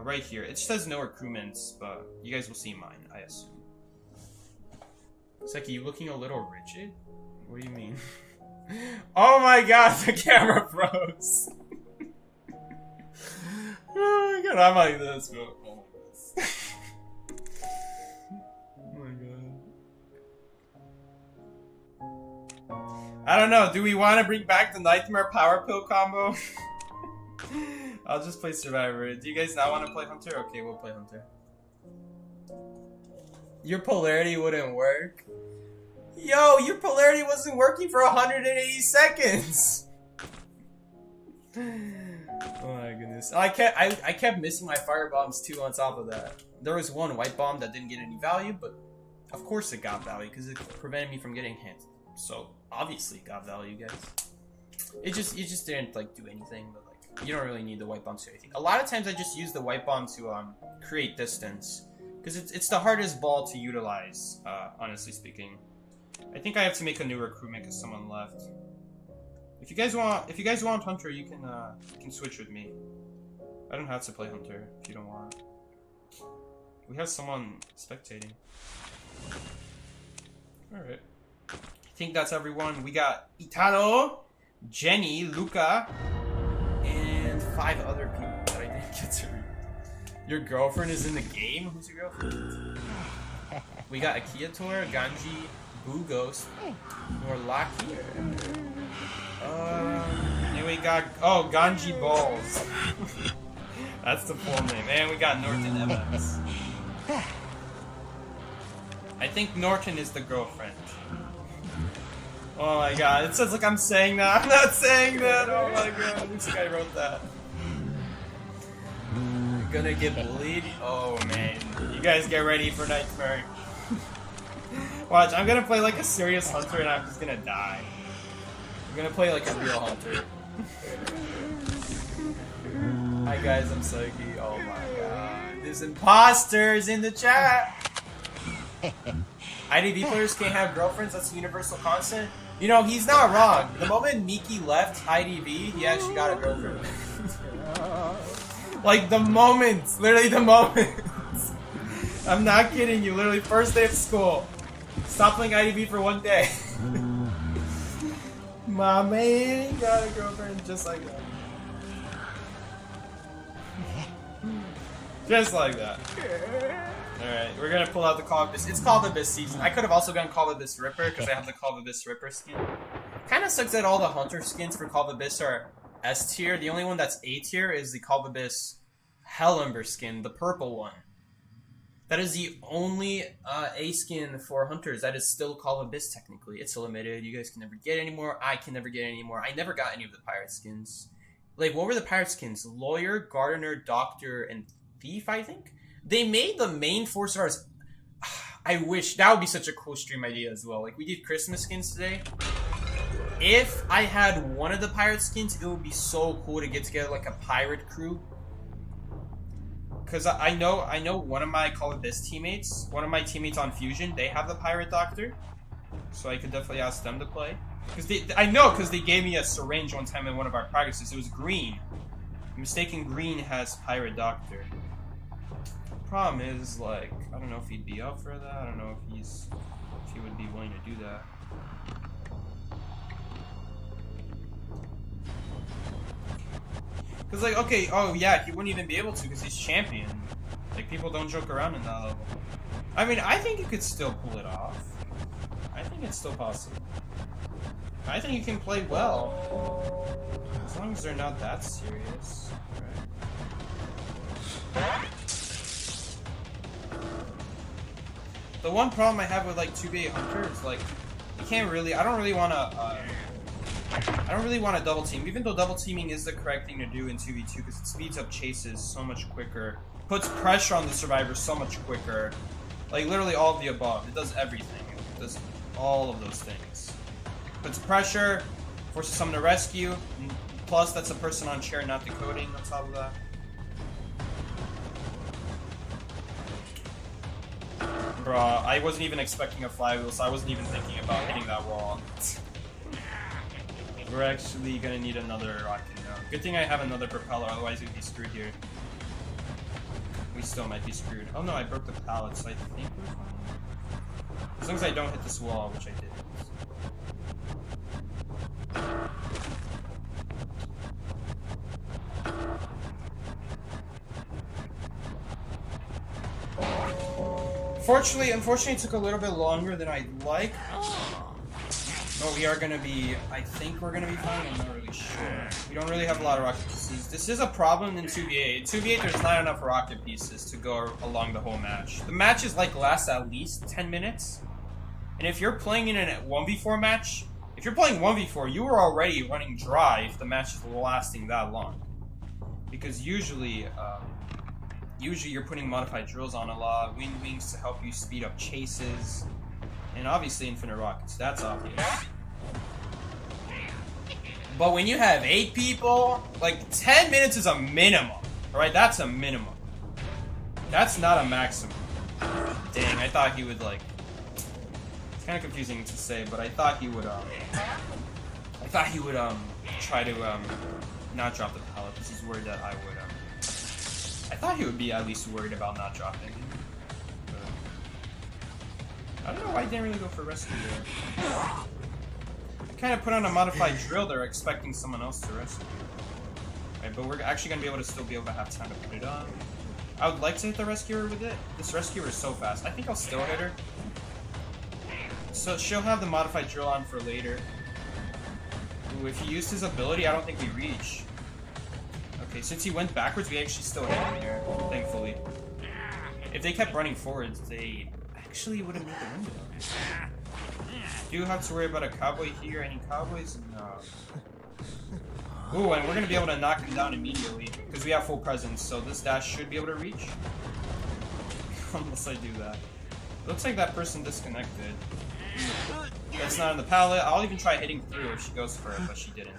Right here. It says no recruitments, but you guys will see mine, I assume. Seki, you looking a little rigid? What do you mean? Oh my god, the camera froze! Oh my god, I'm like this, bro. I'm like this. Oh my god. I don't know, do we want to bring back the Nightmare Power Pill combo? I'll just play Survivor. Do you guys not want to play Hunter? Okay, we'll play Hunter. Your polarity wouldn't work? Yo, your polarity wasn't working for 180 seconds! Oh my goodness. I kept missing my fire bombs too on top of that. There was one white bomb that didn't get any value, but of course it got value because it prevented me from getting hit. So obviously it got value, guys. It just didn't like do anything, but like you don't really need the white bomb to do anything. A lot of times I just use the white bomb to create distance because it's the hardest ball to utilize, honestly speaking. I think I have to make a new recruitment because someone left. If you guys want Hunter, you can switch with me. I don't have to play Hunter if you don't want. We have someone spectating. Alright. I think that's everyone. We got Itano, Jenny, Luca, and 5 other people that I didn't get to read. Your girlfriend is in the game? Who's your girlfriend? We got Akiator, Ganji, Boo Ghost, or Lucky. And we got Ganji Balls. That's the full name. And we got Norton Evans. I think Norton is the girlfriend. Oh my god, it says like I'm saying that. I'm not saying that. Oh my god, this guy wrote that. You're gonna get bullied? Oh man. You guys get ready for Nightmare. Watch, I'm gonna play like a serious Hunter and I'm just gonna die. I'm gonna play like a real Hunter. Hi guys, I'm Psyche. Oh my god. There's imposters in the chat! IDV players can't have girlfriends, that's a universal constant. You know, he's not wrong. The moment Miki left IDV, he actually got a girlfriend. Like the moment, literally the moment. I'm not kidding you, literally first day of school. Stop playing IDV for 1 day. My man got a girlfriend just like that. Just like that. Alright, we're gonna pull out the Call of Abyss. It's Call of Abyss season. I could have also gone Call of Abyss Ripper because I have the Call of Abyss Ripper skin. Kinda sucks that all the Hunter skins for Call of Abyss are S tier. The only one that's A tier is the Call of Abyss Hellember skin, the purple one. That is the only A skin for Hunters. That is still Call of Abyss technically. It's limited. You guys can never get any more. I can never get any more. I never got any of the pirate skins. Like, what were the pirate skins? Lawyer, Gardener, Doctor, and Thief, I think? They made the main 4 stars. I wish that would be such a cool stream idea as well. Like we did Christmas skins today. If I had one of the pirate skins, it would be so cool to get together like a pirate crew. Cause I know one of my Call of This teammates, one of my teammates on Fusion, they have the pirate doctor, so I could definitely ask them to play. Cause because they gave me a syringe one time in one of our practices. It was green. I'm mistaken, green has pirate doctor. Problem is, like, I don't know if he'd be up for that. I don't know if he would be willing to do that. Cause like, okay, oh yeah, he wouldn't even be able to because he's champion. Like people don't joke around in that level. I mean, I think you could still pull it off. I think it's still possible. I think you can play well. As long as they're not that serious. Right. The one problem I have with like 2v8 Hunter is like, you can't really, I don't really want to double team, even though double teaming is the correct thing to do in 2v2 because it speeds up chases so much quicker, puts pressure on the survivor so much quicker, like literally all of the above. It does everything. It does all of those things. Puts pressure, forces someone to rescue, plus that's a person on chair not decoding on top of that. Bruh, I wasn't even expecting a flywheel, so I wasn't even thinking about hitting that wall. We're actually gonna need another rocket now. Good thing I have another propeller, otherwise we'd be screwed here. We still might be screwed. Oh no, I broke the pallet, so I think we're fine. As long as I don't hit this wall, which I did. Unfortunately, it took a little bit longer than I'd like. But we are gonna be, I think we're gonna be fine, I'm not really sure. We don't really have a lot of rocket pieces. This is a problem in 2v8. In 2v8, there's not enough rocket pieces to go along the whole match. The matches like last at least 10 minutes. And if you're playing in a 1v4 match, if you're playing 1v4, you are already running dry if the match is lasting that long. Because usually you're putting modified drills on a lot, wind wings to help you speed up chases, and obviously infinite rockets, that's obvious. But when you have 8 people, like 10 minutes is a minimum, right? That's a minimum. That's not a maximum. Dang, I thought he would like, it's kind of confusing to say, but I thought he would try to not drop the pallet because he's worried that I would I thought he would be at least worried about not dropping. But I don't know why he didn't really go for rescue there. I kind of put on a modified drill there, expecting someone else to rescue. Right, but we're actually gonna be able to still be able to have time to put it on. I would like to hit the rescuer with it. This rescuer is so fast. I think I'll still hit her. So she'll have the modified drill on for later. Ooh, if he used his ability, I don't think we reach. Okay, since he went backwards, we actually still hit him here, thankfully. If they kept running forwards, they actually would have made the window. Do you have to worry about a cowboy here? Any cowboys? No. Ooh, and we're going to be able to knock him down immediately, because we have full presence, so this dash should be able to reach. Unless I do that. Looks like that person disconnected. That's not on the pallet. I'll even try hitting through if she goes for it, but she didn't.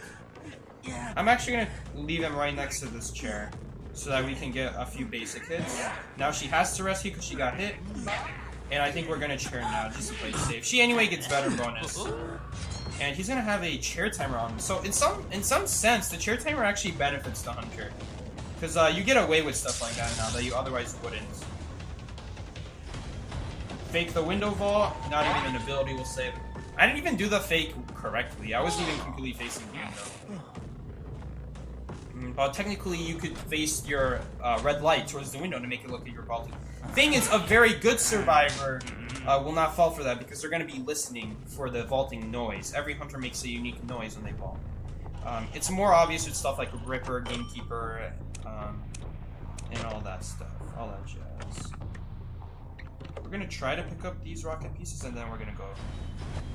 I'm actually going to leave him right next to this chair so that we can get a few basic hits. Now she has to rescue because she got hit. And I think we're going to chair now just to play safe. She anyway gets better bonus. And he's going to have a chair timer on him. So in some sense, the chair timer actually benefits the Hunter. Because you get away with stuff like that now that you otherwise wouldn't. Fake the window vault, not even an ability will save. I didn't even do the fake correctly. I wasn't even completely facing the window. But technically, you could face your red light towards the window to make it look like you're vaulting. Thing is, a very good survivor will not fall for that because they're going to be listening for the vaulting noise. Every hunter makes a unique noise when they vault. It's more obvious with stuff like Ripper, Gamekeeper, and all that stuff, all that jazz. We're going to try to pick up these rocket pieces, and then we're going to go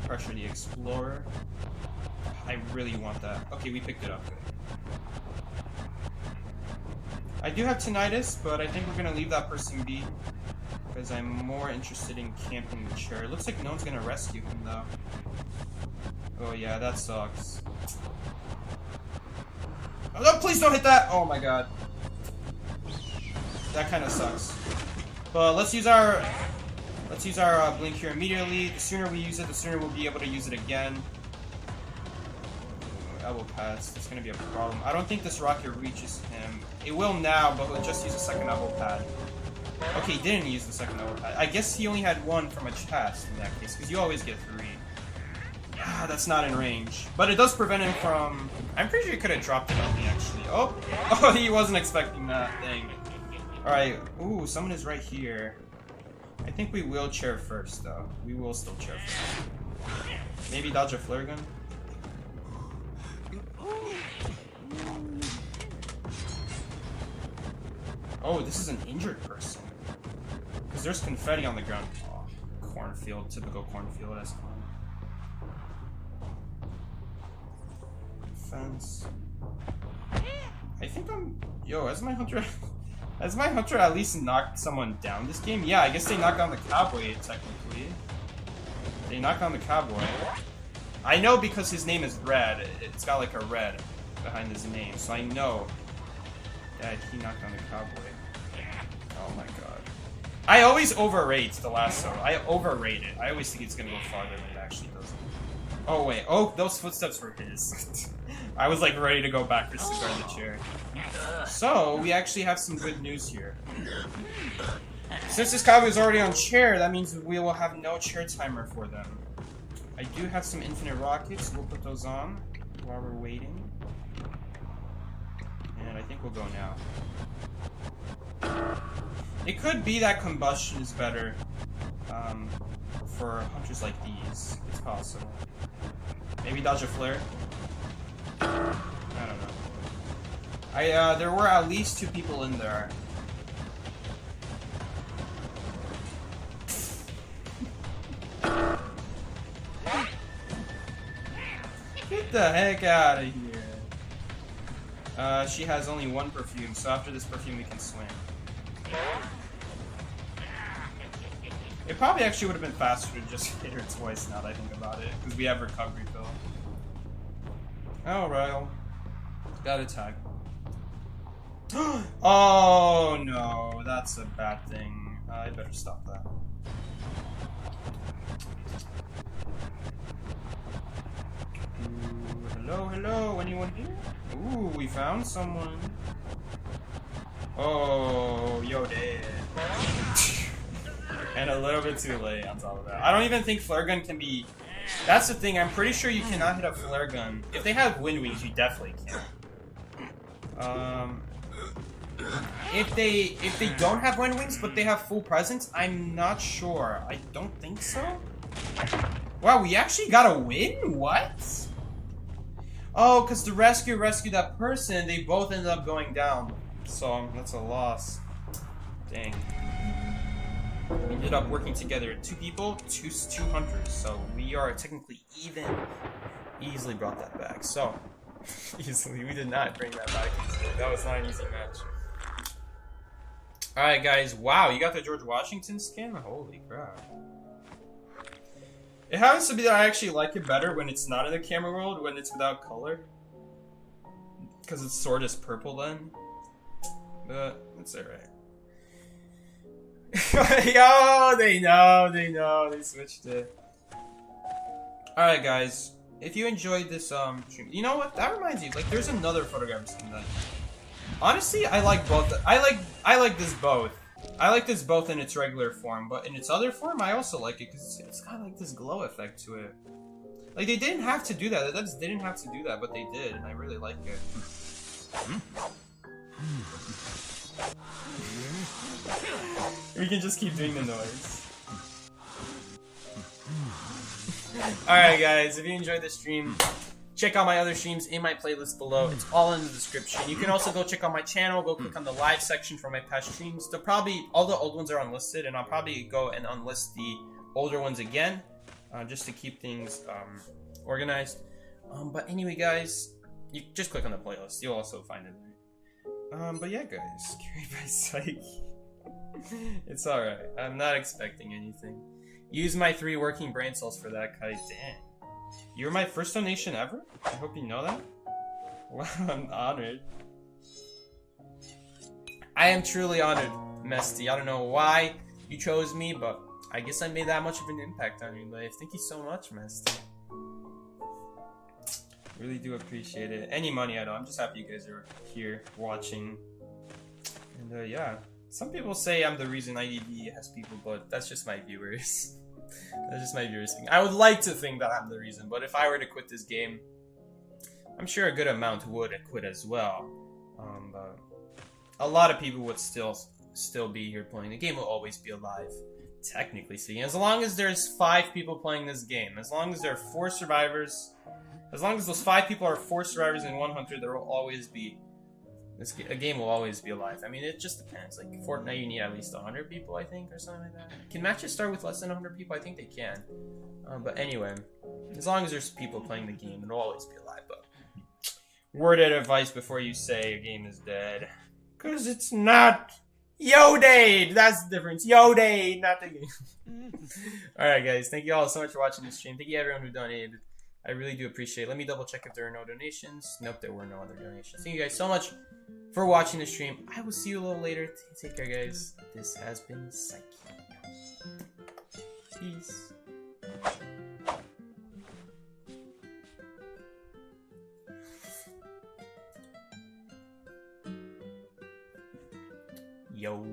pressure the Explorer. I really want that. Okay, we picked it up. Good. I do have tinnitus, but I think we're gonna leave that person be. Because I'm more interested in camping the chair. It looks like no one's gonna rescue him though. Oh yeah, that sucks. Oh no, please don't hit that! Oh my god. That kinda sucks. But let's use our blink here immediately. The sooner we use it, the sooner we'll be able to use it again. Elbow pads, that's gonna be a problem. I don't think this rocket reaches him. It will now, but we'll just use a second elbow pad. Okay, he didn't use the second elbow pad. I guess he only had one from a chest in that case, because you always get 3. Ah, that's not in range. But it does prevent him from... I'm pretty sure he could have dropped it on me, actually. Oh! Oh, he wasn't expecting that thing. Alright, ooh, someone is right here. I think we will chair first, though. We will still chair first. Maybe dodge a flare gun? Oh, this is an injured person. Because there's confetti on the ground. Oh, cornfield, typical cornfield, that's fine. Fence. I think I'm... Yo, has my hunter at least knocked someone down this game? Yeah, I guess they knocked down the cowboy, technically. They knocked down the cowboy. I know because his name is Red. It's got like a red behind his name, so I know that he knocked down the cowboy. Oh my god. I always overrate the lasso. I overrate it. I always think it's gonna go farther than it actually does. Oh wait. Oh, those footsteps were his. I was like ready to go backwards to guard the chair. So, we actually have some good news here. Since this cowboy is already on chair, that means we will have no chair timer for them. I do have some infinite rockets. We'll put those on while we're waiting. And I think we'll go now. It could be that combustion is better for hunters like these. It's possible. Maybe dodge a flare. I don't know. There were at least 2 people in there. Get the heck out of here. She has only 1 perfume, so after this perfume we can swim. It probably actually would have been faster to just hit her twice now that I think about it, because we have recovery pill. Oh, Ryle. Got a tag. Oh no, that's a bad thing. I better stop that. Ooh, hello, hello, anyone here? Ooh, we found someone. Oh, yo, dead. And a little bit too late on top of that. I don't even think flare gun can be... That's the thing, I'm pretty sure you cannot hit a flare gun. If they have wind wings, you definitely can. If they don't have wind wings, but they have full presence, I'm not sure. I don't think so. Wow, we actually got a win? What? Oh, because the rescued that person, they both ended up going down. So, that's a loss. Dang. We ended up working together. 2 people, two hunters. So, we are technically even. Easily brought that back. So, easily. We did not bring that back. That was not an easy match. Alright, guys. Wow, you got the George Washington skin? Holy crap. It happens to be that I actually like it better when it's not in the camera world, when it's without color. Because its sword is purple then. But, that's alright. Yo, they know, they switched it. Alright, guys. If you enjoyed this, stream, you know what? That reminds me, like, there's another photograph skin that... Honestly, I like both. I like this both. I like this both in its regular form, but in its other form, I also like it because it's got like this glow effect to it. Like they didn't have to do that. They didn't have to do that, but they did, and I really like it. We can just keep doing the noise. Alright guys, if you enjoyed this stream, check out my other streams in my playlist below. It's all in the description. You can also go check out my channel, go click on the live section for my past streams. They'll probably, all the old ones are unlisted, and I'll probably go and unlist the older ones again, just to keep things organized. But anyway guys, you just click on the playlist. You'll also find it there. But yeah, guys, carried by Psyche. It's alright. I'm not expecting anything. Use my 3 working brain cells for that kite. Dang. You're my first donation ever? I hope you know that. Wow, I'm honored. I am truly honored, Mesty. I don't know why you chose me, but I guess I made that much of an impact on your life. Thank you so much, Mesty. Really do appreciate it. Any money I know. I'm just happy you guys are here watching. And yeah. Some people say I'm the reason IDV has people, but that's just my viewers. That's just my viewers thing. I would like to think that I'm the reason, but if I were to quit this game, I'm sure a good amount would quit as well. But a lot of people would still be here playing. The game will always be alive, technically speaking. As long as there's 5 people playing this game, as long as there are 4 survivors, as long as those 5 people are 4 survivors and 1 hunter, there will always be a game will always be alive. I mean, it just depends. Like Fortnite, you need at least 100 people, I think, or something like that. Can matches start with less than 100 people? I think they can. But anyway, as long as there's people playing the game, it'll always be alive. But word of advice before you say a game is dead, because it's not. Yodade! That's the difference. Yodade, not the game. Alright, guys. Thank you all so much for watching this stream. Thank you everyone who donated. I really do appreciate it. Let me double check if there are no donations. Nope, there were no other donations. Thank you guys so much for watching the stream. I will see you a little later. Take care, guys. This has been Psyche. Peace. Yo.